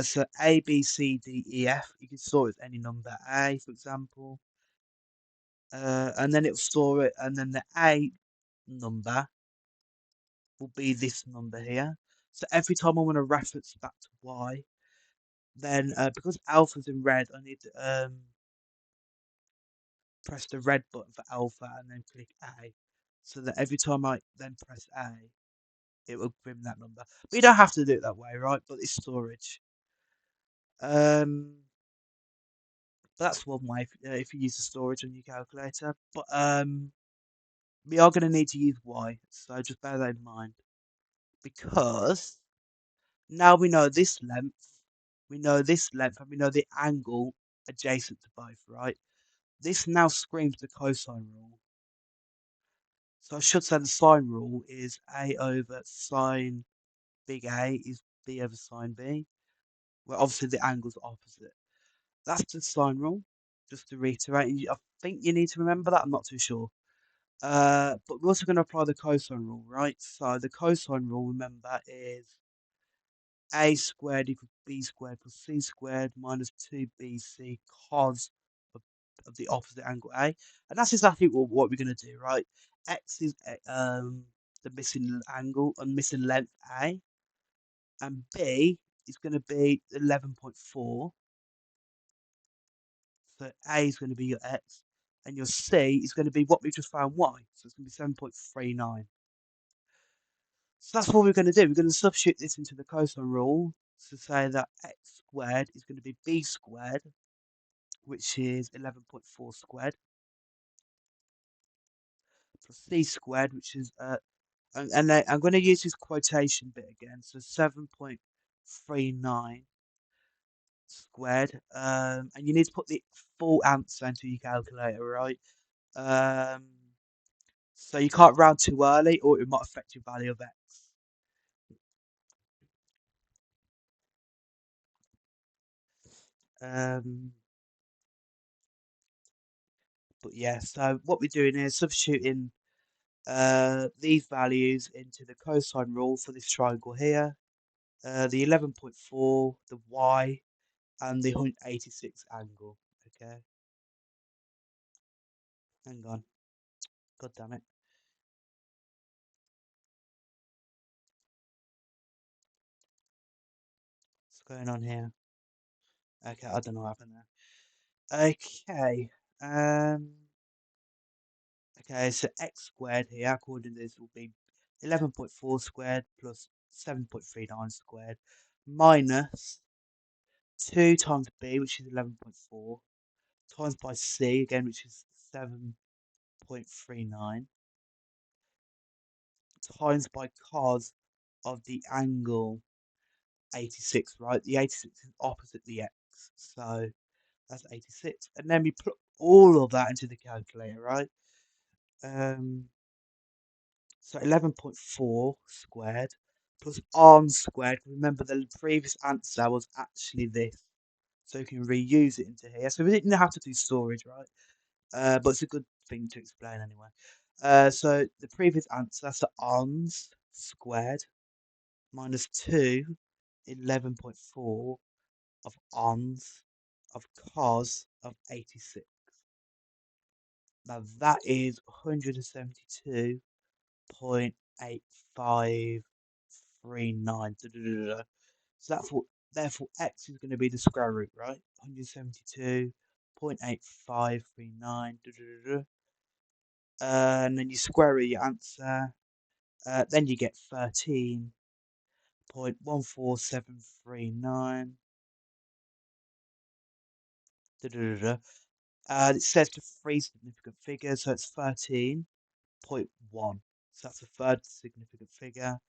So A, B, C, D, E, F. You can store it with any number A, for example, and then it'll store it, and then the A number will be this number here. So every time I want to reference back to Y, then because alpha's in red, I need to press the red button for alpha and then click A. So that every time I then press A, it will bring that number. But you don't have to do it that way, right? But it's storage. Um, that's one way if you use the storage on your calculator. But we are going to need to use Y, so just bear that in mind. Because now we know this length, we know this length, and we know the angle adjacent to both, right? This now screams the cosine rule. So I should say the sine rule is A over sine big A is B over sine B. Well, obviously the angle's opposite. That's the sine rule. Just to reiterate, I think you need to remember that. I'm not too sure. But we're also going to apply the cosine rule, right? So the cosine rule, remember, is a squared equals b squared plus c squared minus 2bc cos of the opposite angle A. And that's exactly what we're going to do, right? X is the missing angle and missing length A, and B is going to be 11.4. So A is going to be your X, and your C is going to be what we just found Y. So it's going to be 7.39. So that's what we're going to do. We're going to substitute this into the cosine rule to say that x squared is going to be b squared, which is 11.4 squared, plus c squared, which is, and then I'm going to use this quotation bit again, so 7.39 squared, and you need to put the full answer into your calculator, right? Um, so you can't round too early or it might affect your value of x. Um, but yeah, so what we're doing is substituting these values into the cosine rule for this triangle here. The 11.4, the y, and the 186 angle. Okay, hang on. God damn it. What's going on here? Okay, I don't know what happened there. Okay. Um. Okay, so x squared here, according to this, will be 11.4 squared plus 7.39 squared minus 2 times b, which is 11.4, times by c, again, which is 7.39, times by cos of the angle 86, right? The 86 is opposite the x, so that's 86. And then we put all of that into the calculator, right? Um, So 11.4 squared plus arm squared. Remember the previous answer was actually this. So you can reuse it into here. So we didn't have to do storage, right? But it's a good thing to explain anyway. So the previous answer, that's the arms squared minus 2, 11.4 of arms of cos of 86. Now that is 172.8539. So therefore x is going to be the square root, right? 172.8539. And then you square root your answer. Then you get 13.14739. It says the three significant figures, so it's 13.1. So that's the third significant figure.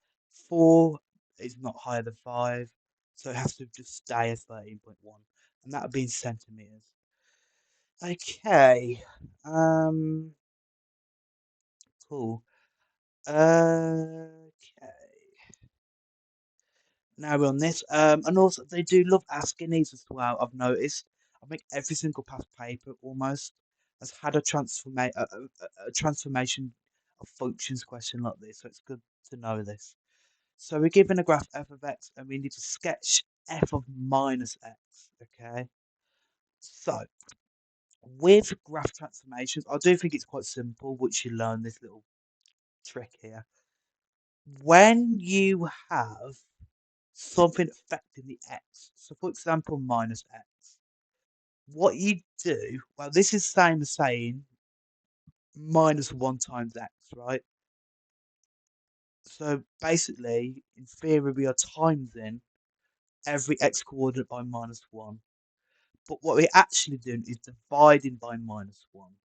4 is not higher than 5, so it has to just stay as 13.1. And that would be in centimeters. Okay. Cool. Okay. Now we're on this. And also they do love asking these as well, I've noticed. I think every single past paper almost has had a transformation of functions question like this, so it's good to know this. So we're given a graph f of x and we need to sketch f of minus x, okay? So with graph transformations, I do think it's quite simple once you learn this little trick here. When you have something affecting the x, so for example, minus x, what you do, well, this is same as saying minus 1 times x, right? So basically, in theory, we are timesing every x coordinate by minus 1. But what we're actually doing is dividing by minus 1.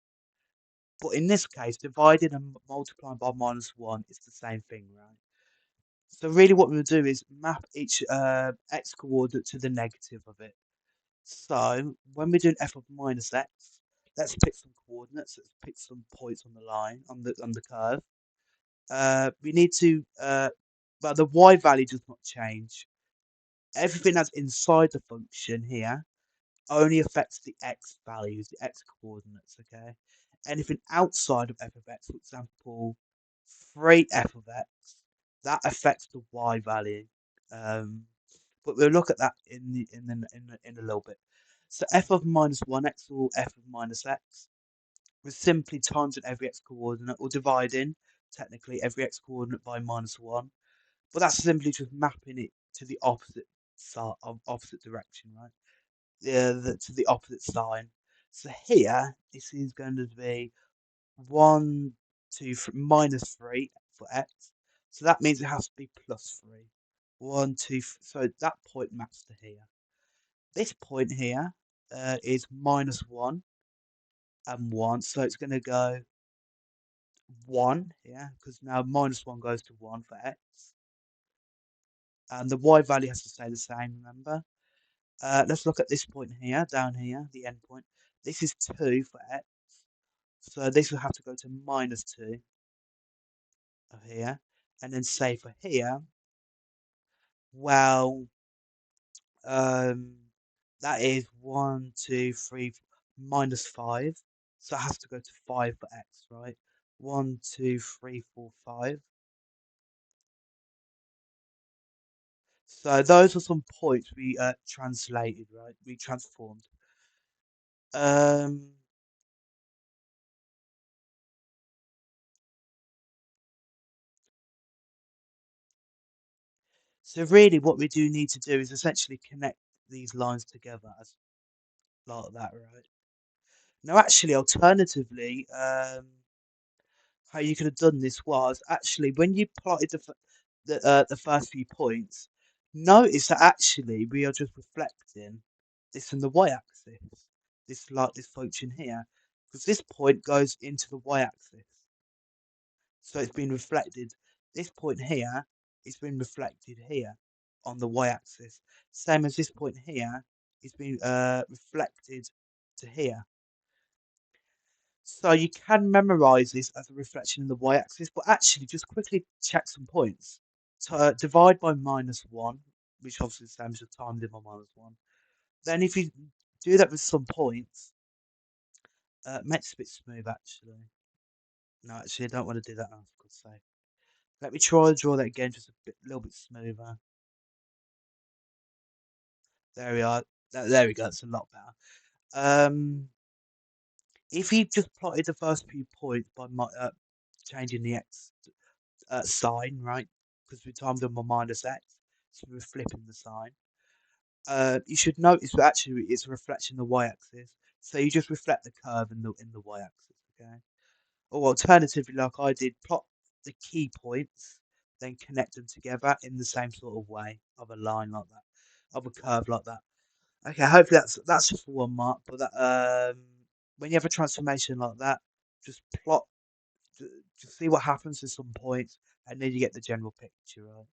But in this case, dividing and multiplying by minus 1 is the same thing, right? So really what we'll do is map each x coordinate to the negative of it. So when we're doing f of minus x, let's pick some coordinates, let's pick some points on the line, on the curve. We need to, well, the y value does not change. Everything that's inside the function here only affects the x values, the x coordinates, okay? Anything outside of f of x, for example, 3f of x, that affects the y value. But we'll look at that in a little bit. So f of minus 1x or f of minus x was simply timesing every x coordinate or dividing technically every x coordinate by minus 1. But that's simply just mapping it to the opposite side of opposite direction, right? To the opposite sign. So here, this is going to be 1, 2, minus 3 for x. So that means it has to be plus 3. 1, 2, so that point maps to here. This point here is minus 1 and 1. So it's going to go 1 here, because now minus 1 goes to 1 for x. And the y value has to stay the same, remember? Let's look at this point here, down here, the end point. This is 2 for x. So this will have to go to minus 2 of here. And then say for here, well, that is 1, 2, 3, minus 5. So it has to go to 5 for x, right? 1, 2, 3, 4, 5. So those are some points we translated, right? We transformed. Um, so really what we do need to do is essentially connect these lines together as like that, right? Now, actually, alternatively, how you could have done this was actually when you plotted the first few points, notice that actually we are just reflecting this in the y-axis, this like this function here, because this point goes into the y-axis, so it's been reflected. This point here is been reflected here on the y-axis, same as this point here is being reflected to here. So you can memorize this as a reflection in the y-axis, but actually just quickly check some points. So divide by -1, which obviously is the same as the time divided by -1. Then if you do that with some points, makes it a bit smooth actually. No, actually I don't want to do that now, for God's sake. Let me try and draw that again, just a little bit smoother. There we are. There we go. It's a lot better. If you just plotted the first few points by changing the x sign, right? Because we timed them by -x, so we're flipping the sign. You should notice that actually it's a reflection of the y-axis, so you just reflect the curve in the y-axis, okay? Or alternatively, like I did, plot the key points, then connect them together in the same sort of way of a line like that, of a curve like that. Okay, hopefully that's just for 1 mark, but that when you have a transformation like that, just plot, just see what happens to some points, and then you get the general picture, right?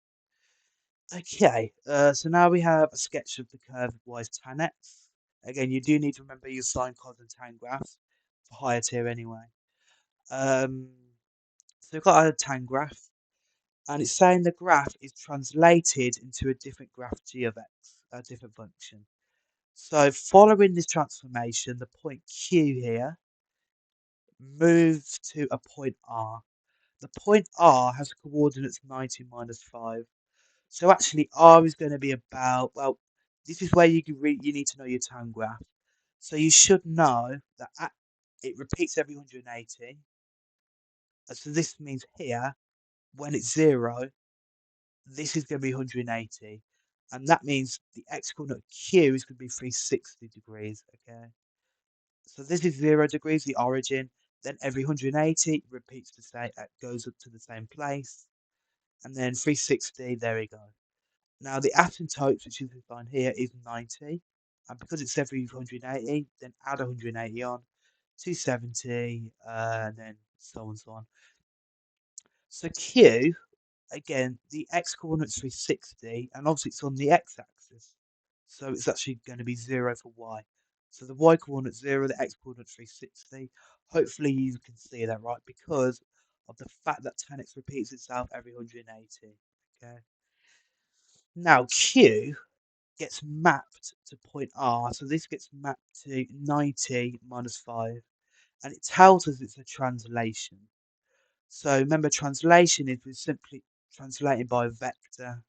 Okay, so now we have a sketch of the curve-wise tan x. Again, you do need to remember your sine, cos, and tan graphs for higher tier anyway. Um, so we've got a tan graph, and it's saying the graph is translated into a different graph g of x, a different function. So following this transformation, the point Q here moves to a point R. The point R has coordinates 90 minus 5. So actually, R is going to be about, well, this is where you need to know your time graph. So you should know that it repeats every 180. So this means here, when it's 0, this is going to be 180. And that means the x coordinate Q is going to be 360 degrees, okay? So this is 0 degrees, the origin. Then every 180 repeats the same, goes up to the same place. And then 360, there we go. Now the asymptotes, which is defined here, is 90. And because it's every 180, then add 180 on, 270, and then so on and so on. So Q, again, the x coordinate's 360, and obviously it's on the x-axis. So it's actually going to be 0 for y. So the y coordinate's 0, the x coordinate's 360. Hopefully you can see that right, because of the fact that tan x repeats itself every 180. Okay. Now Q gets mapped to point R, so this gets mapped to 90 minus 5, and it tells us it's a translation. So remember, translation is we're simply translating by vector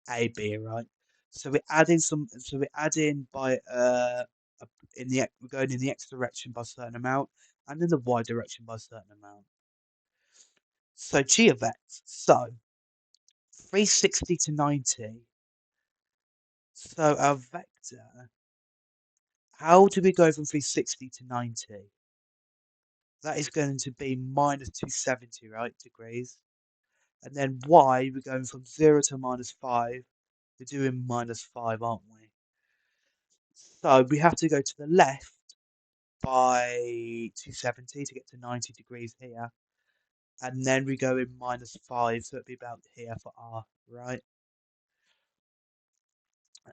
A, B, right? So we're adding so we're adding by we're going in the x direction by a certain amount, and in the y direction by a certain amount. So g of x, so 360 to 90. So our vector, how do we go from 360 to 90? That is going to be minus 270, right, degrees. And then y, we're going from 0 to -5. We're doing -5, aren't we? So we have to go to the left by 270 to get to 90 degrees here. And then we go in -5, so it'd be about here for r, right?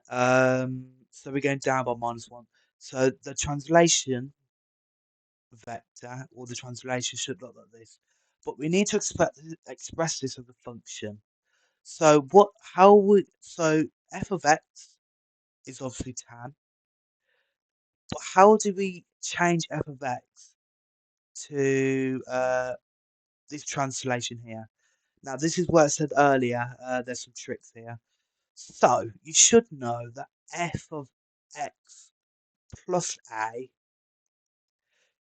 So we're going down by -1. So the translation vector, or the translation should look like this. But we need to express this as a function. So f of x is obviously tan, but how do we change f of x to this translation here. Now, this is what I said earlier. There's some tricks here. So, you should know that f of x plus a,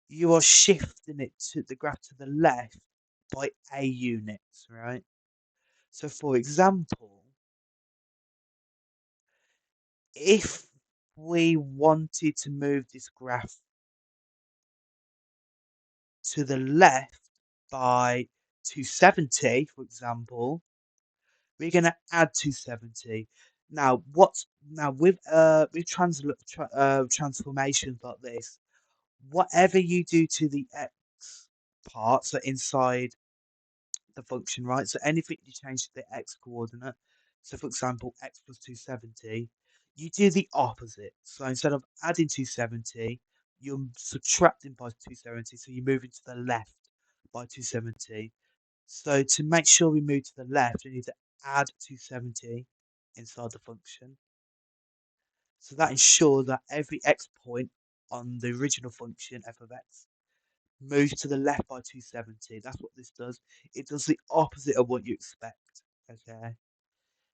you are shifting it to the graph to the left by a units, right? So, for example, if we wanted to move this graph to the left by 270, for example, we're going to add 270. Now, with transformations like this, whatever you do to the x part, so inside the function, right? So anything you change to the x coordinate, so for example, x plus 270, you do the opposite. So instead of adding 270, you're subtracting by 270, so you're moving to the left by 270. So to make sure we move to the left, we need to add 270 inside the function. So that ensures that every x point on the original function f of x moves to the left by 270. That's what this does. It does the opposite of what you expect. Okay.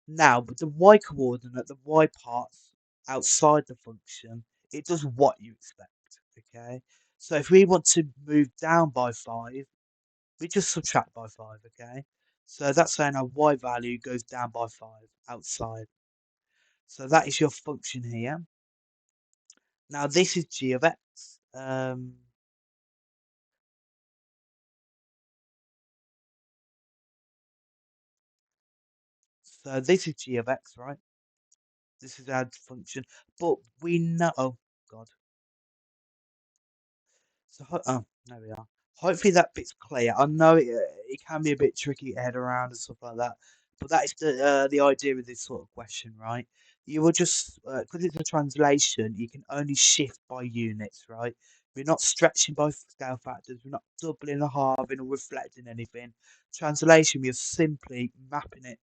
Now, but the y coordinate, the y parts outside the function, it does what you expect. Okay. So if we want to move down by 5, we just subtract by 5. Okay. So that's saying our y value goes down by 5 outside. So that is your function here. Now this is g of x. So this is g of x, right? This is our function, but we know. Oh God. So oh, there we are. Hopefully that bit's clear. I know it can be a bit tricky to head around and stuff like that, but that is the idea of this sort of question, right? You will just because it's a translation, you can only shift by units, right? We're not stretching by scale factors. We're not doubling or halving or reflecting anything. Translation, we're simply mapping it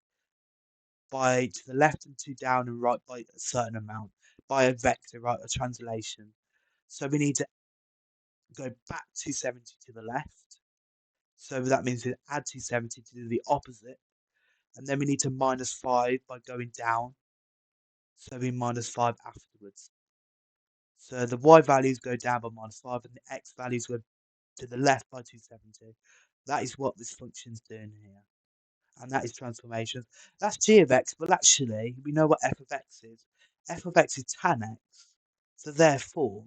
by to the left and to down and right by a certain amount by a vector, right? A translation. So we need to go back 270 to the left. So that means we add 270 to do the opposite. And then we need to minus 5 by going down. So we minus 5 afterwards. So the y values go down by minus 5 and the x values go to the left by 270. That is what this function's doing here. And that is transformation. That's g of x, but actually we know what f of x is. F of x is tan x. So therefore,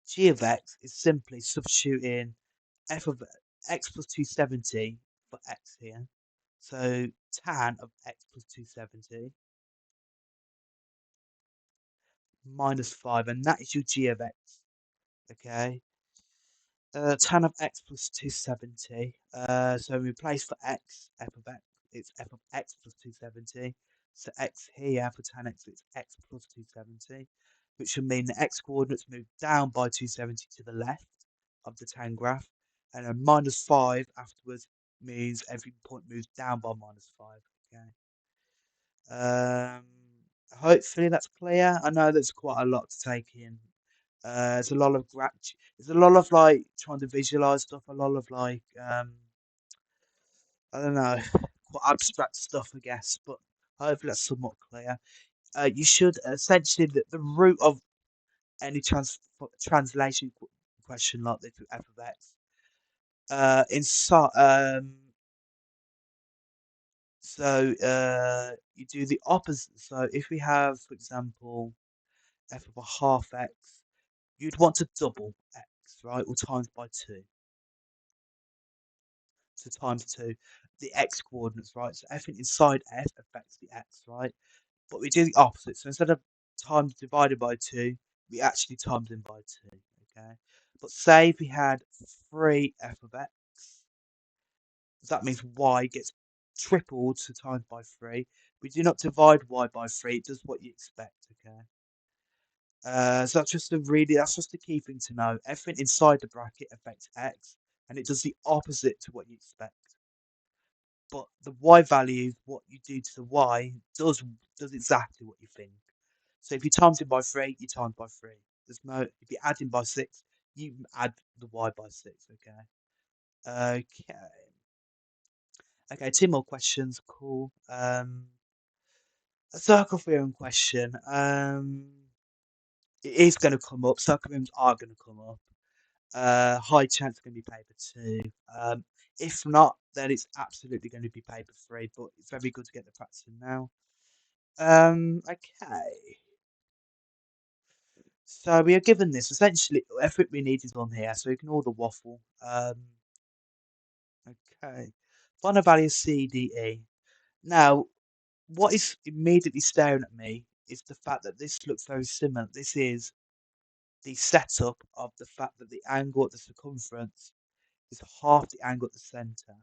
g of x is simply substituting f of x plus 270 for x here. So tan of x plus 270 minus 5, and that is your g of x. Okay. Tan of x plus 270. So we replace for x, f of x, it's f of x plus 270. So x here for tan x, it's x plus 270, which will mean the x coordinates move down by 270 to the left of the tan graph, and a minus 5 afterwards means every point moves down by minus 5. Okay. Um, Hopefully that's clear. I know there's quite a lot to take in. There's a lot of there's a lot of like trying to visualize stuff, a lot of like I don't know, quite abstract stuff, I guess, but hopefully that's somewhat clear. You should essentially the root of any translation question like this with f of x. You do the opposite. So if we have, for example, f of a half x, you'd want to double x, right? Or times by 2. So times 2. The x coordinates, right? So everything inside f affects the x, right? But we do the opposite. So instead of times divided by 2, we actually times in by 2, okay? But say if we had 3f of x, that means y gets tripled to times by 3. We do not divide y by 3, it does what you expect, okay? So that's just a key thing to know. Everything inside the bracket affects x, and it does the opposite to what you expect. But the y value, what you do to the y, does exactly what you think. So if you times it by 3, you times by 3. If you add in by 6, you add the y by 6. Okay. Okay. Okay, two more questions. Cool. A circle theorem question. It is going to come up. Circle theorems are going to come up. High chance going to be paper 2. If not, then it's absolutely going to be paper 3. But it's very good to get the practice in now. Okay. So we are given this. Essentially, everything we need is on here. So ignore the waffle. Okay. Find a value of C, D, E. Now, what is immediately staring at me is the fact that this looks very similar. This is the setup of the fact that the angle at the circumference is half the angle at the center.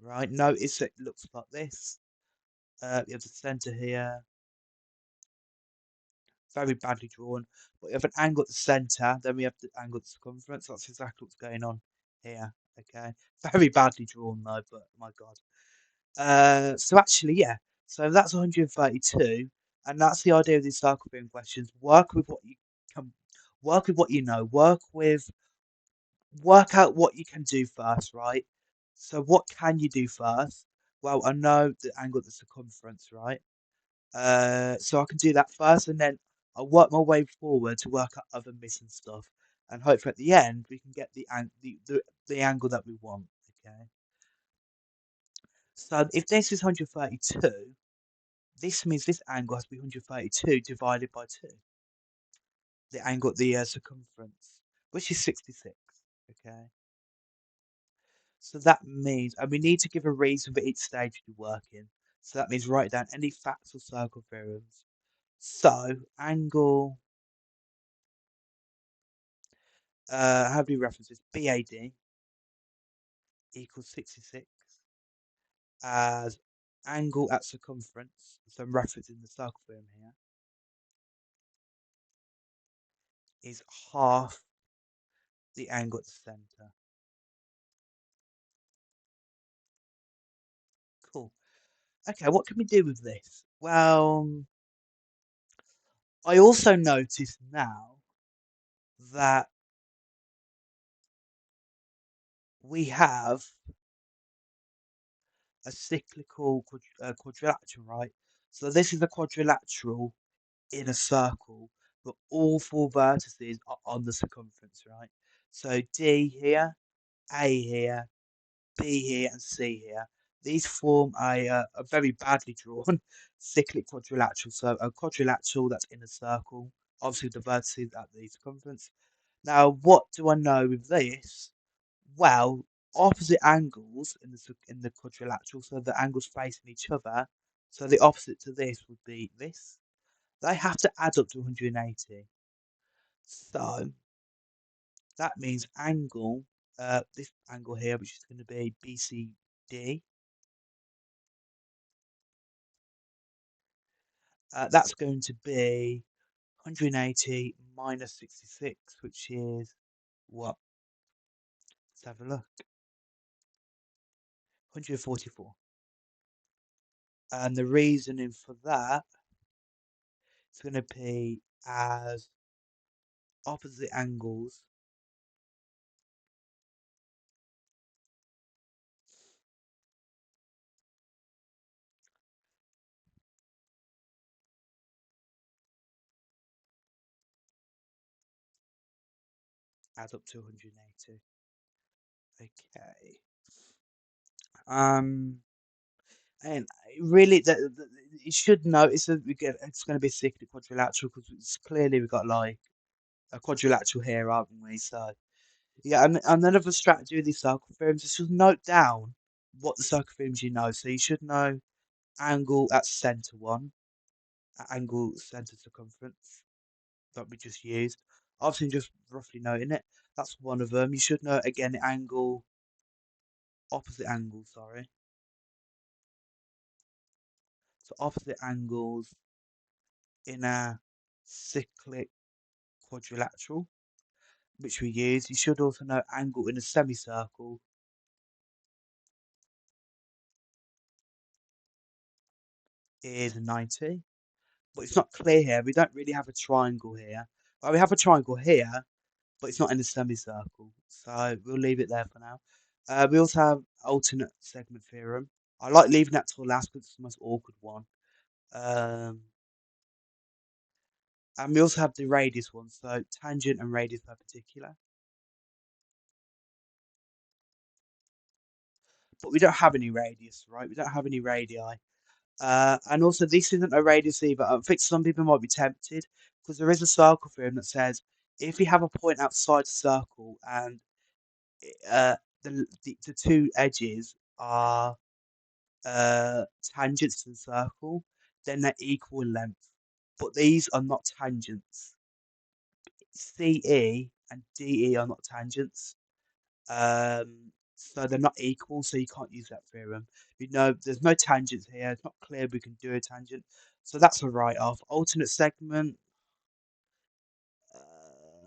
Right? Notice it looks like this. You have the center here, very badly drawn. But you have an angle at the center, then we have the angle at the circumference. That's exactly what's going on here. Okay, very badly drawn though, but my God. So actually, yeah. So that's 132, and that's the idea of these circle beam questions. Work with what you can, work with what you know. Work out what you can do first, right? So what can you do first? Well, I know the angle of the circumference, right? So I can do that first, and then I'll work my way forward to work out other missing stuff, and hopefully at the end we can get the angle that we want. Okay. So if this is 132, this means this angle has to be 132 divided by 2. The angle at the circumference, which is 66. Okay. So that means, and we need to give a reason for each stage to work in. So that means write down any facts or circle theorems. So angle, how do we reference this? BAD equals 66 as angle at circumference. So I'm referencing the circle theorem here. Is half the angle at the center. Cool. Okay, what can we do with this? Well, I also notice now that we have a cyclical quadrilateral, right? So this is a quadrilateral in a circle, but all 4 vertices are on the circumference, right? So D here, A here, B here, and C here. These form a very badly drawn cyclic quadrilateral. So a quadrilateral that's in a circle, obviously the vertices at the circumference. Now, what do I know with this? Well, opposite angles in the quadrilateral, so the angles facing each other. So the opposite to this would be this. They have to add up to 180. So that means angle, this angle here, which is going to be BCD, that's going to be 180 minus 66, which is what? Let's have a look. 144. And the reasoning for that is going to be as opposite angles add up to 180. Okay. Um, and really, you should know it's going to be a cyclic quadrilateral because it's clearly we've got like a quadrilateral here, haven't we? So yeah, and another strategy with these circle theorems is just note down what the circle theorems you know. So you should know angle at center 1, at angle center circumference that we just used. Obviously, just roughly noting it. That's one of them. You should know again the angle, opposite angle. Sorry. So opposite angles in a cyclic quadrilateral, which we use. You should also know angle in a semicircle is 90. But it's not clear here. We don't really have a triangle here. Well, we have a triangle here, but it's not in a semicircle. So we'll leave it there for now. We also have alternate segment theorem. I like leaving that till last because it's the most awkward one. And we also have the radius one, so tangent and radius perpendicular. But we don't have any radius, right? We don't have any radii. And also, this isn't a radius either. I think some people might be tempted because there is a circle theorem that says if you have a point outside the circle and uh, the two edges are tangents to the circle, then they're equal in length. But these are not tangents. CE and DE are not tangents. So they're not equal, so you can't use that theorem. You know, there's no tangents here. It's not clear we can do a tangent. So that's a write-off. Alternate segment,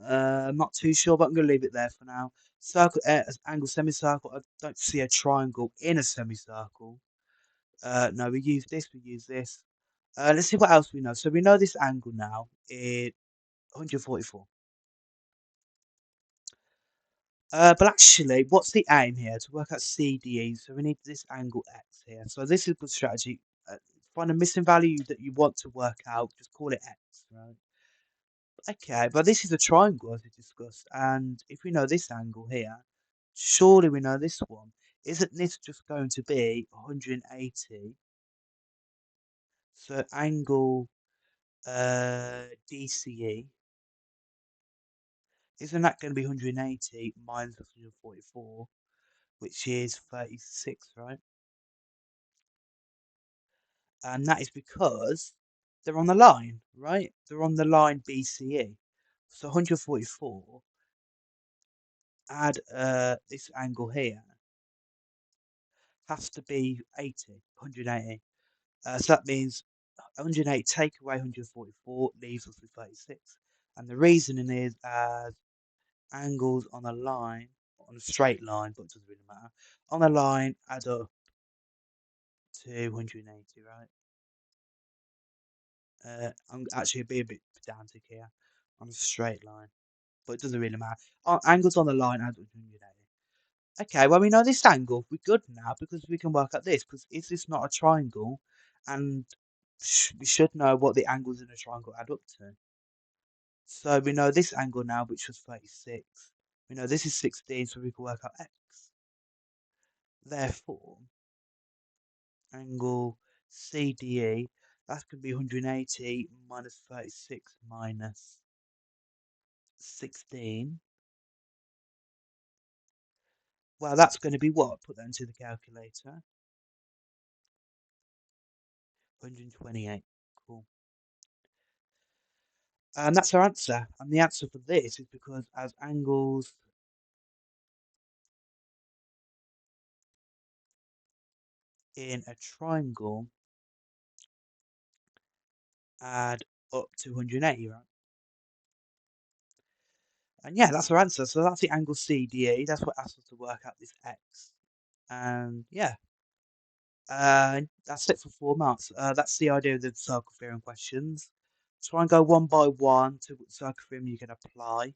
I'm not too sure, but I'm going to leave it there for now. Circle, angle, semicircle. I don't see a triangle in a semicircle. No, we use this, we use this. Let's see what else we know. So we know this angle now is 144. But actually, what's the aim here? To work out CDE, so we need this angle X here. So this is a good strategy. Find a missing value that you want to work out, just call it X, right? Okay, but this is a triangle as we discussed, and if we know this angle here, surely we know this one. Isn't this just going to be 180? So angle DCE, isn't that going to be 180 minus 144, which is 36, right? And that is because they're on the line, right? They're on the line BCE. So 144, add this angle here, has to be 80, 180. So that means 180 take away 144 leaves us with 36. And the reasoning is as angles on a line, on a straight line, but it doesn't really matter, on a line add up to 180, right? I'm actually be a bit pedantic here on a straight line, but it doesn't really matter. Angles on the line add up to 180. Okay, well we know this angle. We're good now because we can work out this. Because is this not a triangle? And we should know what the angles in a triangle add up to. So we know this angle now, which was 36. We know this is 16, so we can work out x. Therefore, angle CDE, that's going to be 180 minus 36 minus 16. Well, that's going to be what? Put that into the calculator. 128. Cool. And that's our answer. And the answer for this is because as angles in a triangle add up to 180, right? And yeah, that's our answer. So that's the angle CDE. That's what asks us to work out this x. And yeah, that's it for 4 marks. That's the idea of the circle theorem questions. Try and go one by one to what circle theorem you can apply.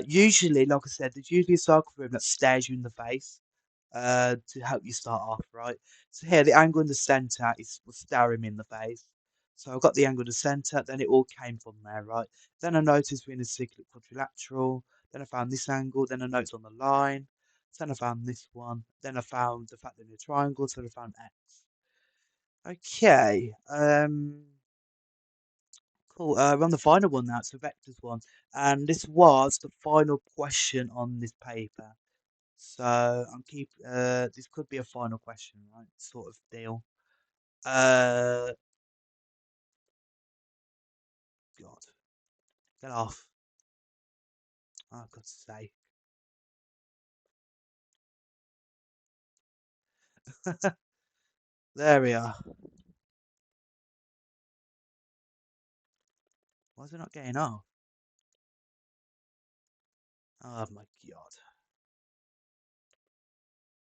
Usually, like I said, there's usually a circle theorem that stares you in the face to help you start off, right? So here, the angle in the centre is was staring me in the face. So I got the angle in the centre, then it all came from there, right? Then I noticed we're in a cyclic quadrilateral. Then I found this angle. Then I noticed on the line. Then I found this one. Then I found the fact that in a triangle. So I found X. Okay. Cool. We're on the final one now. It's the vectors one, and this was the final question on this paper. So I'm keep. This could be a final question, right? Sort of deal. God, get off. Oh, God's sake. There we are. Why is it not getting off? Oh my God.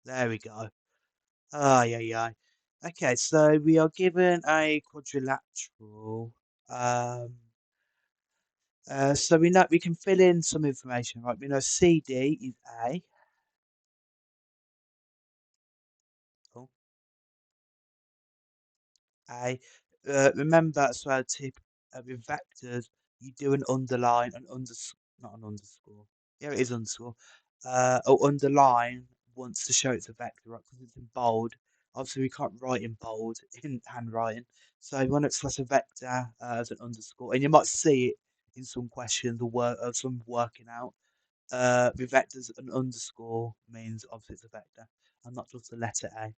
There we go. Ah, yeah, yeah. Okay, so we are given a quadrilateral. Um, so we know we can fill in some information, right? We know CD is A. A. Remember as well, tip with vectors, you do an underline, not an underscore. Yeah, it is underscore. Or underline once to show it's a vector, right? Because it's in bold. Obviously, we can't write in bold in handwriting. So you want to express a vector as an underscore, and you might see it in some questions or some working out. With vectors, an underscore means obviously it's a vector and not just the letter A.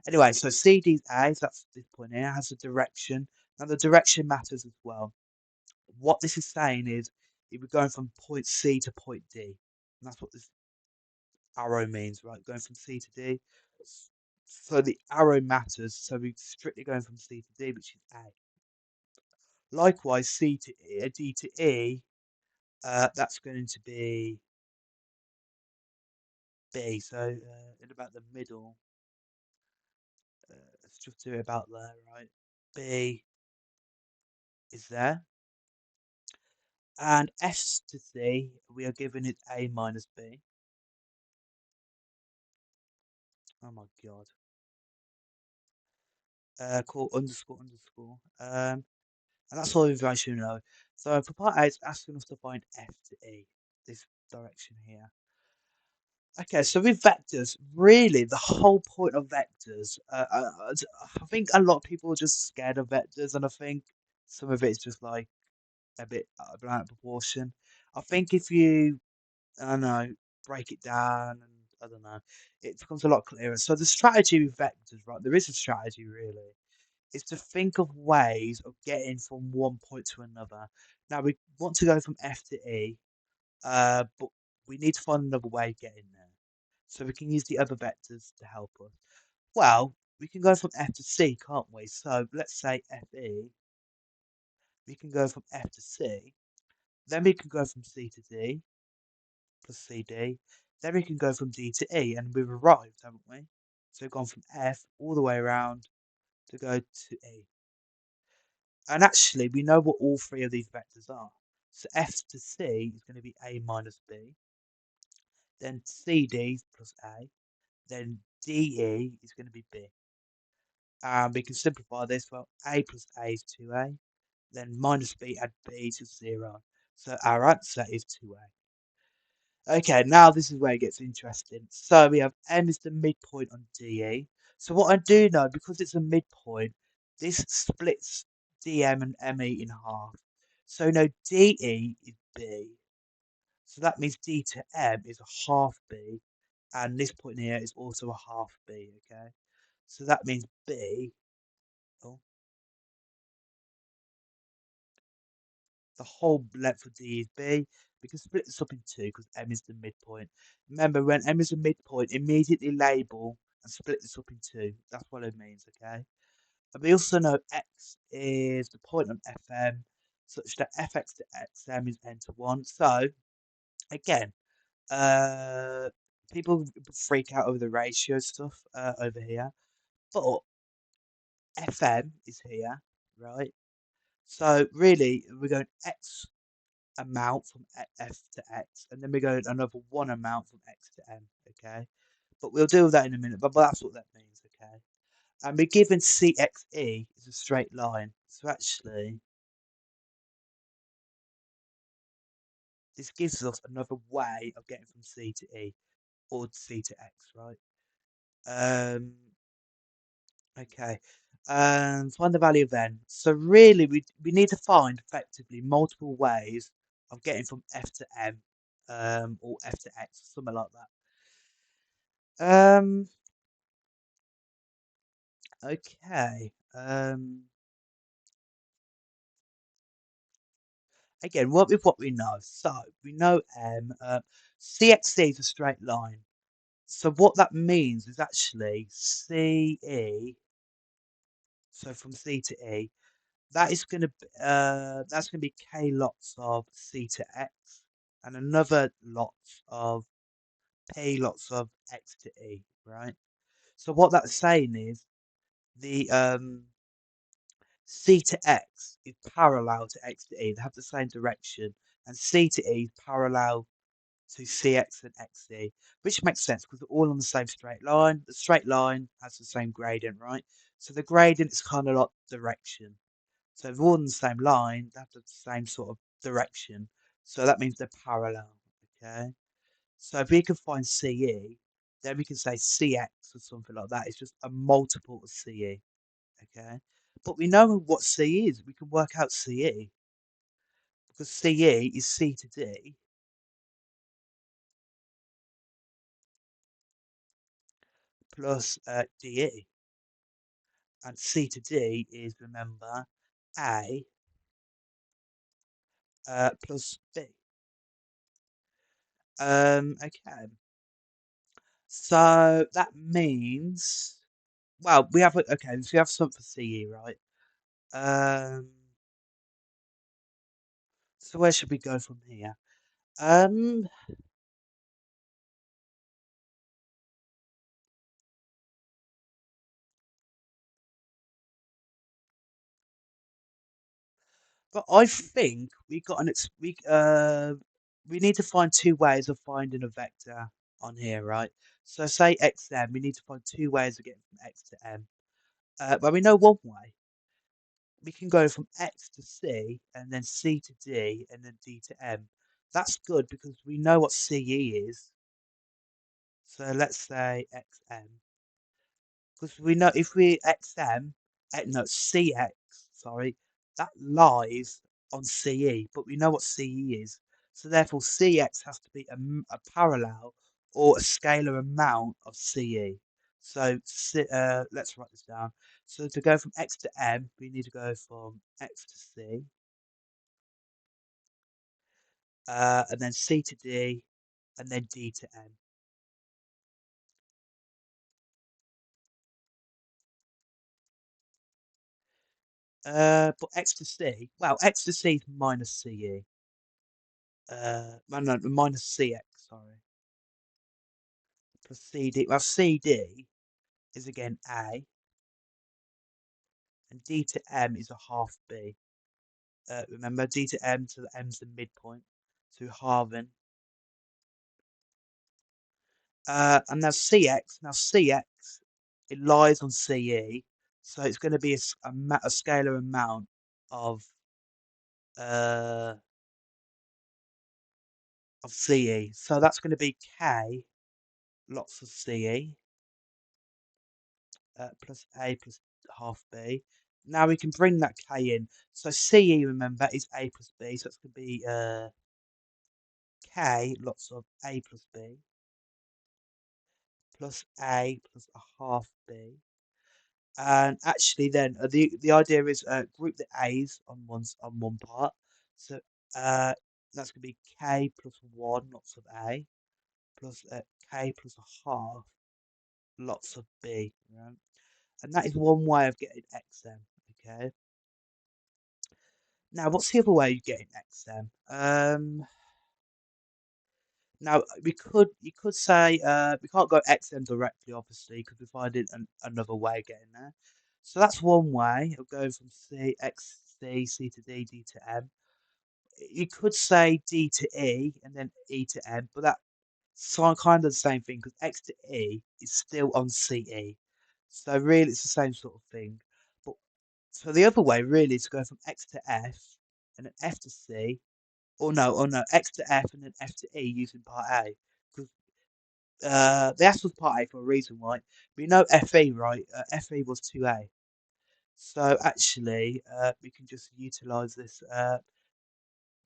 Anyway, so CD A, so that's this point here, has a direction. Now the direction matters as well. What this is saying is if we're going from point C to point D, and that's what this arrow means, right? Going from C to D. So the arrow matters. So we're strictly going from C to D, which is A. Likewise, C to E, D to E, that's going to be B. So in about the middle, let's just do it about there, right? B is there. And S to C, we are given it A minus B. Oh my god. Call underscore underscore. And that's all the information you know. So for part A, it's asking us to find F to E, this direction here. Okay, so with vectors, really the whole point of vectors, I think a lot of people are just scared of vectors, and I think some of it's just like a bit out of proportion. I think if you, I don't know, break it down and I don't know, it becomes a lot clearer. So the strategy with vectors, right? There is a strategy really, is to think of ways of getting from one point to another. Now we want to go from F to E, but we need to find another way of getting there. So we can use the other vectors to help us. Well, we can go from F to C, can't we? So let's say FE, we can go from F to C, then we can go from C to D, plus CD. Then we can go from D to E, and we've arrived, haven't we? So we've gone from F all the way around to go to E. And actually, we know what all three of these vectors are. So F to C is going to be A minus B. Then CD plus A. Then DE is going to be B. And we can simplify this. Well, A plus A is 2A. Then minus B add B to 0. So our answer is 2A. Okay, now this is where it gets interesting. So we have M is the midpoint on DE. So what I do know, because it's a midpoint, this splits DM and ME in half. So no, DE is B. So that means D to M is a half B. And this point here is also a half B, okay? So that means B, oh, the whole length of D is B. We can split this up in two because M is the midpoint. Remember, when M is a midpoint, immediately label and split this up in two. That's what it means, okay? And we also know X is the point on FM, such that FX to XM is n to 1. So, again, uh, people freak out over the ratio stuff over here, but FM is here, right? So, really, we're going X amount from F to X, and then we go another one amount from X to M, okay? But we'll deal with that in a minute, but that's what that means, okay? And we're given CXE is a straight line. So actually, this gives us another way of getting from C to E or C to X, right? Um, okay. Find the value of n. So really, we need to find effectively multiple ways of getting from F to M, or F to X, something like that. Okay. Again, what with what we know. So we know M. CXC is a straight line. So what that means is actually CE. So from C to E, that is going to that's going to be K lots of C to X, and another lots of P lots of X to E. Right. So what that's saying is the C to X is parallel to X to E. They have the same direction, and C to E is parallel to CX and XC, which makes sense because they're all on the same straight line. The straight line has the same gradient, right? So the gradient is kind of like direction. So if they're all on the same line, they have the same sort of direction. So that means they're parallel. Okay. So if we can find CE, then we can say CX or something like that. It's just a multiple of CE. Okay. But we know what C is. We can work out CE because CE is C to D plus DE. And C to D is, remember, A plus B. Okay. So that means, well, we have, okay, so we have something for CE, right? So where should we go from here? Um, but I think we need to find two ways of finding a vector on here, right? So say xm, we need to find two ways of getting from x to m. But we know one way. We can go from x to c, and then c to d, and then d to m. That's good because we know what CE is. So let's say xm. Because we know if we xm, no, cx, sorry, that lies on CE, but we know what CE is. So therefore, CX has to be a parallel or a scalar amount of CE. So let's write this down. So to go from x to m, we need to go from x to c, and then c to d, and then d to m. But x to c, well, x to c is minus CE. No, minus CX, sorry. Plus CD. Well, CD is again A, and D to M is a half B. Remember, D to M, so the M's the midpoint, so halving. And now CX. Now CX, it lies on CE, so it's going to be a scalar amount uh, of CE. So that's going to be K, lots of CE, plus A plus half B. Now we can bring that K in. So CE, remember, is A plus B. So it's going to be K, lots of A plus B, plus A plus a half B. And actually then the idea is group the A's on one part. So that's going to be K plus 1, lots of A, plus K plus a half, lots of B. Right? And that is one way of getting XM. Okay. Now, what's the other way of getting XM? Now you could say we can't go XM directly, obviously, because we're finding another way of getting there. So that's one way of going from C X C C to D D to M. You could say D to E and then E to M, but that's kind of the same thing because X to E is still on CE. So really, it's the same sort of thing. But so the other way really is to go from X to F and then F to C, or no, X to F and then F to E using part A. Because the S was part A for a reason, right? We know FE, right? FE was 2A. So actually, we can just utilize this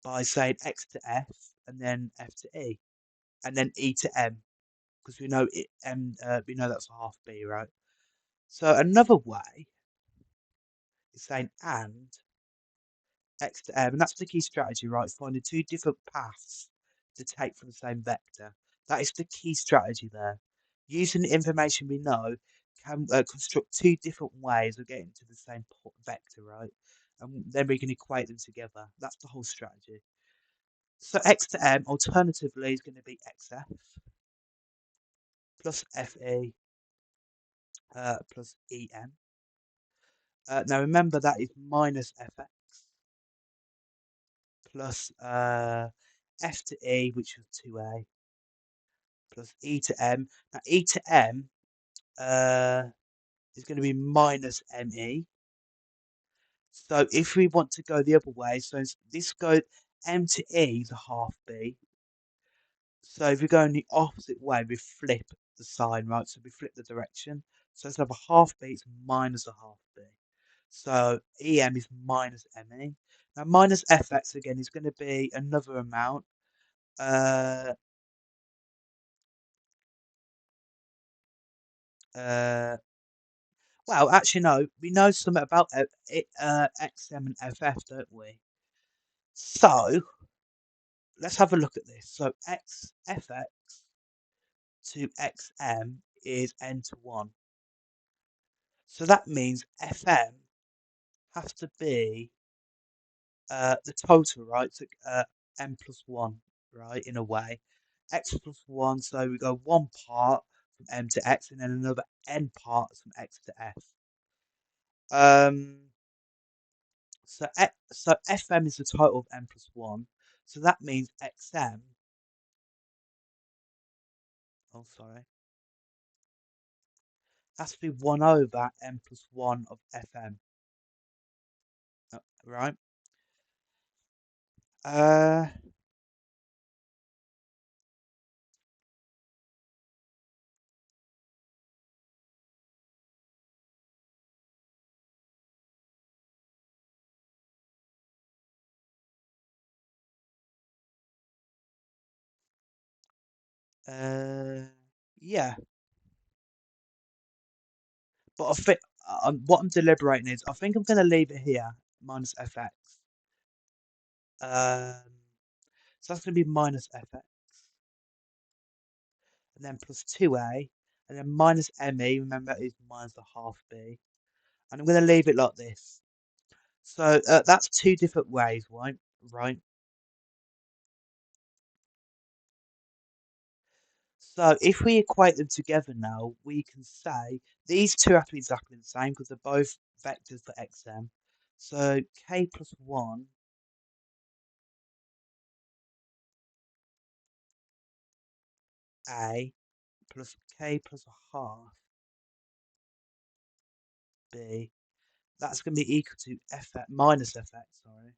by saying X to F and then F to E and then E to M because we know that's a half B, right? So another way is saying and X to M, and that's the key strategy, right? Finding two different paths to take from the same vector. That is the key strategy there. Using the information we know, can construct two different ways of getting to the same vector, right? And then we can equate them together. That's the whole strategy. So x to m, alternatively, is going to be xf plus fe plus en. Now remember that is minus fx plus f to e, which was 2a, plus e to m. Now e to m is going to be minus me. So if we want to go the other way, so this goes m to e is a half b. So if we go in the opposite way, we flip the sign, right? So we flip the direction. So instead of a half b, it's minus a half b. So em is minus me. Now minus fx again is going to be another amount. Uh, uh, well, actually, no. We know something about xm and ff, don't we? So let's have a look at this. So fx to xm is n to 1. So that means fm has to be the total, right? So n plus 1, right, in a way. X plus 1, so we go one part from m to x and then another n parts from x to f. Um, so fm is the total of n plus 1. So that means xm, oh sorry, has to be 1 over n plus 1 of fm, right? Uh, uh, yeah, but I think what I'm deliberating is I think I'm going to leave it here, minus fx. Um, so that's going to be minus fx, and then plus 2a, and then minus me, remember, is minus the half b. And I'm going to leave it like this. So that's two different ways, right? Right. So if we equate them together now, we can say these two have to be exactly the same because they're both vectors for xm. So k plus 1 a plus k plus a half b, that's going to be equal to fx minus fx, sorry,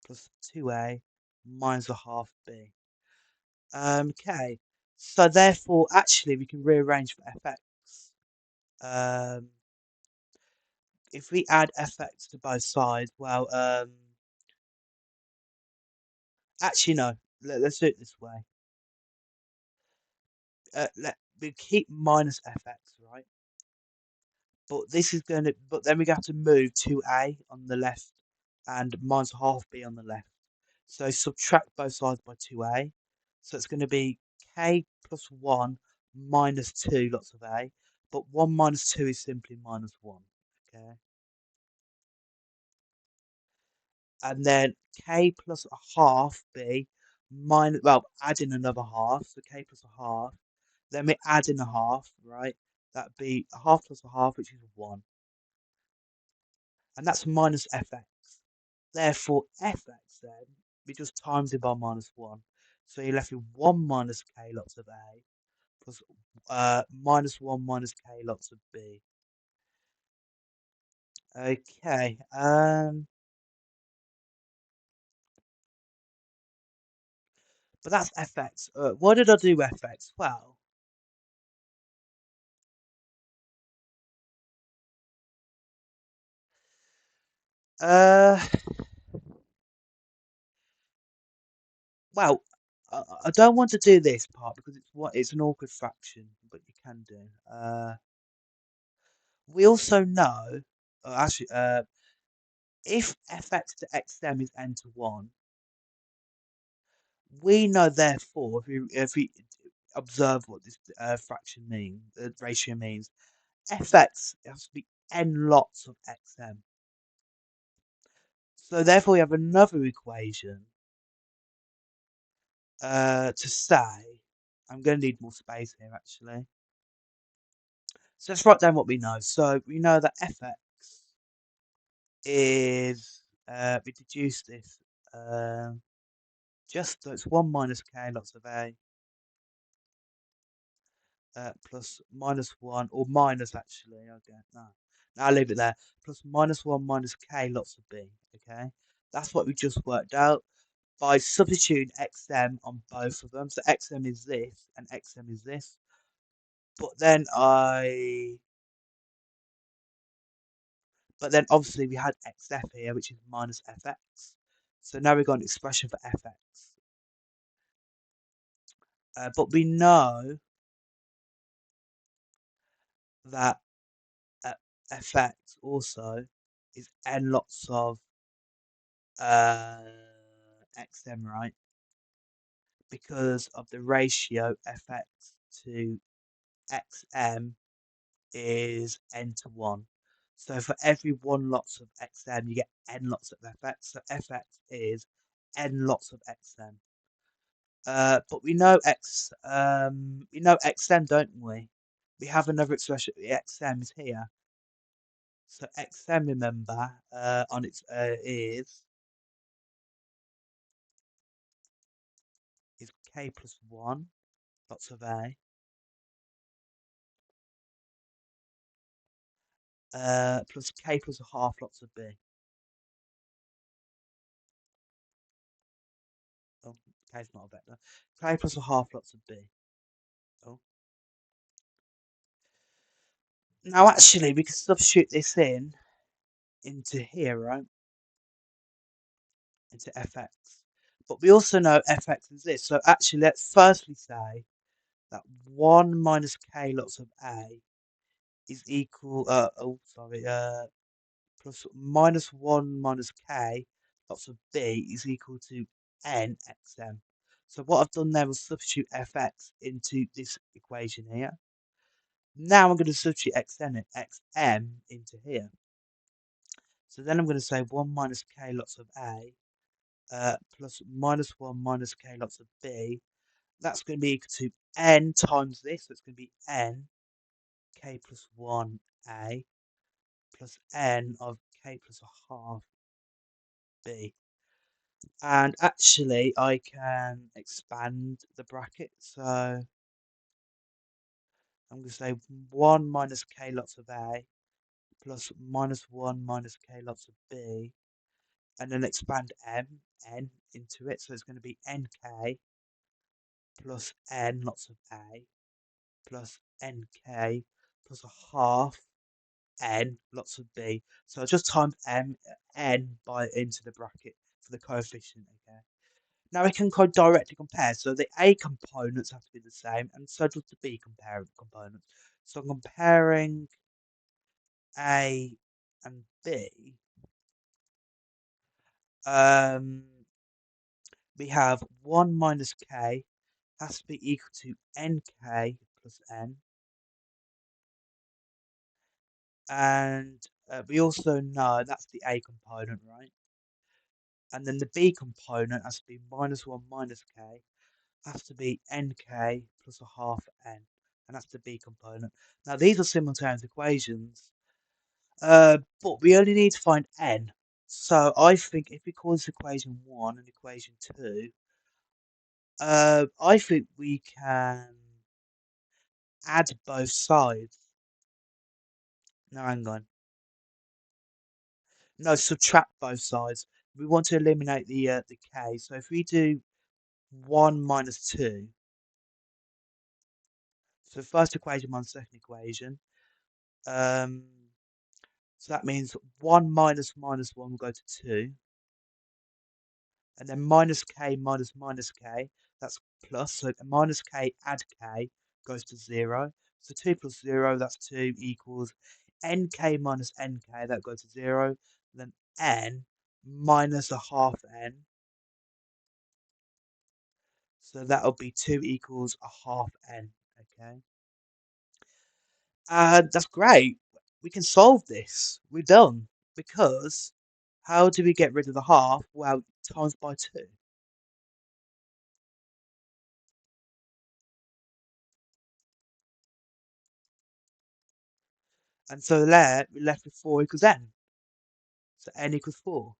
plus 2a minus a half b. Okay, so therefore, actually, we can rearrange for fx. Um, if we add fx to both sides, well, actually, no, let's do it this way. We keep minus fx, right? But this is going to, but then we have to move 2a on the left and minus half b on the left. So subtract both sides by 2a. So it's going to be k plus 1 minus 2 lots of a, but 1 minus 2 is simply minus 1. Okay. And then k plus a half b minus, well, add in another half, so k plus a half. Then we add in a half, right? That'd be a half plus a half, which is 1. And that's minus fx. Therefore, fx then, we just times it by minus 1. So you're left with 1 minus k lots of a plus minus 1 minus k lots of b. Okay. But that's fx. Why did I do fx? Well, uh, well, I don't want to do this part because it's an awkward fraction, but you can do. We also know, actually, if fx to xm is n to 1, we know therefore if we observe what this fraction means, ratio means, fx has to be n lots of xm. So therefore we have another equation to say, I'm going to need more space here actually. So let's write down what we know. So we know that fx is, we deduce this, just so it's 1 minus k lots of a plus minus 1, or minus actually, okay, no, I'll leave it there, plus minus 1 minus k lots of b, okay? That's what we just worked out by substituting xm on both of them. So xm is this, and xm is this. But then obviously we had xf here, which is minus fx. So now we've got an expression for fx. But we know that fx also is n lots of xm, right? Because of the ratio fx to xm is n to 1. So for every 1 lots of xm, you get n lots of fx. So fx is n lots of xm. But we know xm, don't we? We have another expression. The xm is here. So xm, remember, on its is k plus 1 lots of a, plus k plus a half lots of b. Oh, k is not a vector. K plus a half lots of b. Oh. Now actually we can substitute this into here, right? Into fx. But we also know fx is this. So actually let's firstly say that 1 minus k lots of a is equal plus minus 1 minus k lots of b is equal to n xm. So what I've done there was substitute fx into this equation here. Now I'm going to substitute xm into here. So then I'm going to say 1 minus k lots of a plus minus 1 minus k lots of b. That's going to be equal to n times this. So it's going to be n k plus 1 a plus n of k plus a half b. And actually, I can expand the bracket. So I'm going to say 1 minus k lots of a plus minus 1 minus k lots of b. And then expand n into it. So it's going to be nk plus n lots of a plus nk plus a half n lots of b. So I just times n by into the bracket for the coefficient. Okay. Now we can directly compare. So the a components have to be the same, and so does the b components. So I'm comparing a and b. We have 1 minus k has to be equal to nk plus n. And we also know that's the a component, right? And then the b component has to be minus 1 minus k, has to be nk plus a half n, and that's the b component. Now these are simultaneous equations, but we only need to find n. So I think if we call this equation 1 and equation 2, I think we can add both sides. No, hang on. No, subtract both sides. We want to eliminate the k. So if we do 1 minus 2, so first equation minus second equation, so that means 1 minus minus 1 will go to 2. And then minus k minus minus k, that's plus. So minus k add k goes to 0. So 2 plus 0, that's 2, equals nk minus nk, that goes to 0. Then n minus a half n. So that'll be 2 equals a half n. Okay. That's great. We can solve this. We're done. Because how do we get rid of the half? Well, times by 2. And so there, we're left with 4 equals n. So n equals 4.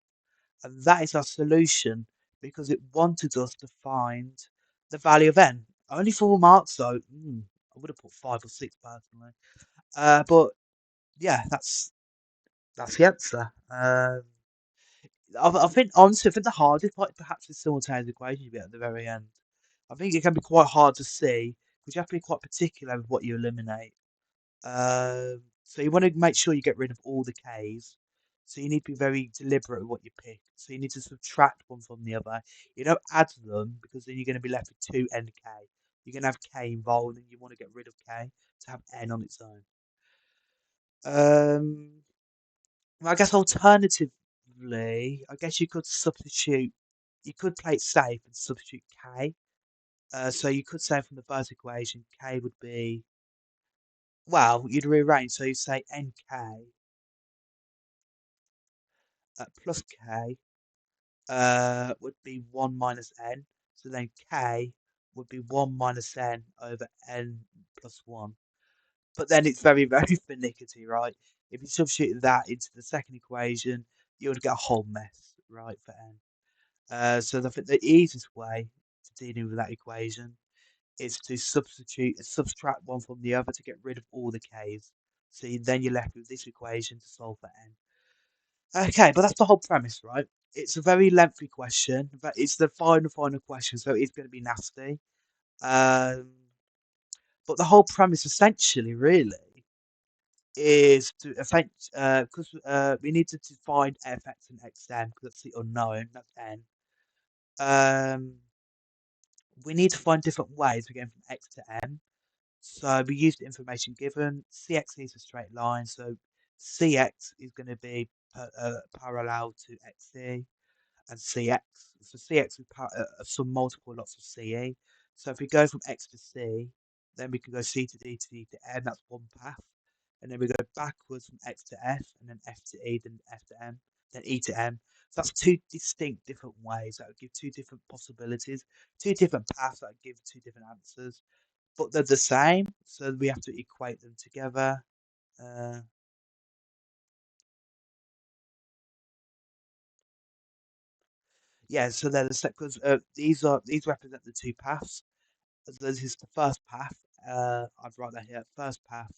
And that is our solution because it wanted us to find the value of n. Only 4 marks though. I I would have put 5 or 6 personally. But yeah, that's the answer. I think honestly, I think the hardest part perhaps is simultaneous equation bit at the very end. I think it can be quite hard to see because you have to be quite particular with what you eliminate. So you want to make sure you get rid of all the k's. So you need to be very deliberate with what you pick. So you need to subtract one from the other. You don't add them because then you're going to be left with 2 nk. You're going to have k involved and you want to get rid of k to have n on its own. I guess alternatively, I guess you could substitute. You could play it safe and substitute k. So you could say from the first equation, k would be, well, you'd rearrange. So you say nk plus k would be 1 minus n. So then k would be 1 minus n over n plus 1. But then it's very, very finicky, right? If you substitute that into the second equation, you would get a whole mess, right, for n. So I think the easiest way to dealing with that equation is to subtract one from the other to get rid of all the k's. So then you're left with this equation to solve for n. Okay, but that's the whole premise, right? It's a very lengthy question, but it's the final question, so it's going to be nasty. But the whole premise, essentially, really, is to affect because we need to find fx and xn because that's the unknown, that's n. Um, we need to find different ways of getting from x to n. So we use the information given. Cx is a straight line, so Cx is going to be parallel to xc, and Cx. So Cx is some multiple lots of Ce. So if we go from x to c, then we can go c to d to d to n. That's one path, and then we go backwards from x to f, and then f to e, then f to m, then e to m. So that's two distinct different ways that would give two different possibilities, two different paths that would give two different answers, but they're the same, so we have to equate them together. Yeah, so they're the same because these represent the two paths. So this is the first path. I'd write that here: first path,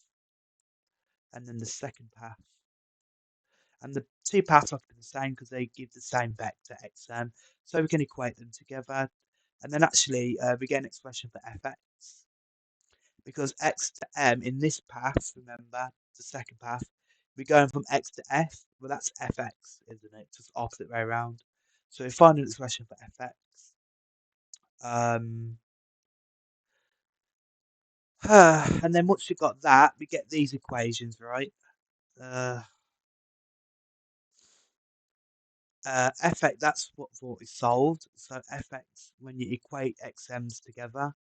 and then the second path. And the two paths have to be the same because they give the same vector xm. So we can equate them together, and then actually we get an expression for fx because x to m in this path. Remember the second path. We're going from x to f. Well, that's fx, isn't it? Just opposite way around. So we find an expression for fx. Um, and then once we've got that, we get these equations, right? Uh, fx, that's what is solved. So fx, when you equate xm's together,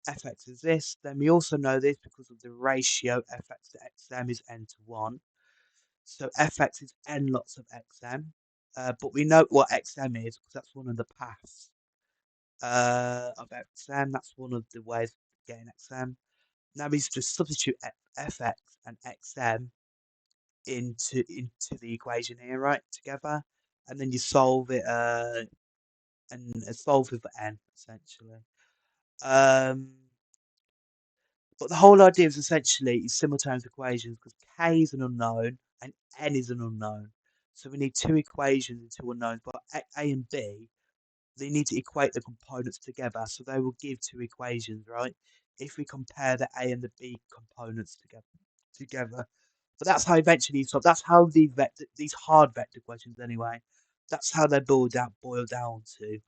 fx is this. Then we also know this because of the ratio fx to xm is n to 1. So fx is n lots of xm. But we know what xm is because that's one of the paths of xm. That's one of the ways of getting xm. Now we just substitute fx and xm into the equation here, right, together, and then you solve it and solve it for n essentially. But the whole idea is essentially simultaneous equations because k is an unknown and n is an unknown. So we need two equations and two unknowns, but a and b, they need to equate the components together, so they will give two equations, right? If we compare the a and the b components together. But that's how eventually solve. That's how these hard vector questions anyway. That's how they boil down to.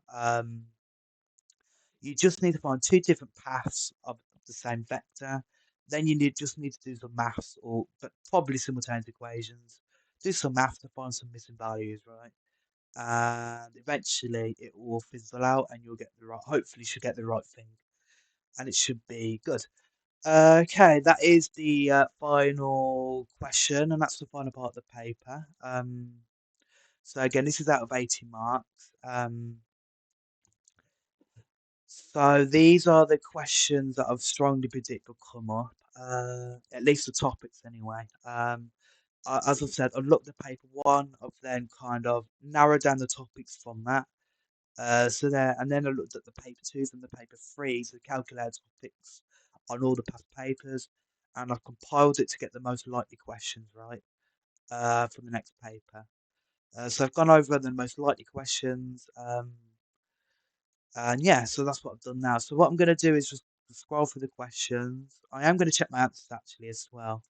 You just need to find two different paths of the same vector. Then you just need to do some maths, but probably simultaneous equations. Do some maths to find some missing values, right? And eventually it will fizzle out, and you'll get the right. Hopefully, you should get the right thing, and it should be good. Okay, that is the final question, and that's the final part of the paper. So again, this is out of 80 marks. So these are the questions that I've strongly predict will come up, at least the topics anyway. As I've said, I've looked at paper one, I've then kind of narrowed down the topics from that. So there, and then I looked at the paper twos and the paper threes, the calculated topics on all the past papers, and I've compiled it to get the most likely questions right for the next paper. So I've gone over the most likely questions, and yeah, so that's what I've done now. So what I'm going to do is just scroll through the questions. I am going to check my answers actually as well.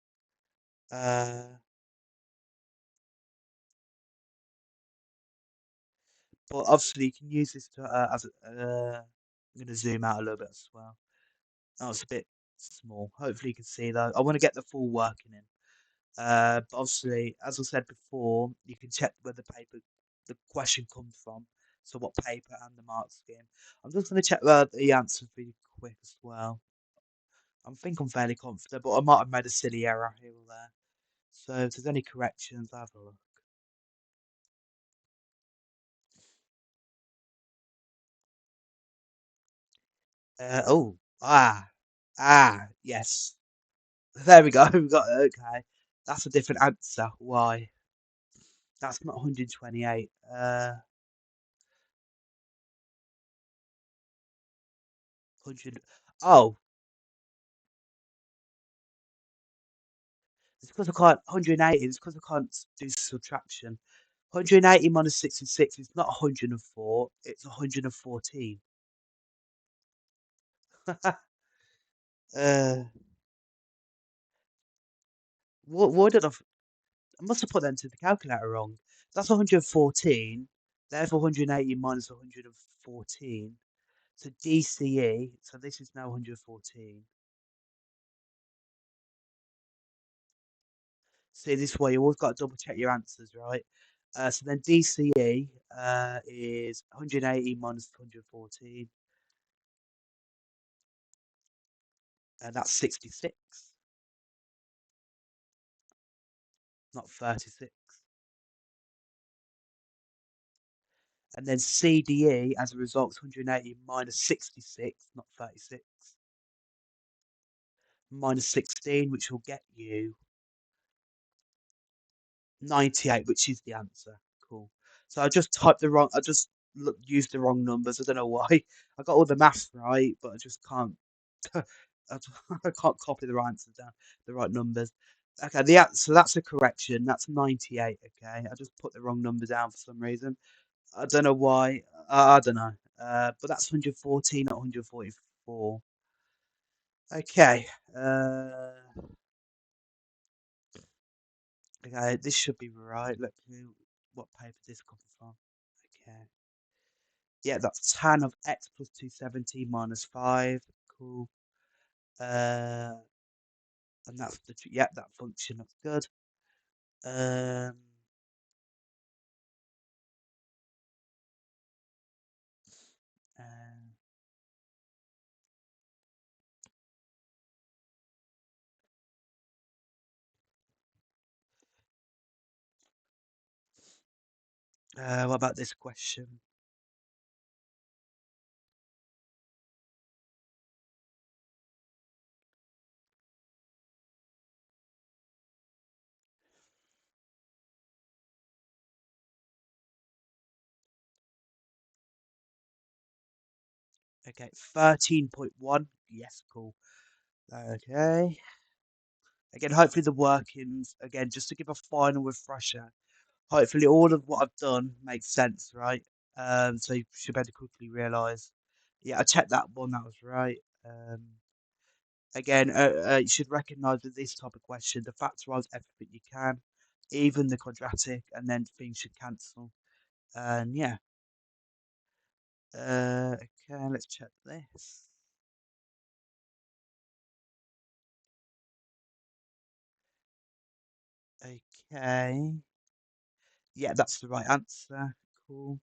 But obviously you can use this to as a, I'm going to zoom out a little bit as well. Oh, it's a bit small. Hopefully you can see that. I want to get the full working in. But obviously, as I said before, you can check where the question comes from. So what paper and the mark scheme. I'm just going to check the answers really quick as well. I think I'm fairly confident, but I might have made a silly error here or there. So if there's any corrections, I'll have a look. Oh, yes. There we go. We got it. Okay. That's a different answer. Why? That's not 128. 100. Oh, it's because I can't. 180. It's because I can't do subtraction. 180 minus 66 is not 104. It's 114. uh, what did I must have put that into the calculator wrong. That's 114. Therefore, 180 minus 114. So DCE. So this is now 114. See, this way you always got to double check your answers, right? So then DCE is 180 minus 114, and that's 66, not 36. And then CDE, as a result, is 180 minus 66, not 36, minus 16, which will get you 98, which is the answer. Cool. So I just used the wrong numbers. I don't know why. I got all the maths right, but I just can't, I can't copy the right answers down, the right numbers. Okay, so that's a correction. That's 98. Okay, I just put the wrong number down for some reason. I don't know why. I don't know. But that's 114, not 144. Okay. Okay, this should be right. Let's see what paper this comes from. Okay. Yeah, that's tan of x plus 270 minus 5. Cool. Uh, and that's yeah, that function looks good. Um, uh, what about this question? Okay, 13.1. Yes, cool. Okay. Again, hopefully the workings, again, just to give a final refresher, hopefully all of what I've done makes sense, right? So you should better quickly realise. Yeah, I checked that one, that was right. Again, you should recognise with this type of question, the factorise everything you can, even the quadratic, and then things should cancel. And yeah. Okay, let's check this. Okay. Yeah, that's the right answer. Cool.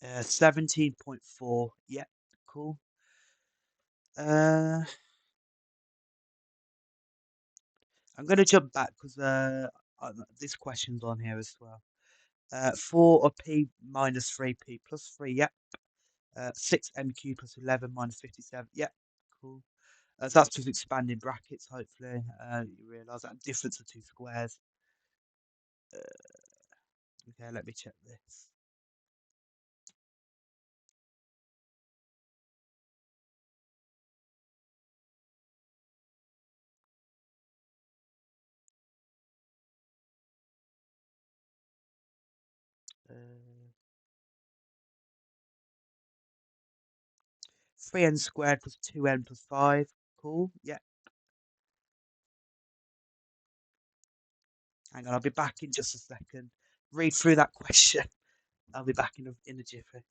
17.4. Yeah. cool. Uh, I'm going to jump back because this question's on here as well. 4 of p minus 3p plus 3, yep. 6m³ plus 11 minus 57, yep. Cool. So that's just expanding brackets, hopefully. You realise that difference of two squares. Okay, let me check this. Uh, 3n squared plus 2n plus 5. Cool, yeah. Hang on, I'll be back in just a second. Read through that question. I'll be back in a jiffy.